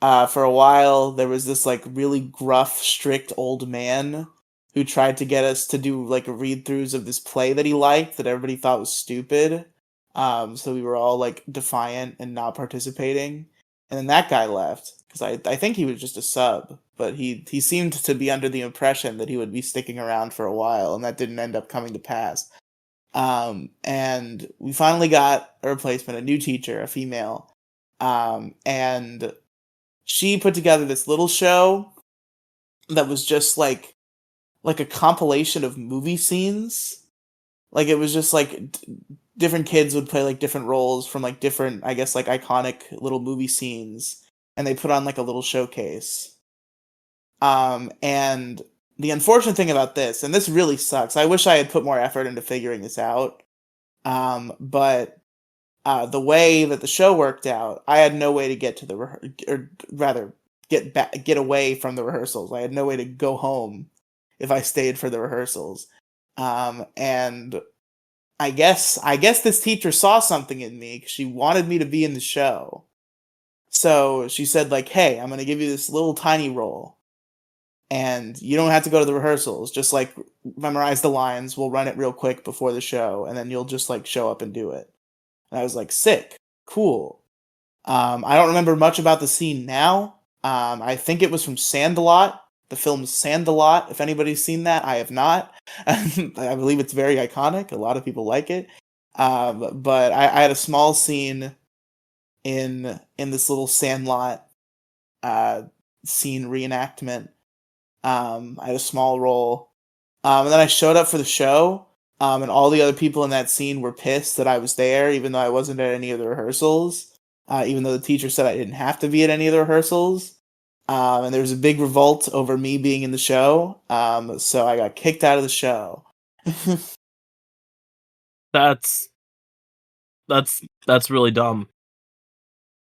S1: For a while, there was this like really gruff, strict old man who tried to get us to do like read-throughs of this play that he liked that everybody thought was stupid. So we were all like defiant and not participating. And then that guy left because I think he was just a sub, but he seemed to be under the impression that he would be sticking around for a while, and that didn't end up coming to pass. And we finally got a replacement, a new teacher, a female. And she put together this little show that was just like a compilation of movie scenes. Like it was just like different kids would play like different roles from like different, I guess, like iconic little movie scenes, and they put on like a little showcase. And the unfortunate thing about this, and this really sucks, I wish I had put more effort into figuring this out. But the way that the show worked out, I had no way to get to the or rather get away from the rehearsals. I had no way to go home if I stayed for the rehearsals. And I guess this teacher saw something in me because she wanted me to be in the show. So she said like, "Hey, I'm gonna give you this little tiny role, and you don't have to go to the rehearsals. Just like memorize the lines. We'll run it real quick before the show, and then you'll just like show up and do it." And I was like, "Sick, cool." I don't remember much about the scene now. I think it was from Sandlot, the film Sandlot. If anybody's seen that, I have not. I believe it's very iconic. A lot of people like it. But I had a small scene in this little Sandlot scene reenactment. I had a small role. And then I showed up for the show. And all the other people in that scene were pissed that I was there, even though I wasn't at any of the rehearsals. Even though the teacher said I didn't have to be at any of the rehearsals. And there was a big revolt over me being in the show. So I got kicked out of the show.
S2: That's really dumb.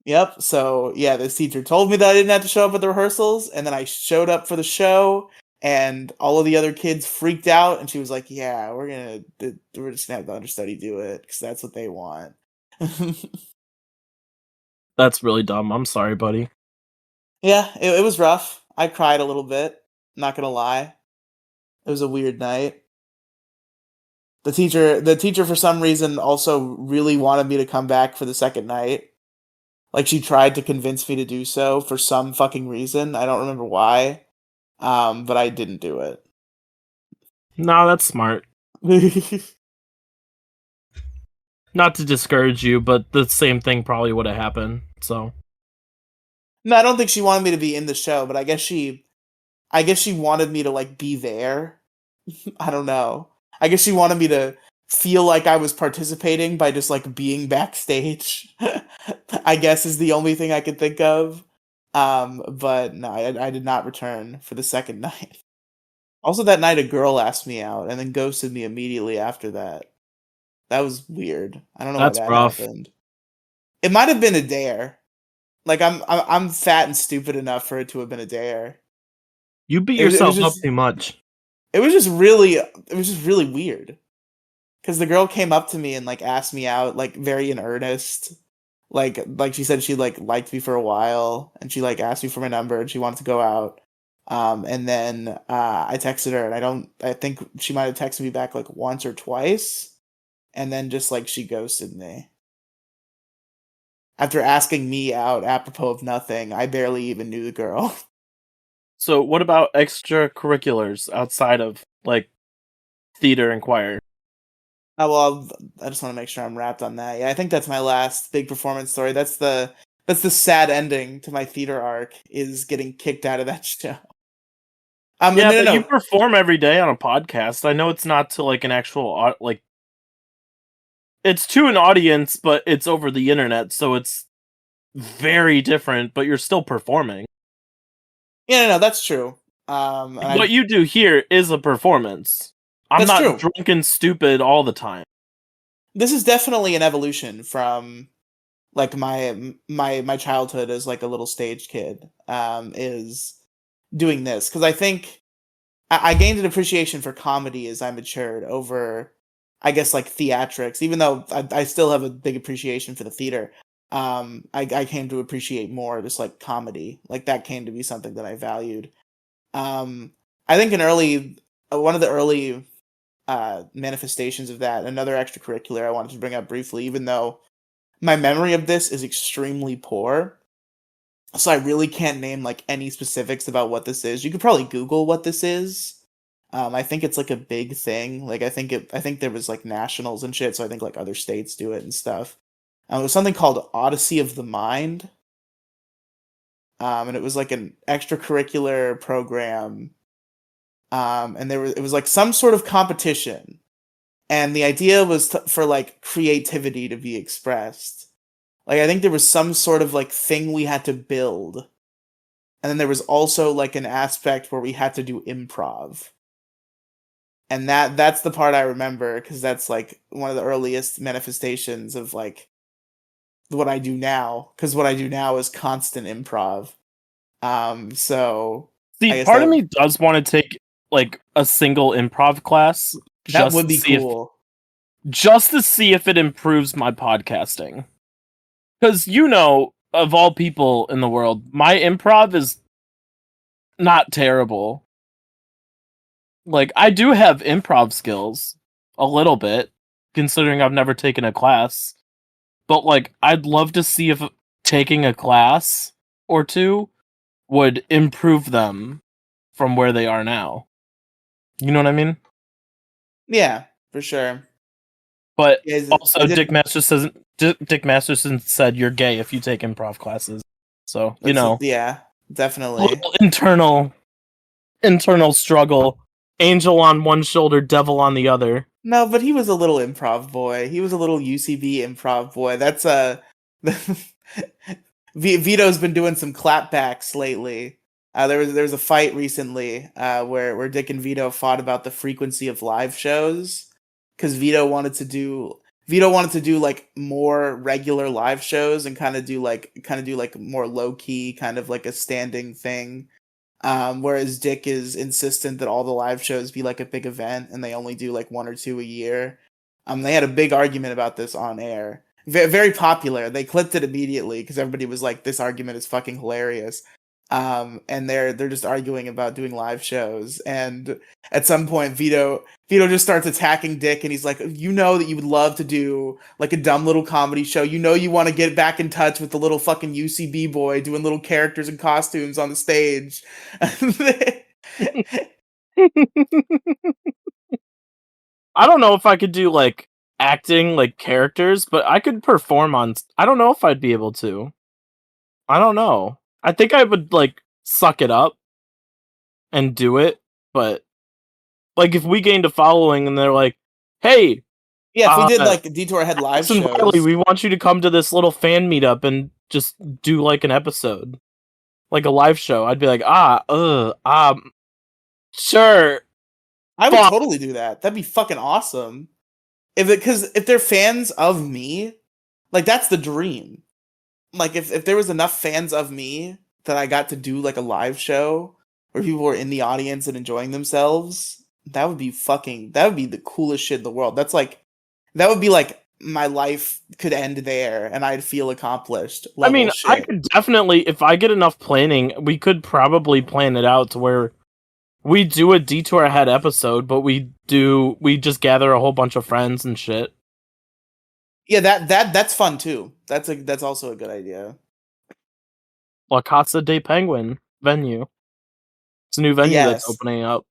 S1: Yep. So yeah, this teacher told me that I didn't have to show up at the rehearsals, and then I showed up for the show, and all of the other kids freaked out, and she was like, "Yeah, we're just gonna have the understudy do it because that's what they want."
S2: That's really dumb. I'm sorry, buddy.
S1: Yeah, it was rough. I cried a little bit. Not gonna lie, it was a weird night. The teacher for some reason also really wanted me to come back for the second night. Like she tried to convince me to do so for some fucking reason. I don't remember why. But I didn't do it.
S2: No, that's smart. not to discourage you, but the same thing probably would have happened. So
S1: No, I don't think she wanted me to be in the show, but I guess she wanted me to like be there. I don't know. I guess she wanted me to feel like I was participating by just like being backstage. I guess is the only thing I could think of. But no, I did not return for the second night. Also, that night a girl asked me out and then ghosted me immediately after that. That was weird. I don't know why
S2: that's
S1: that
S2: rough.
S1: happened. It might have been a dare. Like I'm fat and stupid enough for it to have been a dare.
S2: You beat
S1: It was
S2: yourself up
S1: just
S2: too much.
S1: it was just really weird. Because the girl came up to me and like asked me out like very in earnest. Like she said she like liked me for a while and she like asked me for my number and she wanted to go out. And then I texted her and I think she might have texted me back like once or twice and then just like she ghosted me. After asking me out apropos of nothing, I barely even knew the girl.
S2: So what about extracurriculars outside of like theater and choir?
S1: Oh well, I just want to make sure I'm wrapped on that. Yeah, I think that's my last big performance story. That's the sad ending to my theater arc is getting kicked out of that show. No,
S2: Yeah,
S1: no,
S2: but you
S1: no.
S2: perform every day on a podcast. I know it's not to like an actual like it's to an audience, but it's over the internet, so it's very different. But you're still performing.
S1: Yeah, no, that's true. And
S2: What you do here is a performance. I'm
S1: that's
S2: not
S1: true.
S2: drunk and stupid all the time.
S1: This is definitely an evolution from like my childhood as like a little stage kid. Is doing this because I think I gained an appreciation for comedy as I matured over, I guess, like theatrics. Even though I still have a big appreciation for the theater, I came to appreciate more just like comedy. Like that came to be something that I valued. Um, I think one of the early manifestations of that, another extracurricular I wanted to bring up briefly, even though my memory of this is extremely poor. So I really can't name like any specifics about what this is. You could probably Google what this is. I think it's like a big thing. Like I think there was like nationals and shit. So I think like other states do it and stuff. It was something called Odyssey of the Mind. And it was like an extracurricular program. And it was like some sort of competition. And the idea was for like creativity to be expressed. Like I think there was some sort of like thing we had to build. And then there was also like an aspect where we had to do improv. And that's the part I remember because that's like one of the earliest manifestations of like what I do now. Because what I do now is constant improv. So
S2: See,
S1: I guess
S2: part of me does want to take like a single improv class
S1: that would be cool.
S2: just to see if it improves my podcasting. Because of all people in the world, my improv is not terrible. Like I do have improv skills a little bit, considering I've never taken a class. But like I'd love to see if taking a class or two would improve them from where they are now. You know what I mean?
S1: Yeah, for sure.
S2: But
S1: Yeah, I
S2: also,
S1: did.
S2: Dick Masterson said you're gay if you take improv classes. So
S1: Yeah, definitely.
S2: little internal struggle. Angel on one shoulder, devil on the other.
S1: No, but he was a little improv boy. He was a little UCB improv boy. That's Vito's been doing some clapbacks lately. There was a fight recently where Dick and Vito fought about the frequency of live shows because Vito wanted to do like more regular live shows and kind of do like more low key, kind of like a standing thing. Whereas Dick is insistent that all the live shows be like a big event and they only do like one or two a year. They had a big argument about this on air. Very popular. They clipped it immediately because everybody was like, "This argument is fucking hilarious." And they're just arguing about doing live shows. And at some point, Vito just starts attacking Dick, and he's like, "You know that you would love to do like a dumb little comedy show. You know you want to get back in touch with the little fucking UCB boy doing little characters and costumes on the stage."
S2: I don't know if I could do like acting like characters, but I could perform on. I don't know if I'd be able to. I don't know. I think I would like suck it up and do it, but like if we gained a following and they're like, "Hey,
S1: Yeah, if we did
S2: uh,
S1: like Detour had live
S2: Alex and Riely,
S1: shows.
S2: we want you to come to this little fan meetup and just do like an episode, like a live show." I'd be like, sure,
S1: I would
S2: fuck.
S1: totally do that. That'd be fucking awesome. Because if they're fans of me, like that's the dream. Like if there was enough fans of me that I got to do like a live show where people were in the audience and enjoying themselves, that would be the coolest shit in the world. That would be like my life could end there and I'd feel accomplished
S2: I
S1: level
S2: mean, I
S1: shit.
S2: could definitely, if I get enough planning, we could probably plan it out to where we do a Detour Ahead episode, but we just gather a whole bunch of friends and shit.
S1: Yeah, that's fun too. That's also a good idea.
S2: La Casa de Penguin venue. It's a new venue that's
S1: Yes.
S2: opening up.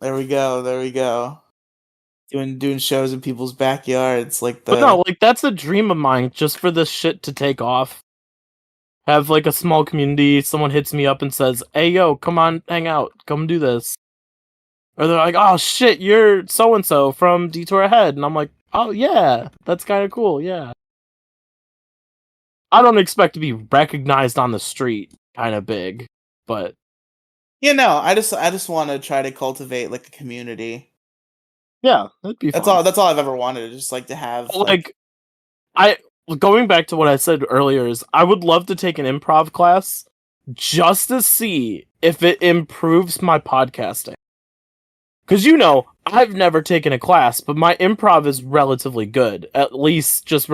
S1: There we go. There we go. Doing shows in people's backyards like
S2: But
S1: the
S2: no, like that's a dream of mine just for this shit to take off. Have like a small community, someone hits me up and says, "Hey yo, come on, hang out, come do this." Or they're like, "Oh shit, you're so and so from Detour Ahead." And I'm like, "Oh yeah, that's kind of cool, yeah." I don't expect to be recognized on the street kind of big, but
S1: I just want to try to cultivate like a community.
S2: yeah, that'd be fun.
S1: That's all I've ever wanted, just like to have like
S2: Like I going back to what I said earlier is I would love to take an improv class just to see if it improves my podcasting. Cuz I've never taken a class, but my improv is relatively good, at least just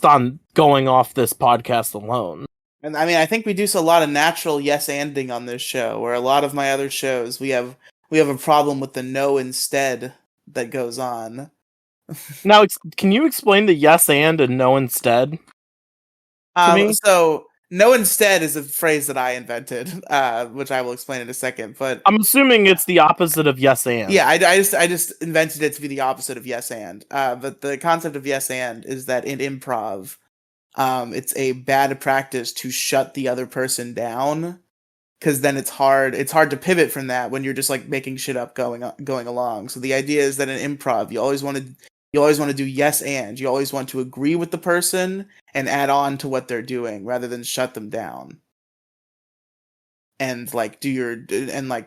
S2: on going off this podcast alone.
S1: and I mean I think we do a lot of natural yes anding on this show where a lot of my other shows we have a problem with the no instead that goes on.
S2: Now, can you explain the yes and no instead to me?
S1: So no instead is a phrase that I invented, which I will explain in a second. But
S2: I'm assuming it's the opposite of yes and.
S1: yeah, I just invented it to be the opposite of yes and. But the concept of yes and is that in improv, it's a bad practice to shut the other person down because then it's hard to pivot from that when you're just like making shit up going along. So the idea is that in improv you always want to do yes and you always want to agree with the person and add on to what they're doing rather than shut them down and like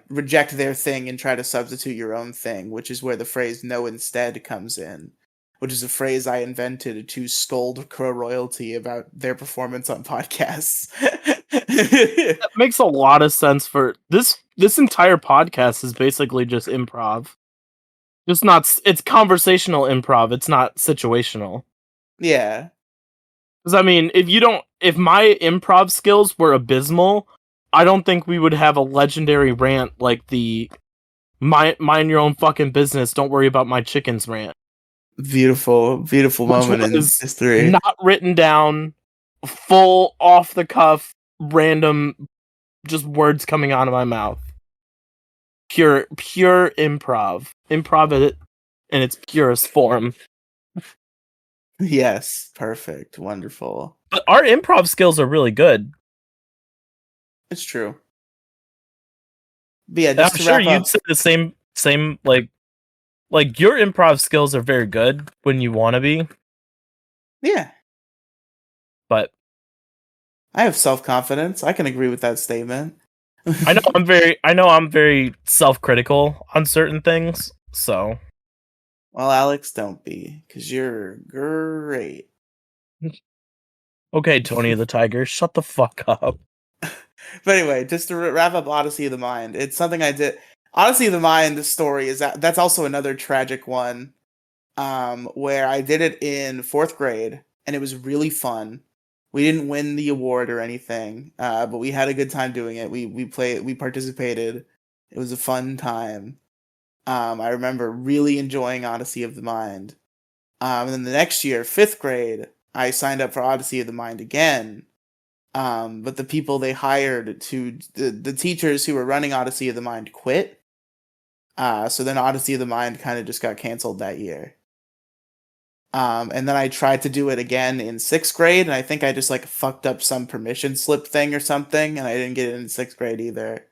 S1: reject their thing and try to substitute your own thing, which is where the phrase no instead comes in, which is a phrase I invented to scold Crow Royalty about their performance on podcasts.
S2: That makes a lot of sense for this entire podcast is basically just improv. Just not it's conversational improv, it's not situational.
S1: Yeah.
S2: Cuz I mean, if my improv skills were abysmal, I don't think we would have a legendary rant like the mind your own fucking business, don't worry about my chickens rant,
S1: Beautiful, beautiful
S2: which
S1: moment in
S2: was
S1: history.
S2: not written down, full off the cuff, random, just words coming out of my mouth. Pure improv it in its purest form.
S1: Yes, perfect, wonderful.
S2: But our improv skills are really good.
S1: It's true. But yeah,
S2: And
S1: just
S2: I'm
S1: to
S2: sure
S1: wrap
S2: you'd
S1: up.
S2: say the same like your improv skills are very good when you want to be,
S1: Yeah,
S2: but
S1: I have self-confidence. I can agree with that statement.
S2: I know I'm very self-critical on certain things. So,
S1: Well, Alex, don't be, because you're great.
S2: okay, Tony the Tiger, shut the fuck up.
S1: But anyway, just to wrap up Odyssey of the Mind, it's something I did. Odyssey of the Mind, the story is that's also another tragic one, where I did it in fourth grade, and it was really fun. We didn't win the award or anything, but we had a good time doing it. We participated. It was a fun time. I remember really enjoying Odyssey of the Mind. And then the next year, fifth grade, I signed up for Odyssey of the Mind again. But the people they hired the teachers who were running Odyssey of the Mind quit. So then Odyssey of the Mind kind of just got canceled that year. And then I tried to do it again in 6th grade, and I think I just like fucked up some permission slip thing or something, and I didn't get it in 6th grade either.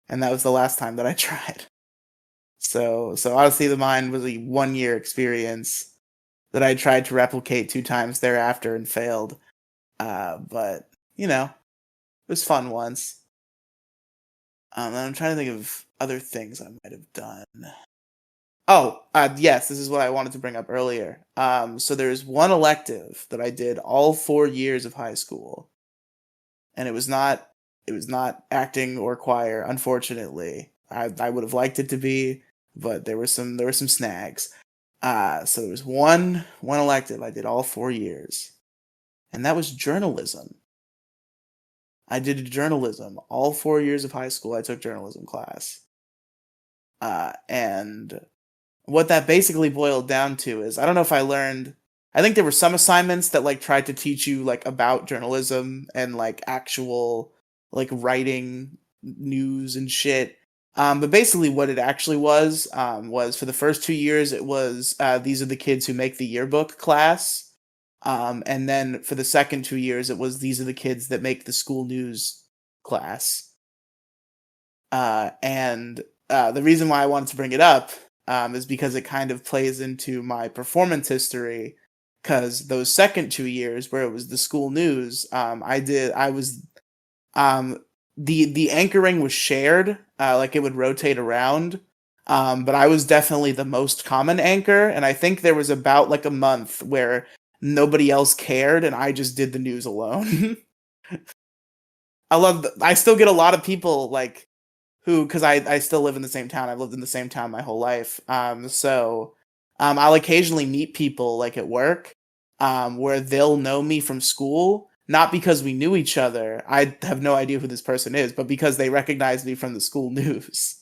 S1: And that was the last time that I tried. So Odyssey of the Mind was a 1-year experience that I tried to replicate 2 times thereafter and failed. But you know, it was fun once. And I'm trying to think of other things I might have done. Oh, yes, this is what I wanted to bring up earlier. So there's one elective that I did all 4 years of high school, and it was not acting or choir, unfortunately. I would have liked it to be, but there were some snags. So there was one elective I did all 4 years, and that was journalism. I did journalism all 4 years of high school. I took journalism class, and what that basically boiled down to is I don't know if I learned. I think there were some assignments that like tried to teach you like about journalism and like actual like writing news and shit. But basically, what it actually was for the first 2 years, it was these are the kids who make the yearbook class. And then for the second 2 years, it was these are the kids that make the school news class. And the reason why I wanted to bring it up is because it kind of plays into my performance history. Because those second 2 years, where it was the school news, the anchoring was shared, like it would rotate around. But I was definitely the most common anchor, and I think there was about like a month where nobody else cared, and I just did the news alone. I still get a lot of people like who, because I still live in the same town. I've lived in the same town my whole life. I'll occasionally meet people like at work, where they'll know me from school, not because we knew each other. I have no idea who this person is, but because they recognize me from the school news.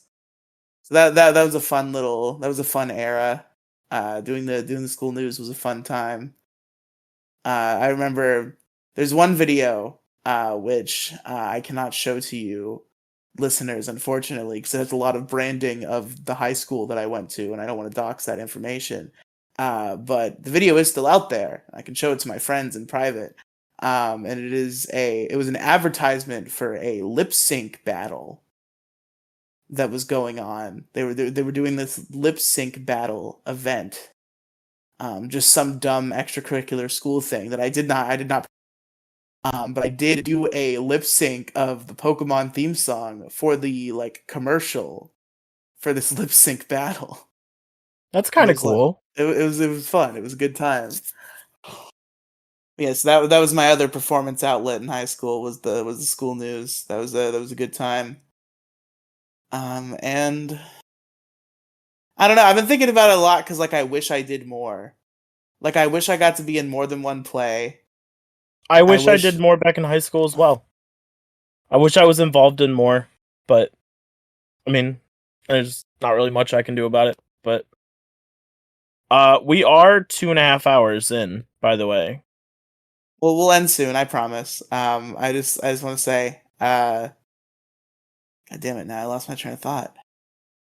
S1: So that was a fun era. Doing the school news was a fun time. I remember there's one video which I cannot show to you listeners, unfortunately, because it has a lot of branding of the high school that I went to, and I don't want to dox that information. But the video is still out there. I can show it to my friends in private. And it was an advertisement for a lip sync battle that was going on. They were doing this lip sync battle event. Just some dumb extracurricular school thing that I did not. But I did do a lip sync of the Pokemon theme song for the like commercial for this lip sync battle.
S2: That's kind of cool.
S1: It was fun. It was a good time. Yes, that was my other performance outlet in high school was the school news. That was a good time. And I don't know. I've been thinking about it a lot because like I wish I did more. Like I wish I got to be in more than one play.
S2: I wish I did more back in high school as well. I wish I was involved in more, but I mean, there's not really much I can do about it. But we are 2.5 hours in, by the way.
S1: Well, we'll end soon, I promise. I just want to say, God damn it! Now I lost my train of thought.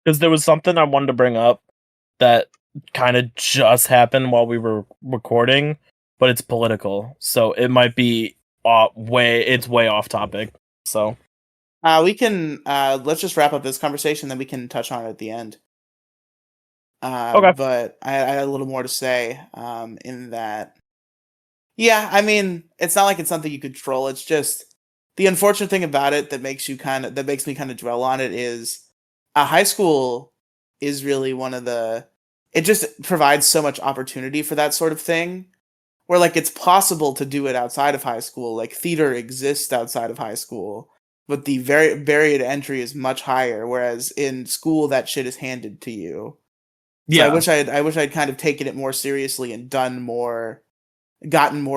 S2: Because there was something I wanted to bring up that kind of just happened while we were recording, but it's political, so it might be way off topic. So
S1: we can let's just wrap up this conversation, then we can touch on it at the end.
S2: Okay.
S1: But I had a little more to say in that. Yeah, I mean, it's not like it's something you control. It's just the unfortunate thing about it that makes me kind of dwell on it is high school is really one of the it just provides so much opportunity for that sort of thing where like it's possible to do it outside of high school. Like theater exists outside of high school, but the very barrier to entry is much higher, whereas in school that shit is handed to you. So
S2: yeah,
S1: I wish I'd kind of taken it more seriously and gotten more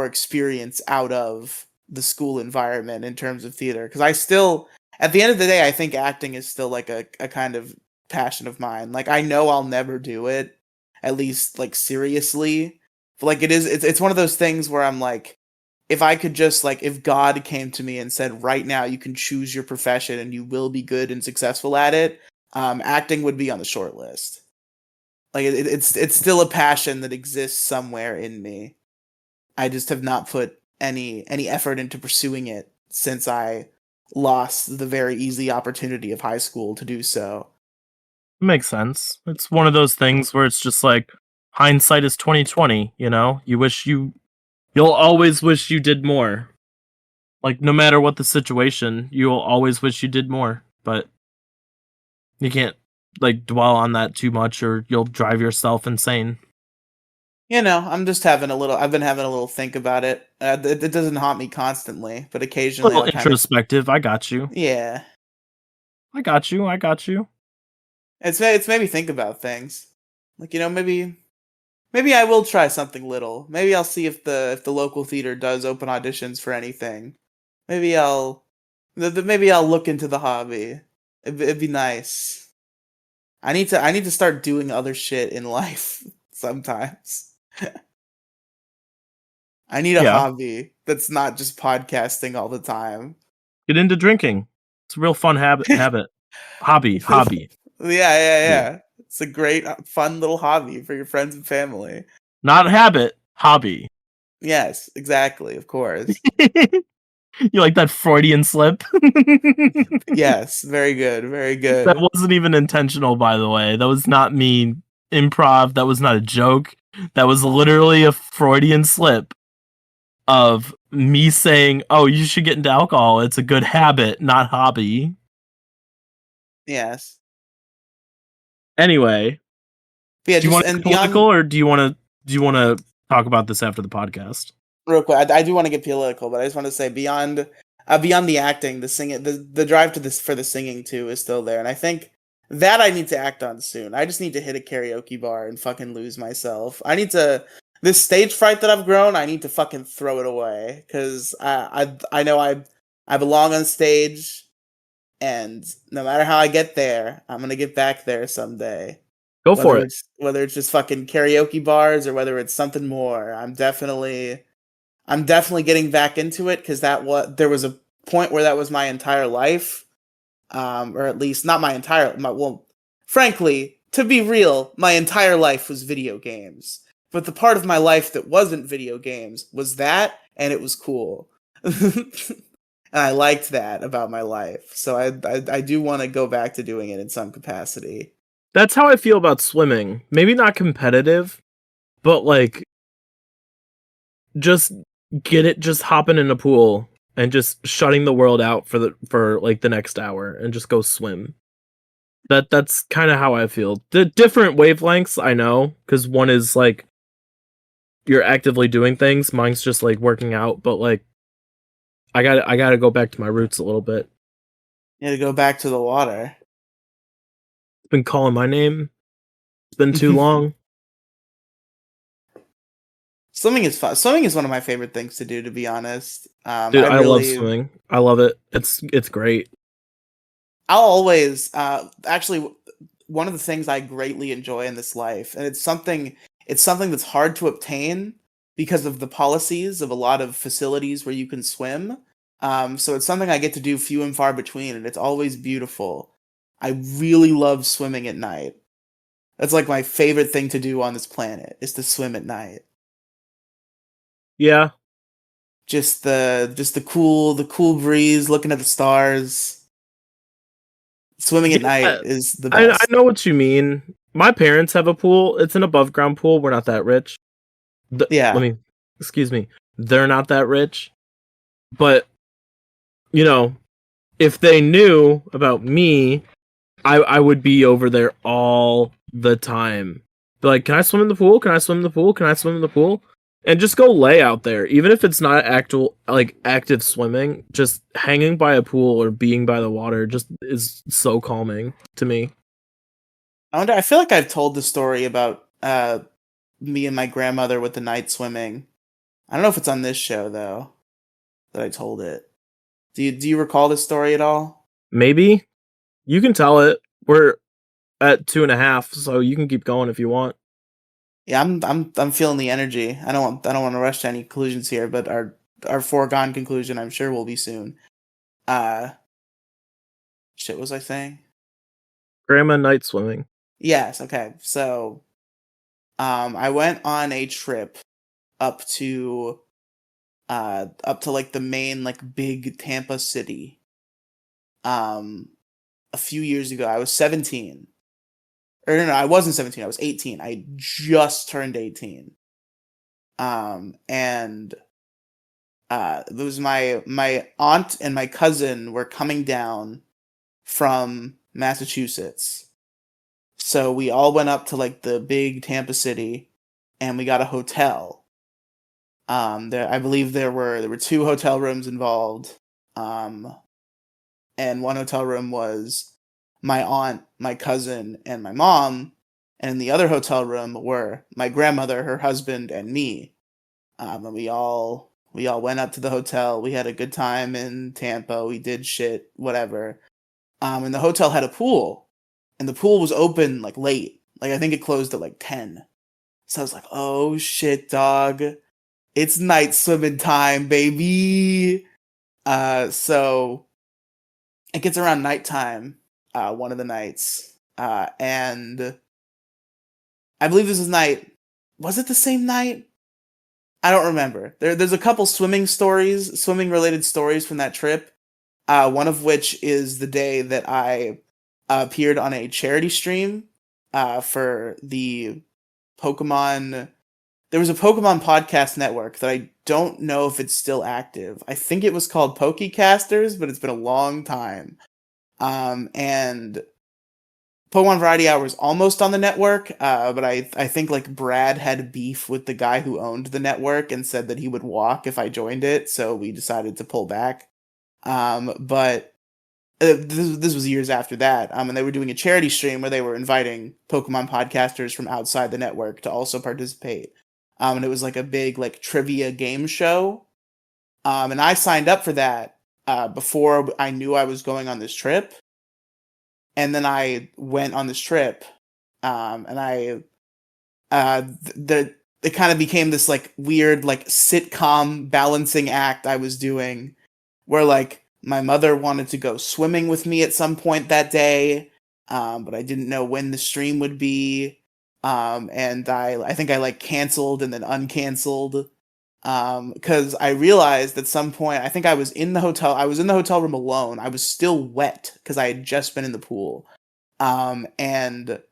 S1: experience out of the school environment in terms of theater. Because I still, at the end of the day, I think acting is still like a kind of passion of mine. Like I know I'll never do it, at least like seriously. But like it's one of those things where I'm like, if I could just like, if God came to me and said, right now you can choose your profession and you will be good and successful at it, acting would be on the short list. Like it's still a passion that exists somewhere in me. I just have not put any effort into pursuing it since I lost the very easy opportunity of high school to do so.
S2: Makes sense. It's one of those things where it's just like hindsight is 2020, you know? You'll always wish you did more. Like no matter what the situation, you'll always wish you did more, but you can't like dwell on that too much or you'll drive yourself insane.
S1: I'm just having a little. I've been having a little think about it. It doesn't haunt me constantly, but
S2: A
S1: occasionally
S2: little
S1: I'll kind of.
S2: introspective. I got you.
S1: Yeah,
S2: I got you. I got you.
S1: it's made me think about things. Like maybe I will try something little. Maybe I'll see if the local theater does open auditions for anything. Maybe maybe I'll look into the hobby. It'd be nice. I need to start doing other shit in life sometimes. I need a
S2: Yeah.
S1: hobby that's not just podcasting all the time.
S2: Get into drinking. It's a real fun habit. Hobby. Hobby.
S1: Yeah, yeah,
S2: Hobby.
S1: yeah. It's a great, fun little hobby for your friends and family.
S2: Not habit. Hobby.
S1: Yes, exactly. Of course.
S2: You like that Freudian slip?
S1: Yes, very good, very
S2: That
S1: good.
S2: wasn't even intentional, by the way. That was not me improv. That was not a joke. That was literally a Freudian slip of me saying, "Oh, you should get into alcohol. It's a good habit, not hobby."
S1: Yes.
S2: Anyway,
S1: But yeah,
S2: do you
S1: just
S2: want to
S1: and
S2: get political,
S1: beyond
S2: or do you want to talk about this after the podcast?
S1: real quick, I do want to get political, but I just want to say beyond the acting, the singing, the drive to this for the singing too is still there, and I think that I need to act on soon. I just need to hit a karaoke bar and fucking lose myself. I need to this stage fright that I've grown. I need to fucking throw it away because I know I belong on stage, and no matter how I get there, I'm gonna get back there someday.
S2: Go for it.
S1: Whether it's just fucking karaoke bars or whether it's something more, I'm definitely getting back into it because there was a point where that was my entire life, or at least not my entire well, frankly, to be real, my entire life was video games. But the part of my life that wasn't video games was that, and it was cool, and I liked that about my life. So I do want to go back to doing it in some capacity.
S2: That's how I feel about swimming. Maybe not competitive, but like just just hopping in a pool and just shutting the world out for like the next hour and just go swim. That's kind of how I feel. The different wavelengths, I know, because one is like you're actively doing things, mine's just like working out, but like I gotta go back to my roots a little bit.
S1: You to go back to the water.
S2: It's been calling my name. It's been too long.
S1: Swimming is fun. Swimming is one of my favorite things to do, to be honest.
S2: Dude, I love swimming. I love it. It's great.
S1: I'll always, actually, one of the things I greatly enjoy in this life, and it's something that's hard to obtain because of the policies of a lot of facilities where you can swim. So it's something I get to do few and far between, and it's always beautiful. I really love swimming at night. That's like my favorite thing to do on this planet is to swim at night.
S2: Yeah.
S1: Just the cool breeze, looking at the stars. Swimming at night
S2: Yeah,
S1: is the
S2: I
S1: best.
S2: know what you mean. My parents have a pool. It's an above ground pool. We're not that rich. Let
S1: Yeah.
S2: me, excuse me. They're not that rich. But, you know, if they knew about me, I would be over there all the time. Be like, can I swim in the pool? Can I swim in the pool? Can I swim in the pool? And just go lay out there. Even if it's not actual like active swimming, just hanging by a pool or being by the water just is so calming to me.
S1: I feel like I've told the story about me and my grandmother with the night swimming. I don't know if it's on this show though that I told it. Do you recall this story at all?
S2: Maybe you can tell it. We're at 2.5, so you can keep going if you want.
S1: Yeah, I'm feeling the energy. I don't want to rush to any conclusions here, but our foregone conclusion I'm sure will be soon. Uh shit was I saying?
S2: Grandma night swimming.
S1: Yes, okay. So I went on a trip up to like the main like big Tampa city. Um, a few years ago, I was 17. Or no, I wasn't 17. I was 18. I just turned 18. And it was my aunt and my cousin were coming down from Massachusetts. So we all went up to like the big Tampa city and we got a hotel. There I believe there were two hotel rooms involved. Um, and one hotel room was my aunt, my cousin, and my mom, and in the other hotel room were my grandmother, her husband, and me. And we all went up to the hotel. We had a good time in Tampa. We did shit, whatever. And the hotel had a pool, and the pool was open like late. Like I think it closed at like 10. So I was like, "Oh shit, dog! It's night swimming time, baby." So it gets around nighttime, one of the nights, and I believe this is night. Was it the same night? I don't remember. There's a couple swimming related stories from that trip. One of which is the day that I appeared on a charity stream for the Pokemon. There was a Pokemon podcast network that I don't know if it's still active. I think it was called Pokecasters, but it's been a long time. And Pokemon Variety Hour was almost on the network, but I think like Brad had beef with the guy who owned the network and said that he would walk if I joined it, so we decided to pull back. But this was years after that, and they were doing a charity stream where they were inviting Pokemon podcasters from outside the network to also participate. And it was like a big like trivia game show. And I signed up for that before I knew I was going on this trip. And then I went on this trip, and it kind of became this like weird like sitcom balancing act I was doing, where like my mother wanted to go swimming with me at some point that day, but I didn't know when the stream would be, and I think I like canceled and then uncanceled, because I realized at some point I think I was in the hotel. I was in the hotel room alone. I was still wet because I had just been in the pool, and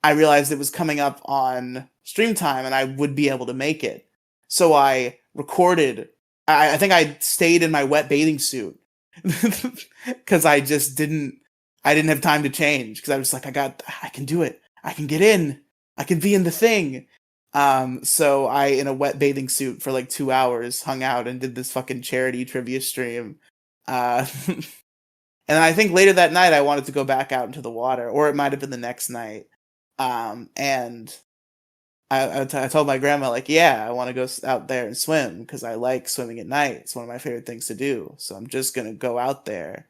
S1: I realized it was coming up on stream time and I would be able to make it. So I recorded. I think I stayed in my wet bathing suit because I didn't have time to change because I was like, I can do it. I can get in. I can be in the thing. So I, in a wet bathing suit for like 2 hours, hung out and did this fucking charity trivia stream. And I think later that night I wanted to go back out into the water, or it might have been the next night. And I told my grandma like, yeah, I want to go out there and swim because I like swimming at night. It's one of my favorite things to do. So I'm just gonna go out there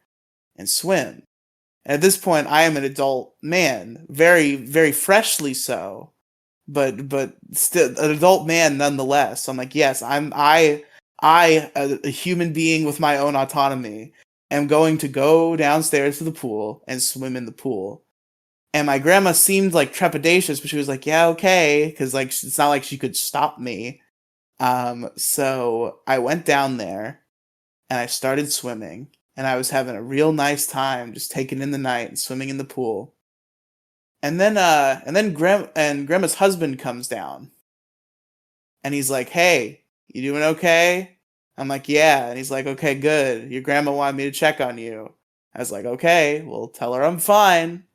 S1: and swim. And at this point, I am an adult man, very very freshly so, but still an adult man nonetheless. So I'm like, yes, a human being with my own autonomy, am going to go downstairs to the pool and swim in the pool. And my grandma seemed like trepidatious, but she was like, "Yeah, okay," because like it's not like she could stop me. So I went down there and I started swimming, and I was having a real nice time, just taking in the night and swimming in the pool. And then grandma's husband comes down, and he's like, "Hey, you doing okay?" I'm like, "Yeah," and he's like, "Okay, good. Your grandma wanted me to check on you." I was like, "Okay, well, tell her I'm fine."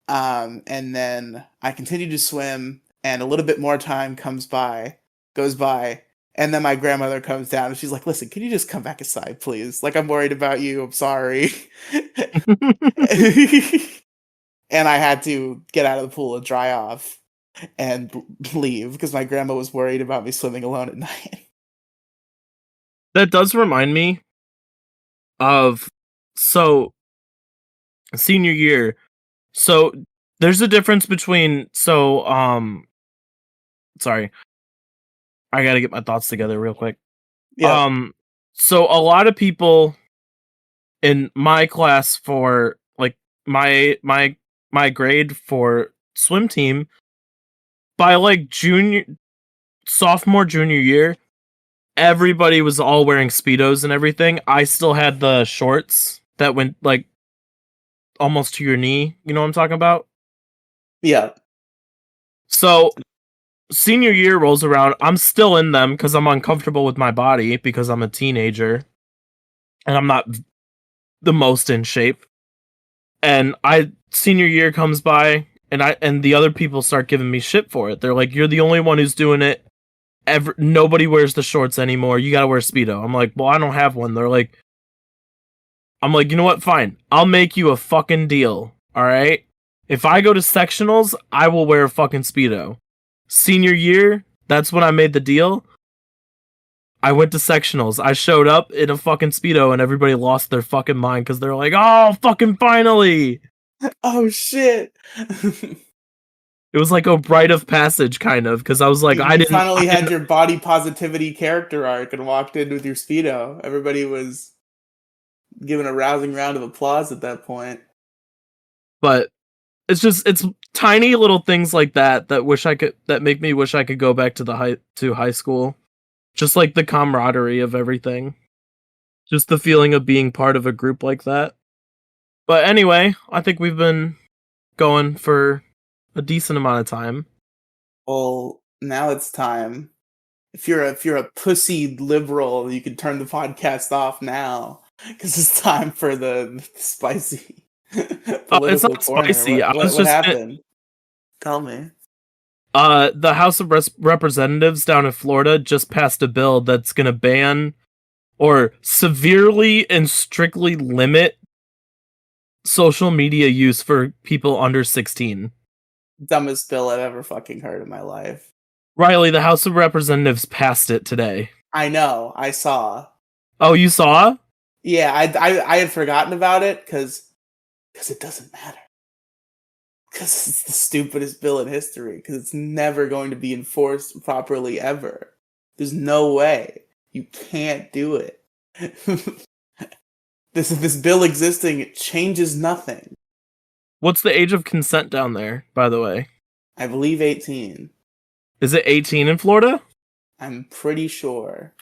S1: And then I continue to swim, and a little bit more time goes by, and then my grandmother comes down, and she's like, "Listen, can you just come back inside, please? Like, I'm worried about you. I'm sorry." And I had to get out of the pool and dry off and leave because my grandma was worried about me swimming alone at night.
S2: That does remind me of so senior year. So there's a difference between sorry, I gotta get my thoughts together real quick.
S1: Yep.
S2: Um so a lot of people in my class for like my grade for swim team, by like sophomore, junior year, everybody was all wearing Speedos and everything. I still had the shorts that went like almost to your knee. You know what I'm talking about?
S1: Yeah.
S2: So senior year rolls around. I'm still in them because I'm uncomfortable with my body because I'm a teenager and I'm not the most in shape. And senior year comes by and the other people start giving me shit for it. They're like, "You're the only one who's doing it. Nobody wears the shorts anymore. You gotta wear Speedo." I'm like, "Well, I don't have one." I'm like, "You know what? Fine. I'll make you a fucking deal. All right? If I go to sectionals, I will wear a fucking Speedo." Senior year, that's when I made the deal. I went to sectionals. I showed up in a fucking Speedo and everybody lost their fucking mind because they're like, "Oh, fucking finally!"
S1: Oh shit.
S2: It was like a rite of passage, kind of, because I was like,
S1: You finally had your body positivity character arc and walked in with your Speedo. Everybody was giving a rousing round of applause at that point.
S2: But it's tiny little things like that that make me wish I could go back to high school. Just like the camaraderie of everything. Just the feeling of being part of a group like that. But anyway, I think we've been going for a decent amount of time.
S1: Well, now it's time. If you're a pussy liberal, you can turn the podcast off now because it's time for the spicy political
S2: it's not
S1: corner.
S2: spicy.
S1: What happened? Tell me.
S2: The House of Representatives down in Florida just passed a bill that's going to ban or severely and strictly limit social media use for people under 16.
S1: Dumbest bill I've ever fucking heard in my life.
S2: Riely, the House of Representatives passed it today.
S1: I know. I saw.
S2: Oh, you saw?
S1: Yeah, I had forgotten about it because it doesn't matter. Because it's the stupidest bill in history. Because it's never going to be enforced properly ever. There's no way. You can't do it. This bill existing changes nothing.
S2: What's the age of consent down there, by the way?
S1: I believe 18.
S2: Is it 18 in Florida?
S1: I'm pretty sure.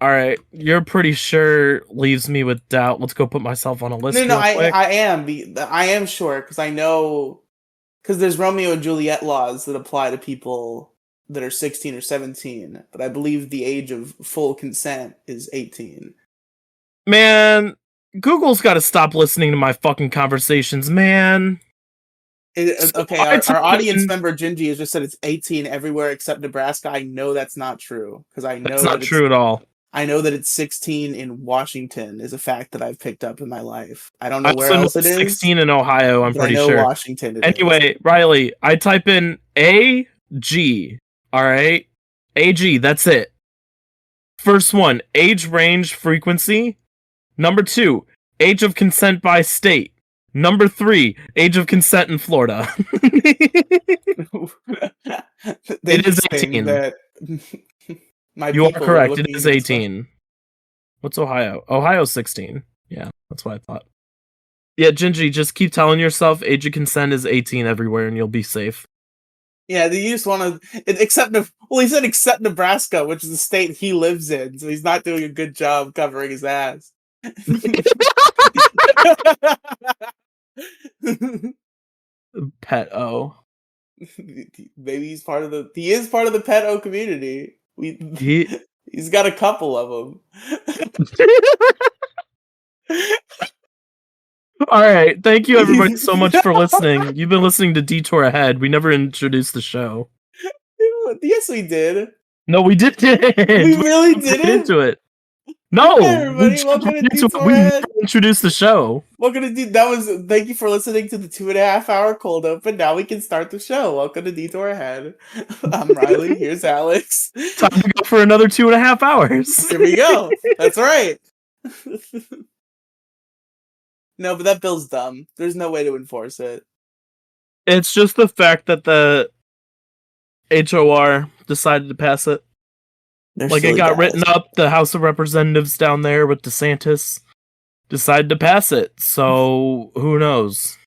S2: Alright, you're pretty sure leaves me with doubt. Let's go put myself on a list.
S1: No, I am sure because I know because there's Romeo and Juliet laws that apply to people that are 16 or 17, but I believe the age of full consent is 18.
S2: Man, Google's got to stop listening to my fucking conversations, man.
S1: Okay, our audience member Gingy has just said it's 18 everywhere except Nebraska. I know that's not true because I know
S2: that's not true at all.
S1: I know that it's 16 in Washington is a fact that I've picked up in my life. I don't know where else it is.
S2: 16 in Ohio, I'm pretty sure.
S1: Washington.
S2: Anyway, Riely, I type in AG. All right, AG. That's it. First one, age range frequency. Number 2, age of consent by state. Number 3, age of consent in Florida. It is 18. You are correct. It is 18. What's Ohio? Ohio's 16. Yeah, that's what I thought. Yeah, Gingy, just keep telling yourself age of consent is 18 everywhere and you'll be safe.
S1: Yeah, you just want to... he said except Nebraska, which is the state he lives in, so he's not doing a good job covering his ass.
S2: Pet-o.
S1: Maybe he's part of he is part of the pet-o community. He's got a couple of them.
S2: All right, thank you everybody so much for listening. You've been listening to Detour Ahead. We never introduced the show.
S1: Yes, we did.
S2: No, we didn't.
S1: We really didn't.
S2: Into it. No,
S1: everybody, welcome to Detour Ahead.
S2: Introduce the show.
S1: Welcome to thank you for listening to the 2.5 hour cold open. Now we can start the show. Welcome to Detour Ahead. I'm Riely. Here's Alex.
S2: Time to go for another 2.5 hours.
S1: Here we go. That's right. No, but that bill's dumb. There's no way to enforce it.
S2: It's just the fact that the HOR decided to pass it. Like it got written up, the House of Representatives down there with DeSantis decided to pass it. So who knows?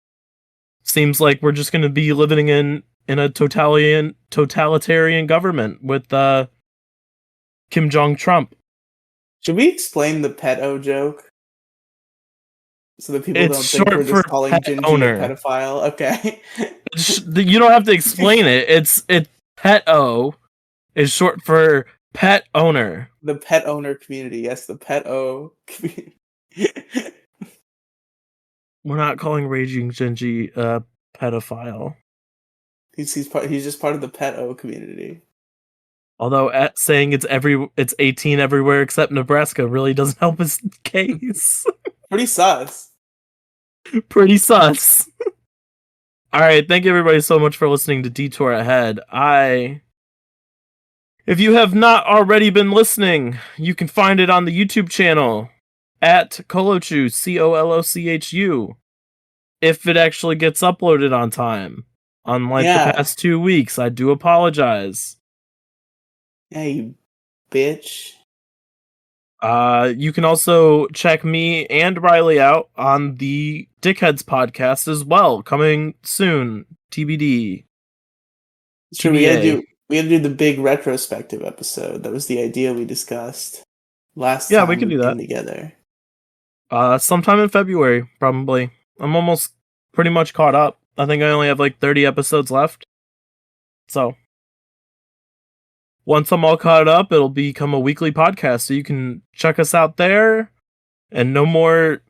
S2: Seems like we're just going to be living in in a totalitarian government with Kim Jong Trump.
S1: Should we explain the pedo joke so that people
S2: It's
S1: don't think we're
S2: short for
S1: just calling
S2: pet
S1: Gingy a
S2: owner.
S1: pedophile? Okay.
S2: You don't have to explain it. It's pet-o is short for pet owner.
S1: The pet owner community. Yes, the pet o community.
S2: We're not calling Raging Genji a pedophile.
S1: He's just part of the pet o community.
S2: Although saying it's 18 everywhere except Nebraska really doesn't help his case.
S1: Pretty sus.
S2: Pretty sus. All right, thank you everybody so much for listening to Detour Ahead. If you have not already been listening, you can find it on the YouTube channel at Colochu, COLOCHU. If it actually gets uploaded on time. Unlike the past 2 weeks, I do apologize.
S1: Yeah, you bitch.
S2: You can also check me and Riely out on the Dickheads podcast as well, coming soon. TBD.
S1: Sure, we had to do the big retrospective episode. That was the idea we discussed last time
S2: we can do that
S1: together.
S2: Sometime in February, probably. I'm almost pretty much caught up. I think I only have like 30 episodes left. So once I'm all caught up, it'll become a weekly podcast. So you can check us out there. And no more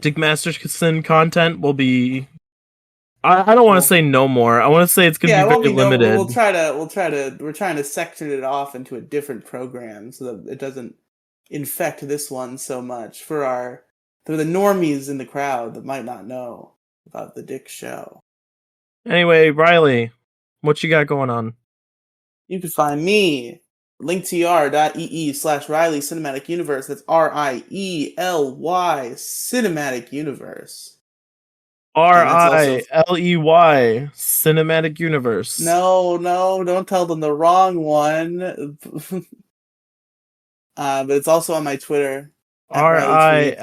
S2: Dick Masterson content will be. I don't want to say no more. I want to say it's going to be very limited.
S1: We're trying to section it off into a different program so that it doesn't infect this one so much for the normies in the crowd that might not know about the Dick Show.
S2: Anyway, Riely, what you got going on?
S1: You can find me linktr.ee/Riely Cinematic Universe. That's RIELY Cinematic Universe.
S2: RILEY Cinematic Universe.
S1: No, don't tell them the wrong one. But it's also on my Twitter.
S2: RILIE.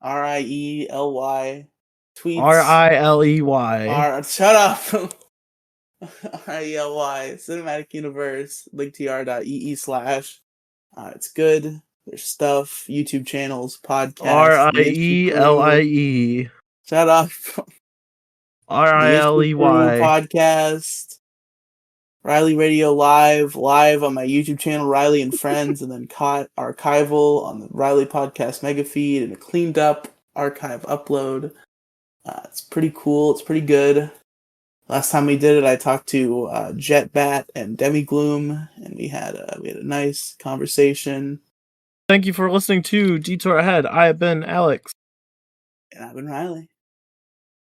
S1: RIELY tweets.
S2: RILEY.
S1: Shut up. RIELY Cinematic Universe. linktr.ee/. It's good. There's stuff, YouTube channels, podcasts.
S2: RIELIE.
S1: Shut up.
S2: RILEY.
S1: Podcast. Riely Radio live on my YouTube channel, Riely and Friends, and then archival on the Riely Podcast mega feed and a cleaned up archive upload. It's pretty cool. It's pretty good. Last time we did it, I talked to Jetbat and Demigloom, and we had a nice conversation.
S2: Thank you for listening to Detour Ahead. I have been Alex.
S1: And I've been Riely.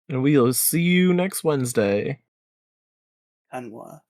S2: And we'll see you next Wednesday.
S1: Anwa.